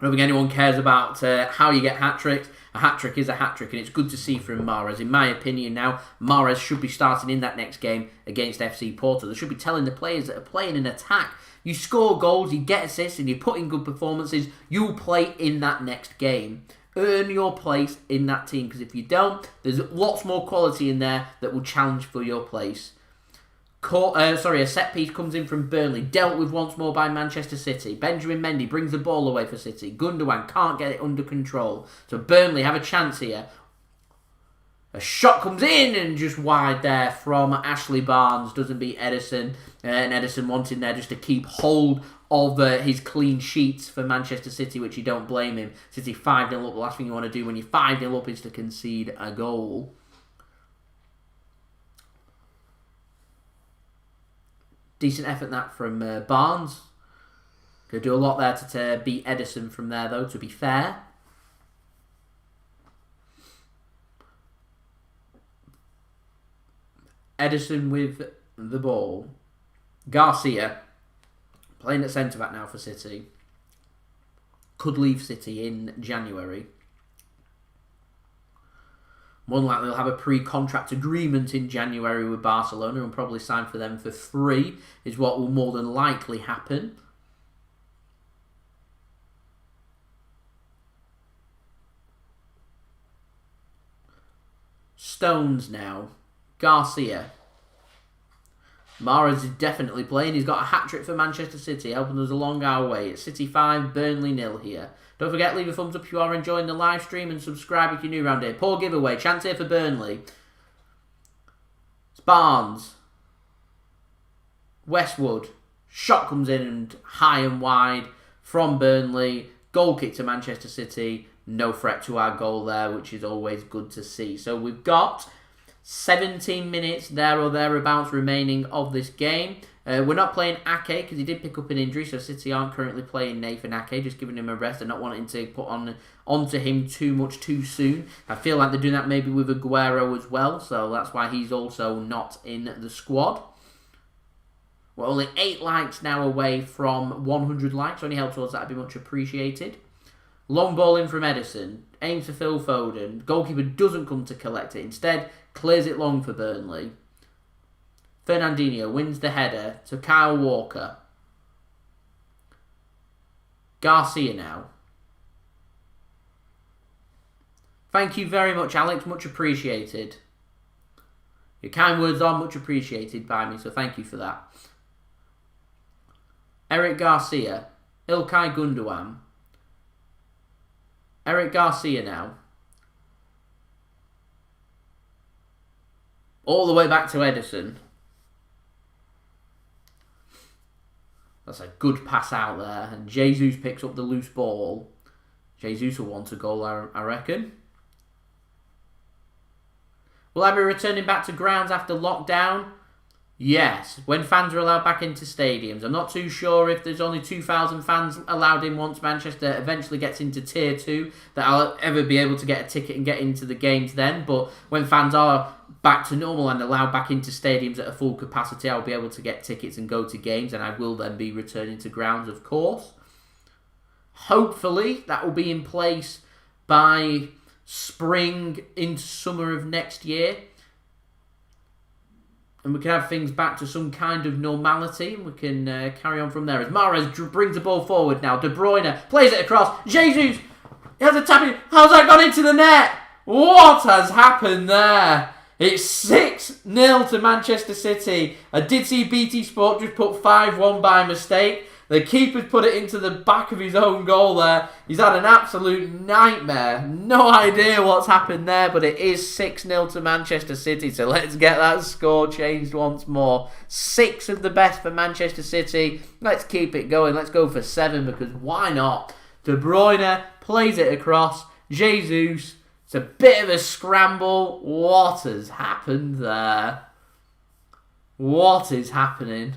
I don't think anyone cares about how you get hat-tricks. A hat-trick is a hat-trick, and it's good to see from Mahrez. In my opinion now, Mahrez should be starting in that next game against FC Porto. They should be telling the players that are playing an attack, you score goals, you get assists, and you put in good performances, you'll play in that next game. Earn your place in that team, because if you don't, there's lots more quality in there that will challenge for your place. A set piece comes in from Burnley, dealt with once more by Manchester City. Benjamin Mendy brings the ball away for City. Gundogan can't get it under control. So Burnley have a chance here. A shot comes in and just wide there from Ashley Barnes. Doesn't beat Ederson. And Ederson wanting there just to keep hold of his clean sheets for Manchester City, which you don't blame him. City 5-0 up. The last thing you want to do when you're 5-0 up is to concede a goal. Decent effort that from Barnes. Could do a lot there to beat Ederson from there, though, to be fair. Ederson with the ball. Garcia playing at centre-back now for City. Could leave City in January. More than likely they'll have a pre-contract agreement in January with Barcelona and probably sign for them for free is what will more than likely happen. Stones now. Garcia. Mahrez is definitely playing. He's got a hat-trick for Manchester City, helping us along our way. It's City 5, Burnley 0 here. Don't forget, leave a thumbs up if you are enjoying the live stream and subscribe if you're new around here. Poor giveaway. Chance here for Burnley. It's Barnes. Westwood. Shot comes in and high and wide from Burnley. Goal kick to Manchester City. No threat to our goal there, which is always good to see. So we've got 17 minutes there or thereabouts remaining of this game. We're not playing Ake because he did pick up an injury, so City aren't currently playing Nathan Ake, just giving him a rest and not wanting to put onto him too much too soon. I feel like they're doing that maybe with Aguero as well, so that's why he's also not in the squad. We're only 8 likes now away from 100 likes, so any help towards that would be much appreciated. Long ball in from Ederson, aims for Phil Foden. Goalkeeper doesn't come to collect it. Instead, clears it long for Burnley. Fernandinho wins the header to Kyle Walker. Garcia now. Thank you very much, Alex. Much appreciated. Your kind words are much appreciated by me, so thank you for that. Eric Garcia. Ilkay Gundogan. Eric Garcia now. All the way back to Ederson. That's a good pass out there. And Jesus picks up the loose ball. Jesus will want a goal, I reckon. Will I be returning back to grounds after lockdown? Yes, when fans are allowed back into stadiums. I'm not too sure if there's only 2,000 fans allowed in once Manchester eventually gets into Tier 2 that I'll ever be able to get a ticket and get into the games then. But when fans are back to normal and allowed back into stadiums at a full capacity, I'll be able to get tickets and go to games, and I will then be returning to grounds, of course. Hopefully that will be in place by spring into summer of next year. And we can have things back to some kind of normality, and we can carry on from there. As Mahrez brings the ball forward now. De Bruyne plays it across. Jesus! He has a tap in. How's that gone into the net? What has happened there? It's 6-0 to Manchester City. I did see BT Sport just put 5-1 by mistake. The keeper's put it into the back of his own goal there. He's had an absolute nightmare. No idea what's happened there, but it is 6-0 to Manchester City. So let's get that score changed once more. 6 of the best for Manchester City. Let's keep it going. Let's go for 7 because why not? De Bruyne plays it across. Jesus. It's a bit of a scramble. What has happened there? What is happening?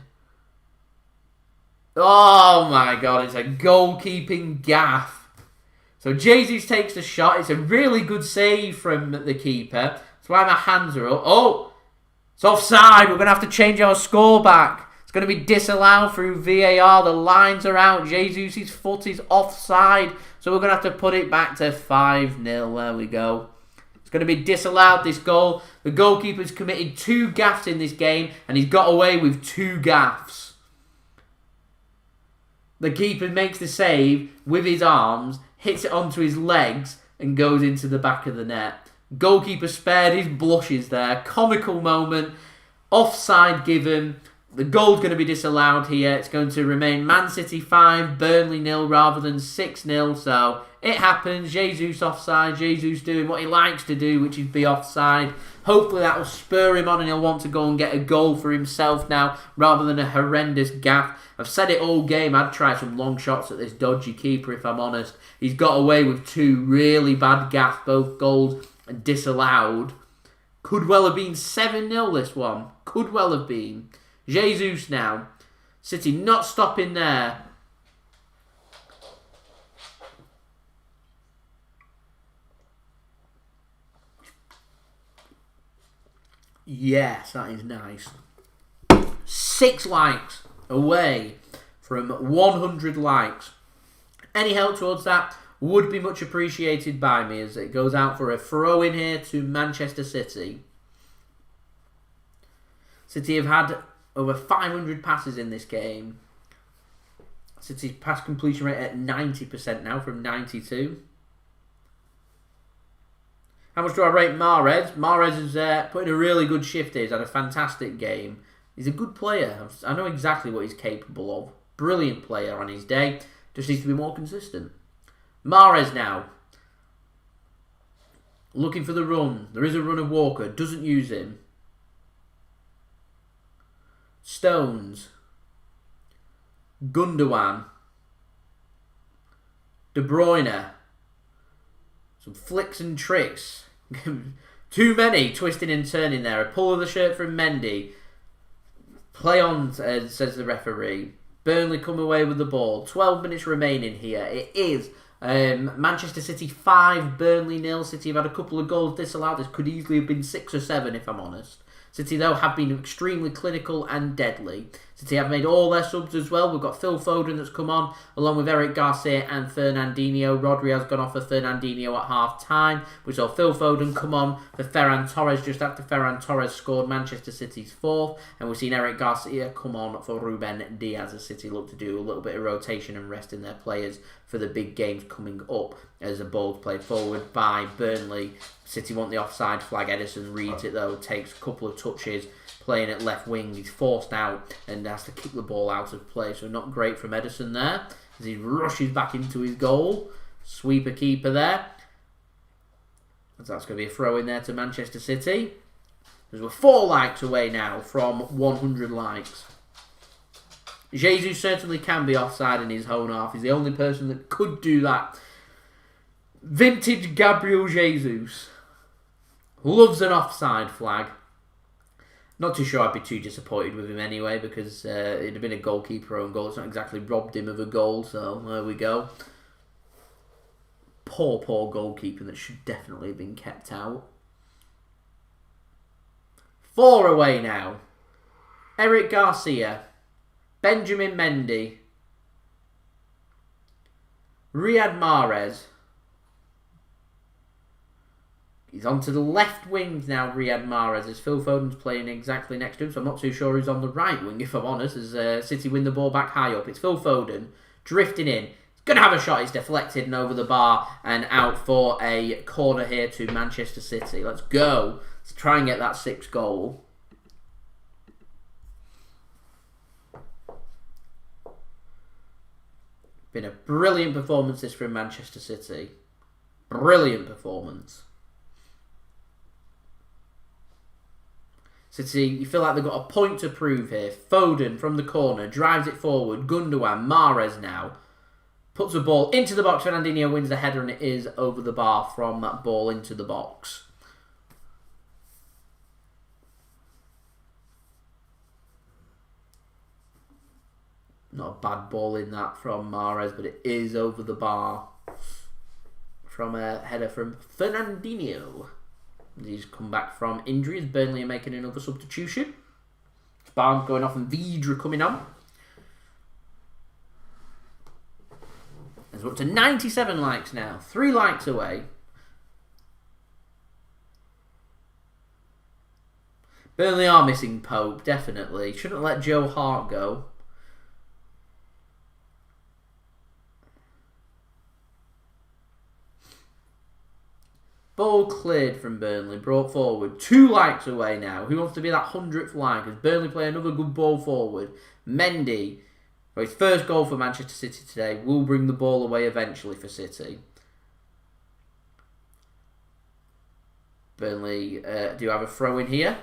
Oh my god, it's a goalkeeping gaff. So Jesus takes the shot. It's a really good save from the keeper. That's why my hands are up. Oh, it's offside. We're going to have to change our score back. It's going to be disallowed through VAR. The lines are out. Jesus' foot is offside. So we're going to have to put it back to 5-0. There we go. It's going to be disallowed, this goal. The goalkeeper's committed 2 gaffes in this game, and he's got away with 2 gaffes. The keeper makes the save with his arms, hits it onto his legs, and goes into the back of the net. Goalkeeper spared his blushes there. Comical moment. Offside given. The goal's going to be disallowed here. It's going to remain Man City 5, Burnley 0 rather than 6-0. So it happens. Jesus offside. Jesus doing what he likes to do, which is be offside. Hopefully that will spur him on and he'll want to go and get a goal for himself now rather than a horrendous gaff. I've said it all game. I'd try some long shots at this dodgy keeper if I'm honest. He's got away with 2 really bad gaffes, both goals and disallowed. Could well have been 7-0 this one. Could well have been. Jesus now. City not stopping there. Yes, that is nice. 6 likes away from 100 likes. Any help towards that would be much appreciated by me as it goes out for a throw in here to Manchester City. City have had over 500 passes in this game. City's pass completion rate at 90% now from 92. How much do I rate Mahrez? Mahrez is putting a really good shift here. He's had a fantastic game. He's a good player. I know exactly what he's capable of. Brilliant player on his day. Just needs to be more consistent. Mahrez now. Looking for the run. There is a run of Walker. Doesn't use him. Stones. Gundogan. De Bruyne. Some flicks and tricks. Too many twisting and turning there. A pull of the shirt from Mendy. Play on, says the referee. Burnley come away with the ball. 12 minutes remaining here. It is Manchester City 5, Burnley 0. City have had a couple of goals disallowed. This could easily have been 6 or 7 if I'm honest. City, though, have been extremely clinical and deadly. City have made all their subs as well. We've got Phil Foden that's come on, along with Eric Garcia and Fernandinho. Rodri has gone off for Fernandinho at half-time. We saw Phil Foden come on for Ferran Torres just after Ferran Torres scored Manchester City's 4th. And we've seen Eric Garcia come on for Ruben Dias as City look to do a little bit of rotation and resting their players for the big games coming up as the ball's played forward by Burnley. City want the offside flag. Ederson reads it though, takes a couple of touches, playing at left wing. He's forced out and has to kick the ball out of play. So not great from Ederson there as he rushes back into his goal. Sweeper keeper there. As that's going to be a throw in there to Manchester City. As we're 4 likes away now from 100 likes. Jesus certainly can be offside in his own half. He's the only person that could do that. Vintage Gabriel Jesus. Loves an offside flag. Not too sure I'd be too disappointed with him anyway, because it'd have been a goalkeeper own goal. It's not exactly robbed him of a goal, so there we go. Poor goalkeeping that should definitely have been kept out. 4 away now. Eric Garcia. Benjamin Mendy. Riyad Mahrez. He's onto the left wing now, Riyad Mahrez, as Phil Foden's playing exactly next to him, so I'm not too sure who's on the right wing, if I'm honest, as City win the ball back high up. It's Phil Foden, drifting in. He's going to have a shot, it's deflected and over the bar, and out for a corner here to Manchester City. Let's go. Let's try and get that 6th goal. Been a brilliant performance this from Manchester City. Brilliant performance. City, you feel like they've got a point to prove here. Foden from the corner, drives it forward. Gundogan, Mahrez now. Puts the ball into the box. Fernandinho wins the header and it is over the bar from that ball into the box. Not a bad ball in that from Mahrez, but it is over the bar from a header from Fernandinho. He's come back from injuries. Burnley are making another substitution. Barnes going off and Vydra coming on. As we're up to 97 likes now. 3 likes away. Burnley are missing Pope, definitely. Shouldn't let Joe Hart go. Ball cleared from Burnley, brought forward. 2 likes away now. Who wants to be that 100th like? As Burnley play another good ball forward. Mendy, for his first goal for Manchester City today, will bring the ball away eventually for City. Burnley do have a throw in here.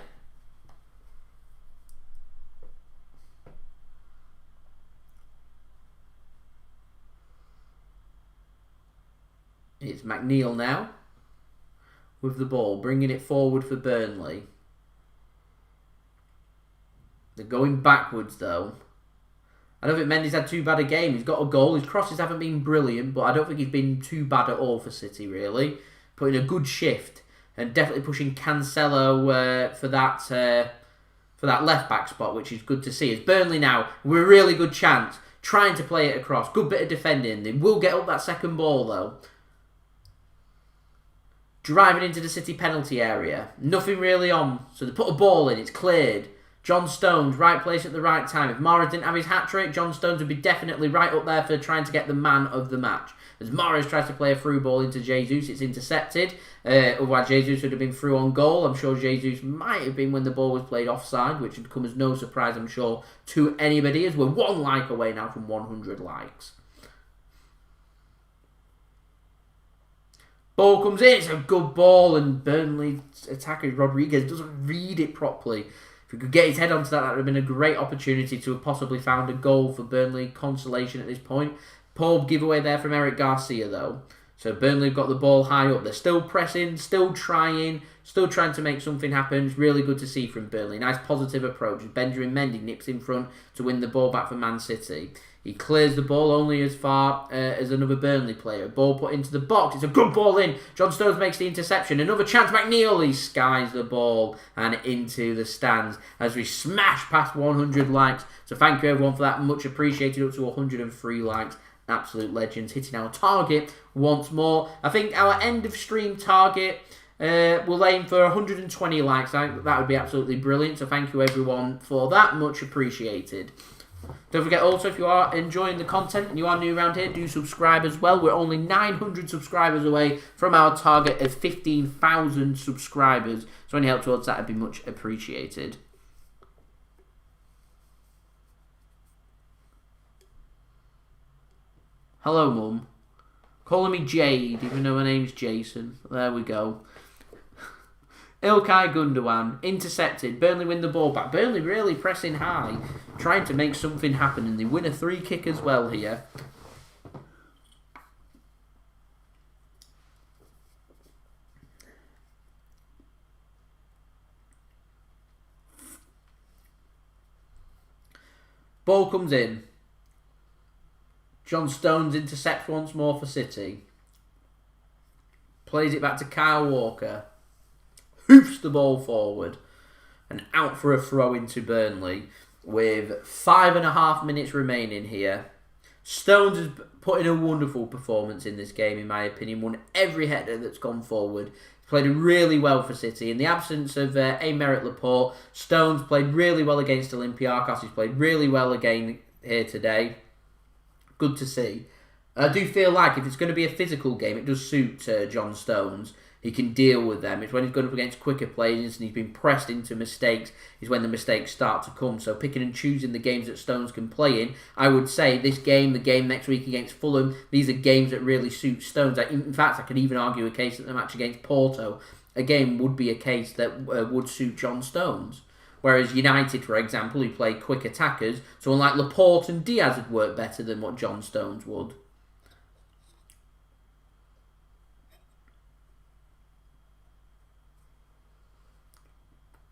It's McNeil now. With the ball, bringing it forward for Burnley. They're going backwards though. I don't think Mendy's had too bad a game. He's got a goal. His crosses haven't been brilliant, but I don't think he's been too bad at all for City, really. Putting a good shift and definitely pushing Cancelo for that left-back spot, which is good to see. As Burnley now, with a really good chance, trying to play it across. Good bit of defending. They will get up that second ball, though. Driving into the City penalty area. Nothing really on. So they put a ball in. It's cleared. John Stones, right place at the right time. If Mahrez didn't have his hat-trick, John Stones would be definitely right up there for trying to get the man of the match. As Mahrez tries to play a through ball into Jesus, it's intercepted. Otherwise, Jesus would have been through on goal. I'm sure Jesus might have been when the ball was played offside, which would come as no surprise, I'm sure, to anybody, as we're 1 like away now from 100 likes. Ball comes in, it's a good ball, and Burnley attacker Rodriguez doesn't read it properly. If he could get his head onto that, that would have been a great opportunity to have possibly found a goal for Burnley consolation at this point. Poor giveaway there from Eric Garcia, though. So Burnley have got the ball high up. They're still pressing, still trying to make something happen. It's really good to see from Burnley. Nice positive approach. Benjamin Mendy nips in front to win the ball back for Man City. He clears the ball only as far as another Burnley player. Ball put into the box. It's a good ball in. John Stones makes the interception. Another chance. McNeil, he skies the ball and into the stands as we smash past 100 likes. So thank you everyone for that. Much appreciated. Up to 103 likes. Absolute legends. Hitting our target once more. I think our end of stream target, we'll aim for 120 likes. I think that would be absolutely brilliant. So thank you everyone for that. Much appreciated. Don't forget also, if you are enjoying the content and you are new around here, do subscribe as well. We're only 900 subscribers away from our target of 15,000 subscribers. So any help towards that would be much appreciated. Hello, Mum. Calling me Jade, even though my name's Jason. There we go. Ilkay Gundogan, intercepted. Burnley win the ball back. Burnley really pressing high, trying to make something happen, and they win a free kick as well here. Ball comes in. John Stones intercepts once more for City. Plays it back to Kyle Walker. Hoofs the ball forward and out for a throw into Burnley with 5.5 minutes remaining here. Stones has put in a wonderful performance in this game, in my opinion. Won every header that's gone forward. Played really well for City. In the absence of Aymeric Laporte, Stones played really well against Olympiacos. He's played really well again here today. Good to see. I do feel like if it's going to be a physical game, it does suit John Stones. He can deal with them. It's when he's going up against quicker players and he's been pressed into mistakes is when the mistakes start to come. So picking and choosing the games that Stones can play in, I would say this game, the game next week against Fulham, these are games that really suit Stones. In fact, I could even argue a case that the match against Porto, again, would be a case that would suit John Stones. Whereas United, for example, who play quick attackers, someone like Laporte and Dias would work better than what John Stones would.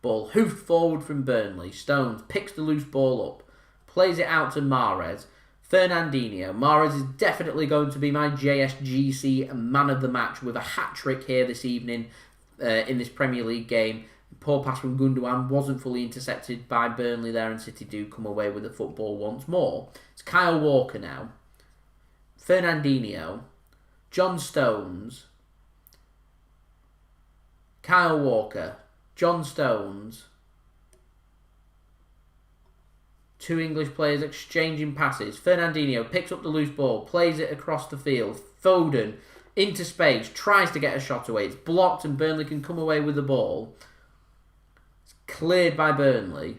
Ball hoofed forward from Burnley. Stones picks the loose ball up. Plays it out to Mahrez. Fernandinho. Mahrez is definitely going to be my JSGC man of the match with a hat-trick here this evening in this Premier League game. Poor pass from Gundogan wasn't fully intercepted by Burnley there, and City do come away with the football once more. It's Kyle Walker now. Fernandinho. John Stones. Kyle Walker. John Stones. Two English players exchanging passes. Fernandinho picks up the loose ball, plays it across the field. Foden into space, tries to get a shot away. It's blocked and Burnley can come away with the ball. It's cleared by Burnley.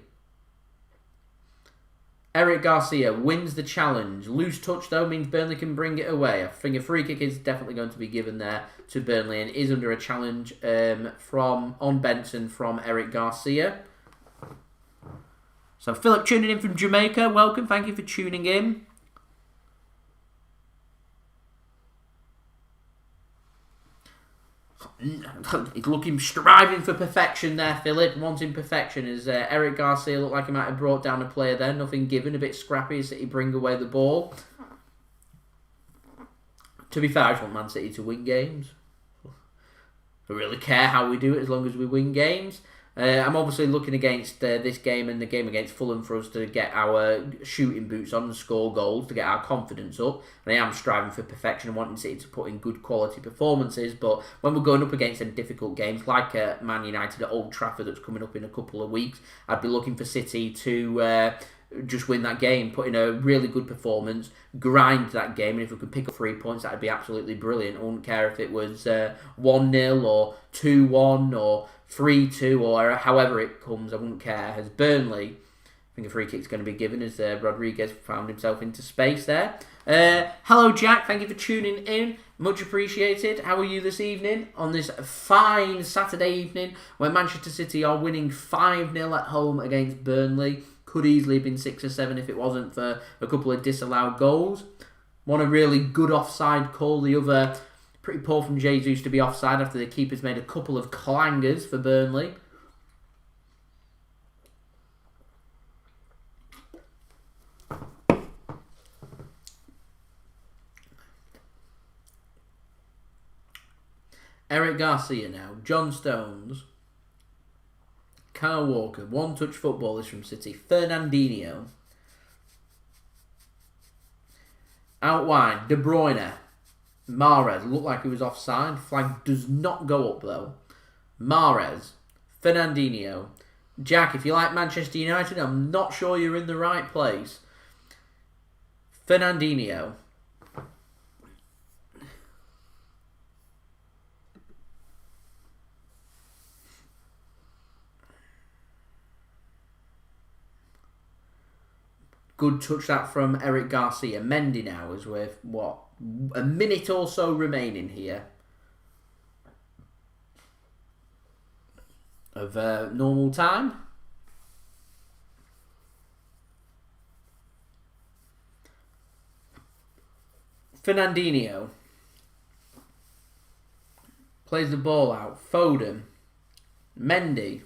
Eric Garcia wins the challenge. Loose touch though means Burnley can bring it away. I think a free kick is definitely going to be given there to Burnley and is under a challenge on Benson from Eric Garcia. So Philip tuning in from Jamaica, welcome, thank you for tuning in. He's looking, striving for perfection there, Philip, wanting perfection as Eric Garcia looked like he might have brought down a player there, nothing given, a bit scrappy as City bring away the ball. To be fair, I just want Man City to win games. I don't really care how we do it as long as we win games. I'm obviously looking against this game and the game against Fulham for us to get our shooting boots on and score goals, to get our confidence up. And I am striving for perfection and wanting City to put in good quality performances. But when we're going up against some difficult games, like Man United at Old Trafford that's coming up in a couple of weeks, I'd be looking for City to just win that game, put in a really good performance, grind that game, and if we could pick up 3 points, that'd be absolutely brilliant. I wouldn't care if it was 1-0 or 2-1 or 3-2 or however it comes. I wouldn't care. As Burnley, I think a free kick's going to be given as Rodriguez found himself into space there. Hello Jack, thank you for tuning in. Much appreciated. How are you this evening on this fine Saturday evening where Manchester City are winning 5-0 at home against Burnley? Could easily have been 6 or 7 if it wasn't for a couple of disallowed goals. One a really good offside call, the other pretty poor from Jesus to be offside after the keeper's made a couple of clangers for Burnley. Eric Garcia now, John Stones, Kyle Walker, one-touch footballers from City, Fernandinho. Out wide, De Bruyne, Mahrez, looked like he was offside. Flag does not go up though. Mahrez, Fernandinho. Jack, if you like Manchester United, I'm not sure you're in the right place. Fernandinho. Good touch that from Eric Garcia. Mendy now is with, a minute or so remaining here of normal time. Fernandinho plays the ball out. Foden. Mendy.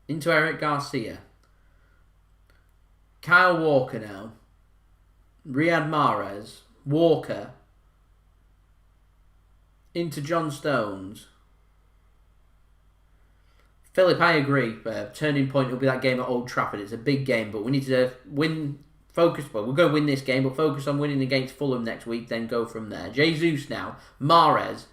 Into Eric Garcia. Kyle Walker now. Riyad Mahrez. Walker. Into John Stones. Philip, I agree. Turning point will be that game at Old Trafford. It's a big game, but we need to win. Focus. Well, we're going to win this game, but focus on winning against Fulham next week, then go from there. Jesus now. Mahrez.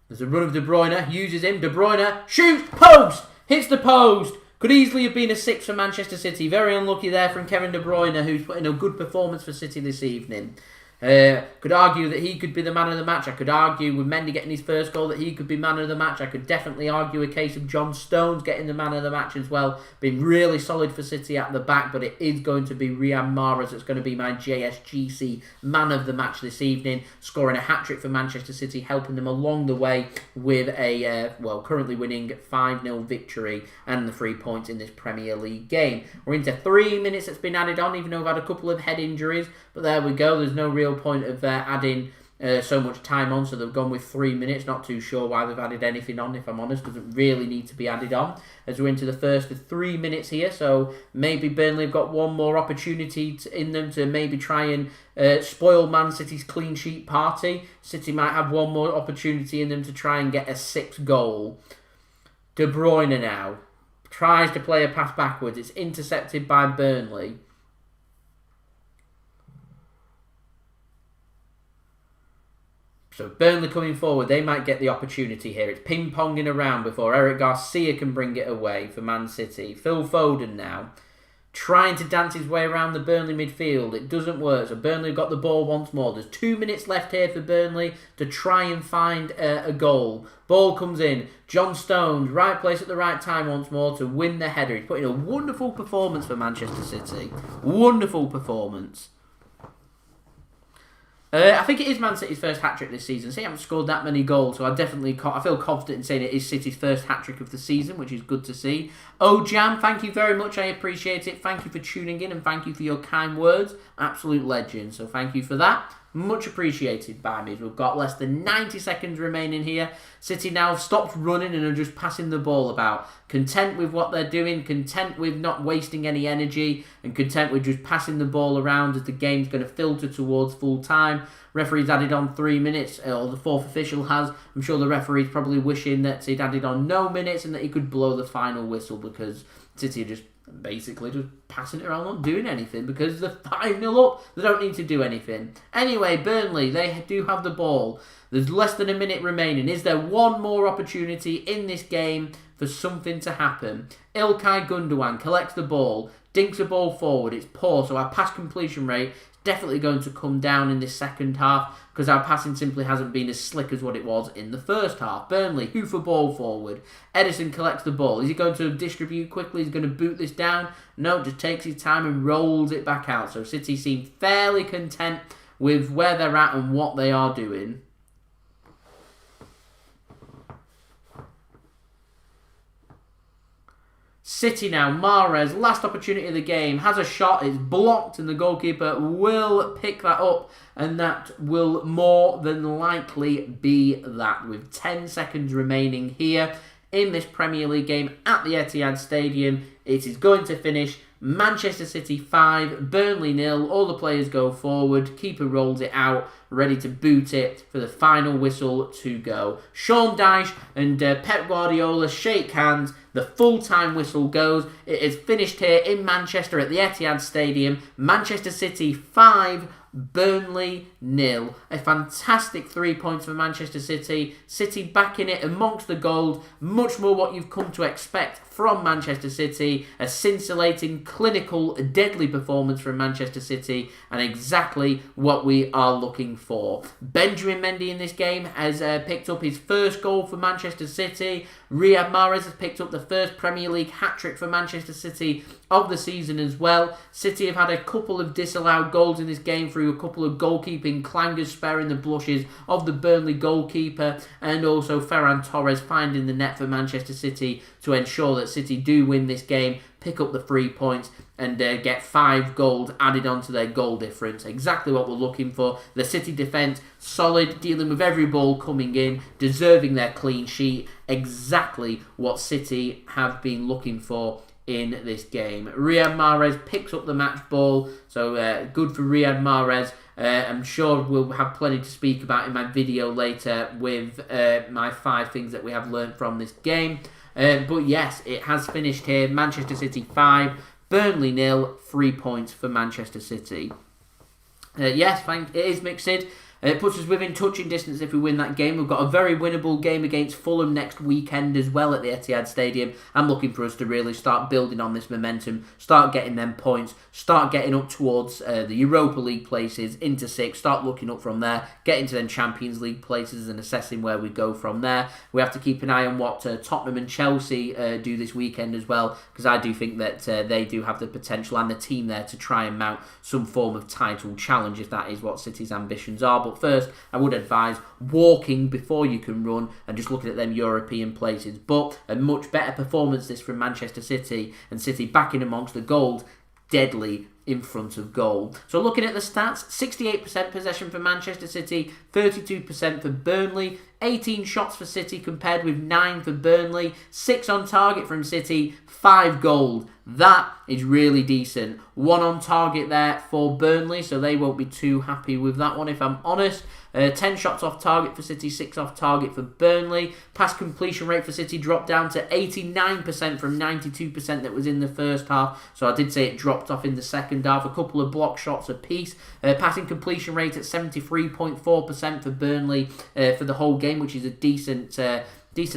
There's a run of De Bruyne. Uses him. De Bruyne. Shoots. Post. Hits the post. Could easily have been a 6 for Manchester City. Very unlucky there from Kevin De Bruyne, who's put in a good performance for City this evening. Could argue that he could be the man of the match. I could argue with Mendy getting his first goal that he could be man of the match. I could definitely argue a case of John Stones getting the man of the match as well. Been really solid for City at the back, but it is going to be Riyad Mahrez that's going to be my JSGC man of the match this evening, scoring a hat-trick for Manchester City, helping them along the way with a, currently winning 5-0 victory and the 3 points in this Premier League game. We're into 3 minutes that's been added on, even though we've had a couple of head injuries, but there we go. There's no real point of adding so much time on, so they've gone with 3 minutes. Not too sure why they've added anything on, if I'm honest. Doesn't really need to be added on as we're into the first of 3 minutes here, so maybe Burnley have got one more opportunity in them to maybe try and spoil Man City's clean sheet party. City might have one more opportunity in them to try and get a 6th goal. De Bruyne now tries to play a pass backwards. It's intercepted by Burnley. So Burnley coming forward, they might get the opportunity here. It's ping-ponging around before Eric Garcia can bring it away for Man City. Phil Foden now, trying to dance his way around the Burnley midfield. It doesn't work, so Burnley have got the ball once more. There's 2 minutes left here for Burnley to try and find a goal. Ball comes in. John Stones, right place at the right time once more to win the header. He's put in a wonderful performance for Manchester City. Wonderful performance. I think it is Man City's first hat-trick this season. They haven't scored that many goals, so I feel confident in saying it is City's first hat-trick of the season, which is good to see. Oh, Jam, thank you very much. I appreciate it. Thank you for tuning in and thank you for your kind words. Absolute legend, so thank you for that. Much appreciated by me. We've got less than 90 seconds remaining here. City now stopped running and are just passing the ball about. Content with what they're doing, content with not wasting any energy, and content with just passing the ball around as the game's going to filter towards full time. Referee's added on 3 minutes, or the fourth official has. I'm sure the referee's probably wishing that he'd added on no minutes and that he could blow the final whistle, because City are just basically just passing it around, not doing anything, because they're 5-0 up. They don't need to do anything. Anyway, Burnley, they do have the ball. There's less than a minute remaining. Is there one more opportunity in this game for something to happen? Ilkay Gundogan collects the ball, dinks the ball forward. It's poor, so our pass completion rate is definitely going to come down in this second half, because our passing simply hasn't been as slick as what it was in the first half. Burnley, hoof a ball forward. Ederson collects the ball. Is he going to distribute quickly? He's going to boot this down? No, just takes his time and rolls it back out. So City seem fairly content with where they're at and what they are doing. City now, Mahrez, last opportunity of the game, has a shot, it's blocked, and the goalkeeper will pick that up, and that will more than likely be that, with 10 seconds remaining here in this Premier League game at the Etihad Stadium. It is going to finish Manchester City 5, Burnley 0. All the players go forward, keeper rolls it out, ready to boot it for the final whistle to go. Sean Dyche and Pep Guardiola shake hands. The full-time whistle goes. It is finished here in Manchester at the Etihad Stadium. Manchester City 5, Burnley 0. A fantastic 3 points for Manchester City. City back in it amongst the gold. Much more what you've come to expect from Manchester City. A scintillating, clinical, deadly performance from Manchester City, and exactly what we are looking for. Benjamin Mendy in this game has picked up his first goal for Manchester City. Riyad Mahrez has picked up the first Premier League hat-trick for Manchester City of the season as well. City have had a couple of disallowed goals in this game through a couple of goalkeeping clangers, sparing the blushes of the Burnley goalkeeper, and also Ferran Torres finding the net for Manchester City to ensure that City do win this game, pick up the 3 points, and get 5 goals added onto their goal difference. Exactly what we're looking for. The City defence, solid, dealing with every ball coming in, deserving their clean sheet. Exactly what City have been looking for in this game. Riyad Mahrez picks up the match ball, so good for Riyad Mahrez. I'm sure we'll have plenty to speak about in my video later with my 5 things that we have learned from this game. But yes, it has finished here. Manchester City 5, Burnley 0, 3 points for Manchester City. Yes, it is mixed. It puts us within touching distance if we win that game. We've got a very winnable game against Fulham next weekend as well at the Etihad Stadium. I'm looking for us to really start building on this momentum, start getting them points, start getting up towards the Europa League places, into 6, start looking up from there, get into them Champions League places and assessing where we go from there. We have to keep an eye on what Tottenham and Chelsea do this weekend as well, because I do think that they do have the potential and the team there to try and mount some form of title challenge if that is what City's ambitions are. But first, I would advise walking before you can run and just looking at them European places. But a much better performance this from Manchester City, and City back in amongst the gold, deadly in front of goal. So looking at the stats, 68% possession for Manchester City, 32% for Burnley, 18 shots for City compared with 9 for Burnley, 6 on target from City, 5 goals. That is really decent. 1 on target there for Burnley, so they won't be too happy with that one if I'm honest. 10 shots off target for City, 6 off target for Burnley. Pass completion rate for City dropped down to 89% from 92% that was in the first half. So I did say it dropped off in the second half. A couple of block shots apiece. Passing completion rate at 73.4% for Burnley for the whole game, which is a decent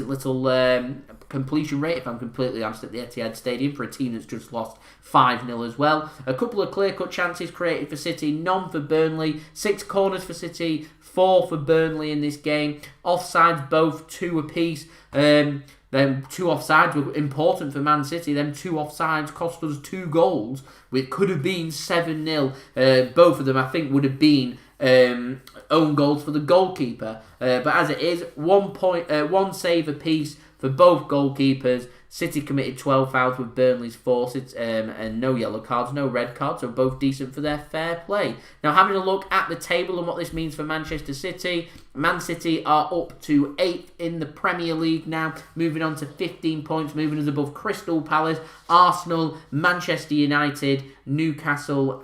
little completion rate, if I'm completely honest, at the Etihad Stadium for a team that's just lost 5-0 as well. A couple of clear-cut chances created for City, none for Burnley. 6 corners for City, 4 for Burnley in this game. Offsides, both 2 apiece. Then 2 offsides were important for Man City. Them 2 offsides cost us 2 goals, which could have been 7-0. Both of them, I think, would have been own goals for the goalkeeper. But as it is, 1 save apiece for both goalkeepers. City committed 12 fouls with Burnley's 4, and no yellow cards, no red cards, so both decent for their fair play. Now, having a look at the table and what this means for Manchester City, Man City are up to 8th in the Premier League now, moving on to 15 points, moving us above Crystal Palace, Arsenal, Manchester United, Newcastle,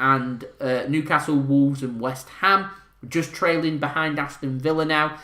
Wolves and West Ham, just trailing behind Aston Villa now.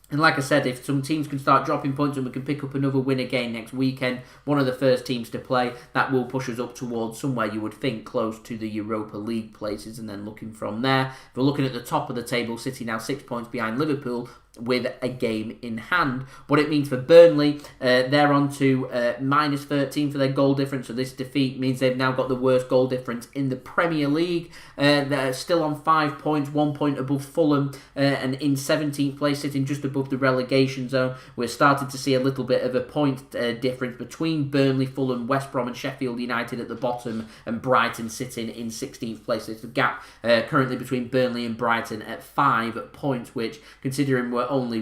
And like I said, if some teams can start dropping points and we can pick up another win again next weekend, one of the first teams to play, that will push us up towards somewhere you would think close to the Europa League places. And then looking from there, if we're looking at the top of the table, City now 6 points behind Liverpool with a game in hand. What it means for Burnley, they're on to minus 13 for their goal difference, so this defeat means they've now got the worst goal difference in the Premier League. They're still on 5 points, 1 point above Fulham, and in 17th place, sitting just above the relegation zone. We're starting to see a little bit of a point difference between Burnley, Fulham, West Brom and Sheffield United at the bottom, and Brighton sitting in 16th place. There's a gap currently between Burnley and Brighton at 5 points, which, considering we're only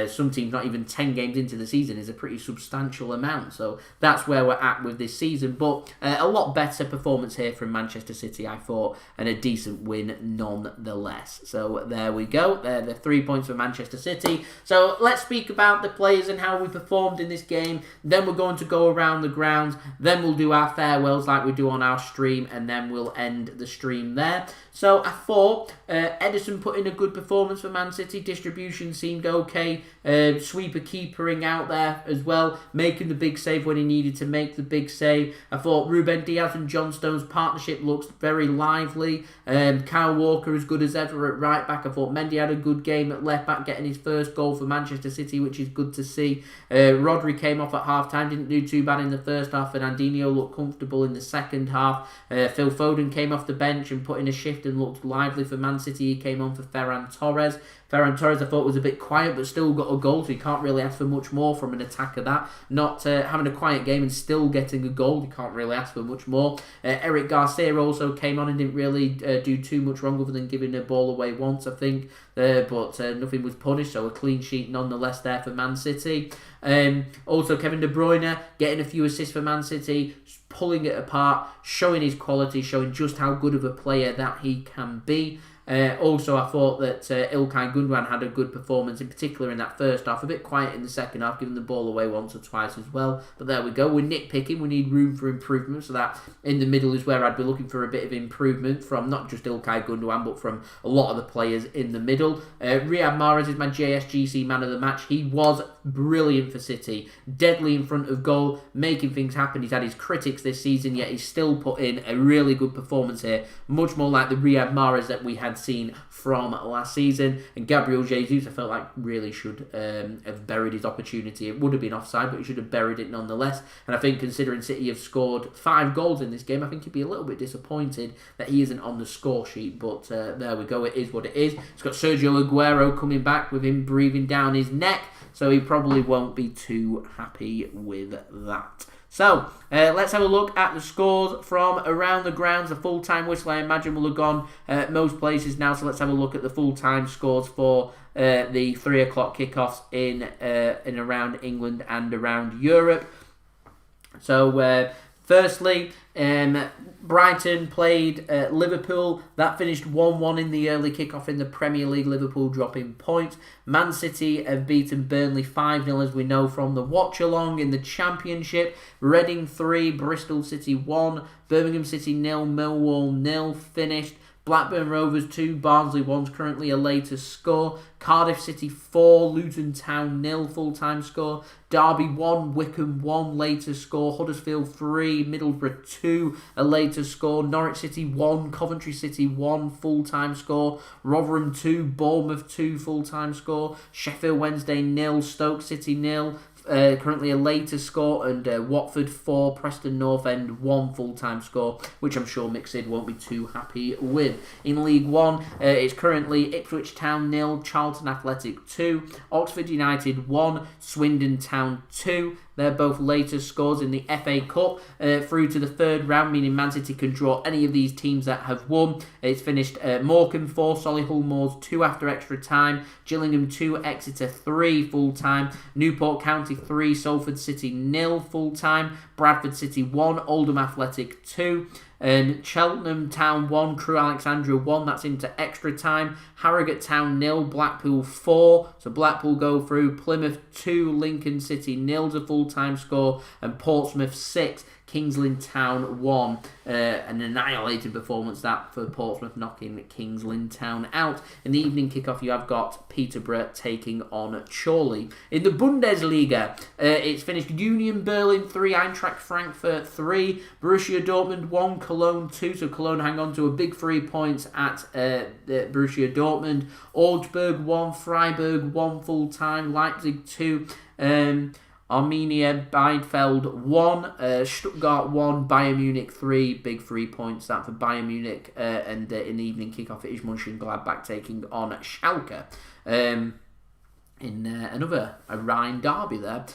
some teams not even 10 games into the season, is a pretty substantial amount. So that's where we're at with this season. But a lot better performance here from Manchester City, I thought, and a decent win nonetheless. So there we go. They're the 3 points for Manchester City. So let's speak about the players and how we performed in this game. Then we're going to go around the grounds. Then we'll do our farewells like we do on our stream, and then we'll end the stream there. So I thought Ederson put in a good performance for Man City. Distribution seemed okay. Sweeper keepering out there as well, making the big save when he needed to make the big save. I thought Ruben Dias and John Stones' partnership looks very lively. Kyle Walker as good as ever at right back. I thought Mendy had a good game at left back, getting his first goal for Manchester City, which is good to see. Rodri came off at half time, didn't do too bad in the first half. Fernandinho looked comfortable in the second half. Phil Foden came off the bench and put in a shift and looked lively for Man City. He came on for Ferran Torres. Ferran Torres, I thought, was a bit quiet, but still got a goal, so you can't really ask for much more from an attacker. That not having a quiet game and still getting a goal, you can't really ask for much more. Eric Garcia also came on and didn't really do too much wrong other than giving the ball away once, I think, but nothing was punished, so a clean sheet nonetheless there for Man City. Also, Kevin De Bruyne getting a few assists for Man City, pulling it apart, showing his quality, showing just how good of a player that he can be. Also, I thought that Ilkay Gundogan had a good performance, in particular in that first half. A bit quiet in the second half, giving the ball away once or twice as well. But there we go. We're nitpicking. We need room for improvement. So that in the middle is where I'd be looking for a bit of improvement from not just Ilkay Gundogan, but from a lot of the players in the middle. Riyad Mahrez is my JSGC man of the match. He was brilliant for City. Deadly in front of goal, making things happen. He's had his critics this season, yet he's still put in a really good performance here. Much more like the Riyad Mahrez that we had seen from last season. And Gabriel Jesus, I felt like really should have buried his opportunity. It would have been offside, but he should have buried it nonetheless. And I think, considering City have scored 5 goals in this game, I think he'd be a little bit disappointed that he isn't on the score sheet. But there we go. It is what it is. It's got Sergio Aguero coming back with him breathing down his neck, so he probably won't be too happy with that. So, let's have a look at the scores from around the grounds. The full-time whistle, I imagine, will have gone most places now. So let's have a look at the full-time scores for the 3 o'clock kickoffs in around England and around Europe. So, firstly, Brighton played Liverpool. That finished 1-1 in the early kickoff in the Premier League, Liverpool dropping points. Man City have beaten Burnley 5-0, as we know from the Watchalong in the Championship. Reading 3, Bristol City 1, Birmingham City 0, Millwall 0 finished. Blackburn Rovers 2, Bardsley 1's currently a later score. Cardiff City 4, Luton Town 0 full-time score. Derby 1, Wycombe 1 later score. Huddersfield 3, Middlesbrough 2 a later score. Norwich City 1, Coventry City 1 full-time score. Rotherham 2, Bournemouth 2 full-time score. Sheffield Wednesday 0, Stoke City 0. Currently a later score, and Watford 4, Preston North End 1 full-time score, which I'm sure Mixed won't be too happy with. In League 1, it's currently Ipswich Town 0, Charlton Athletic 2, Oxford United 1, Swindon Town 2, They're both later scores in the FA Cup through to the third round, meaning Man City can draw any of these teams that have won. It's finished Morecambe 4, Solihull Moors 2 after extra time, Gillingham 2, Exeter 3 full time, Newport County 3, Salford City 0 full time, Bradford City 1, Oldham Athletic 2, and Cheltenham Town 1, Crewe Alexandria 1, that's into extra time. Harrogate Town 0, Blackpool 4, so Blackpool go through. Plymouth 2, Lincoln City 0 is a full-time score. And Portsmouth 6, Kingsland Town 1. An annihilated performance that for Portsmouth, knocking Kingsland Town out. In the evening kickoff, you have got Peterborough taking on Chorley. In the Bundesliga, it's finished Union Berlin 3, Eintracht Frankfurt 3, Borussia Dortmund 1, Cologne 2. So Cologne hang on to a big 3 points at Borussia Dortmund. Augsburg 1, Freiburg 1 full time, Leipzig 2. Arminia Bielefeld 1, Stuttgart 1, Bayern Munich 3, big 3 points that for Bayern Munich, and in the evening kickoff it is Mönchengladbach taking on Schalke. In another Rhine derby there.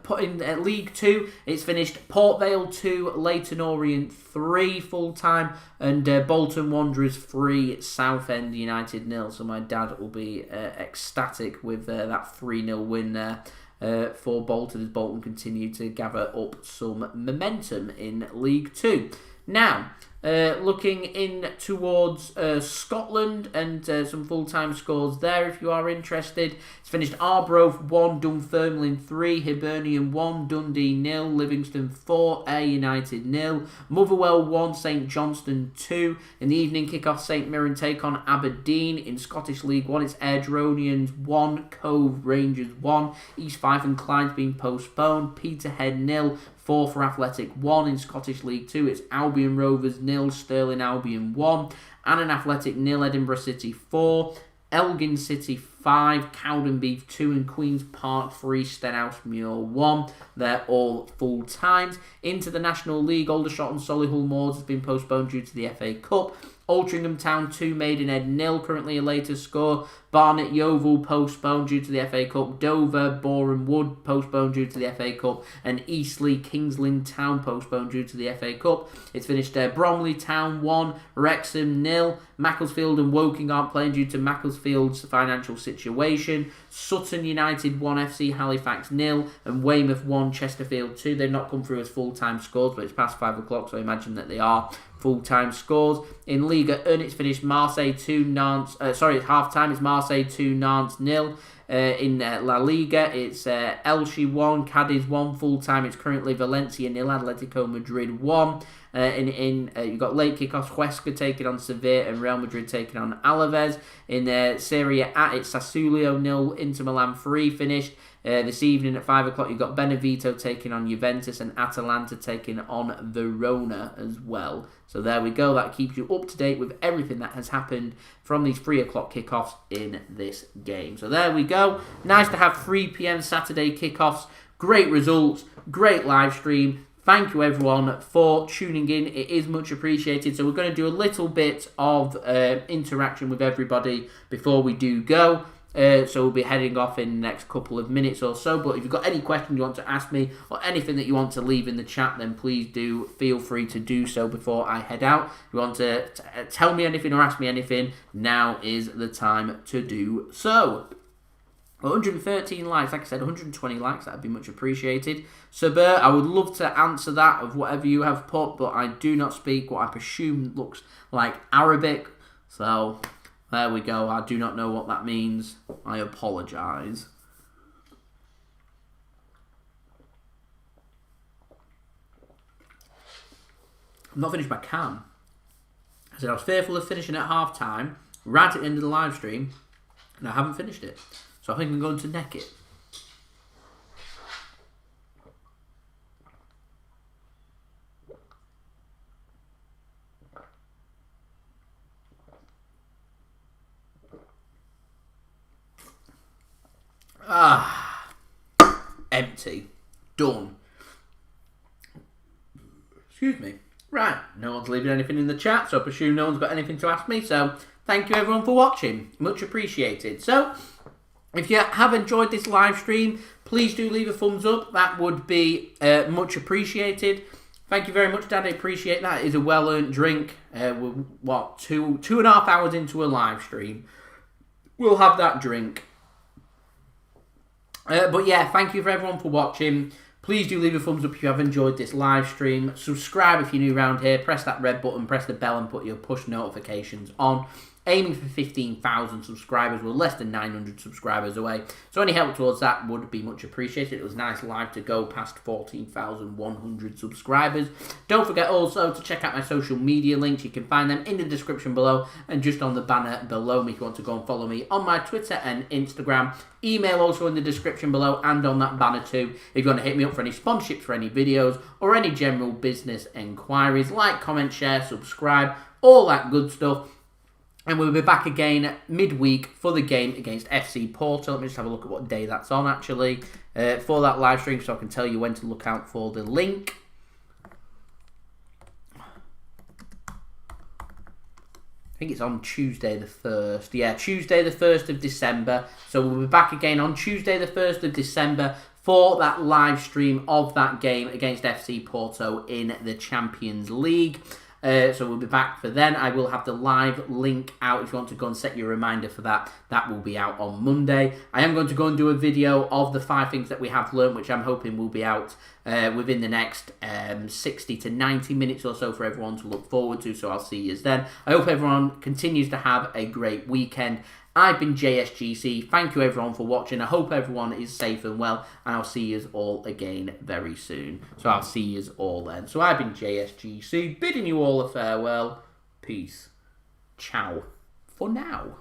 Put in League 2, it's finished Port Vale 2, Leyton Orient 3 full time, and Bolton Wanderers 3, Southend United 0. So my dad will be ecstatic with that 3-0 win there. For Bolton, as Bolton continue to gather up some momentum in League 2. Now, looking in towards Scotland and some full-time scores there if you are interested. It's finished Arbroath 1, Dunfermline 3, Hibernian 1, Dundee 0, Livingston 4, Ayr United 0, Motherwell 1, St Johnstone 2. In the evening kickoff, St Mirren take on Aberdeen. In Scottish League 1, it's Airdronians 1, Cove Rangers 1, East Fife and Clyde's been postponed, Peterhead 0, 4 for Athletic 1. In Scottish League 2, it's Albion Rovers 0, Stirling Albion 1, Annan Athletic 0, Edinburgh City 4, Elgin City 5, Cowdenbeath 2, and Queen's Park 3, Stenhousemuir 1. They're all full times. Into the National League, Aldershot and Solihull Moors has been postponed due to the FA Cup. Altrincham Town 2, Maidenhead 0, currently a later score. Barnet Yeovil postponed due to the FA Cup. Dover, Boreham Wood postponed due to the FA Cup. And Eastleigh, Kingsland Town postponed due to the FA Cup. It's finished Bromley Town 1, Wrexham 0. Macclesfield and Woking aren't playing due to Macclesfield's financial situation. Sutton United 1, FC Halifax 0. And Weymouth 1, Chesterfield 2. They've not come through as full-time scores, but it's past 5 o'clock, so I imagine that they are full-time scores. In Liga 1, it's finished Marseille 2, Nantes. It's half-time. It's Marseille 2, Nantes 0. In La Liga, it's Elche 1, Cadiz 1 full-time. It's currently Valencia 0, Atletico Madrid 1. You've got late kickoffs, Huesca taking on Sevilla and Real Madrid taking on Alaves. In Serie A, it's Sassuolo 0, Inter Milan 3 finished. This evening at 5 o'clock, you've got Benevento taking on Juventus and Atalanta taking on Verona as well. So there we go. That keeps you up to date with everything that has happened from these 3 o'clock kickoffs in this game. So there we go. Nice to have 3 p.m. Saturday kickoffs. Great results. Great live stream. Thank you everyone for tuning in. It is much appreciated. So we're going to do a little bit of interaction with everybody before we do go. So we'll be heading off in the next couple of minutes or so. But if you've got any questions you want to ask me or anything that you want to leave in the chat, then please do feel free to do so before I head out. If you want to tell me anything or ask me anything, now is the time to do so. 113 likes, like I said, 120 likes, that would be much appreciated. Sabir, I would love to answer that of whatever you have put, but I do not speak what I presume looks like Arabic. So there we go. I do not know what that means. I apologise. I'm not finished my can. I said I was fearful of finishing at half time, right at the end of the live stream, and I haven't finished it. So I think I'm going to neck it. Empty. Done. Excuse me. Right, no one's leaving anything in the chat, so I presume no one's got anything to ask me. So thank you everyone for watching. Much appreciated. So if you have enjoyed this live stream, please do leave a thumbs up. That would be much appreciated. Thank you very much, Dad. I appreciate that. It is a well-earned drink. We're, 2.5 hours into a live stream. We'll have that drink. But yeah, thank you for everyone for watching. Please do leave a thumbs up if you have enjoyed this live stream. Subscribe if you're new around here. Press that red button, press the bell and put your push notifications on. Aiming for 15,000 subscribers. We're less than 900 subscribers away. So any help towards that would be much appreciated. It was nice live to go past 14,100 subscribers. Don't forget also to check out my social media links. You can find them in the description below and just on the banner below me if you want to go and follow me on my Twitter and Instagram. Email also in the description below and on that banner too. If you want to hit me up for any sponsorships for any videos or any general business enquiries, like, comment, share, subscribe, all that good stuff. And we'll be back again midweek for the game against FC Porto. Let me just have a look at what day that's on, actually, for that live stream, so I can tell you when to look out for the link. I think it's on Tuesday the 1st. Yeah, Tuesday the 1st of December. So we'll be back again on Tuesday the 1st of December for that live stream of that game against FC Porto in the Champions League. So we'll be back for then. I will have the live link out if you want to go and set your reminder for that. That will be out on Monday. I am going to go and do a video of the 5 things that we have learned, which I'm hoping will be out within the next 60 to 90 minutes or so for everyone to look forward to. So I'll see you then. I hope everyone continues to have a great weekend. I've been JSGC. Thank you everyone for watching. I hope everyone is safe and well. And I'll see you all again very soon. So I'll see you all then. So I've been JSGC, bidding you all a farewell. Peace. Ciao. For now.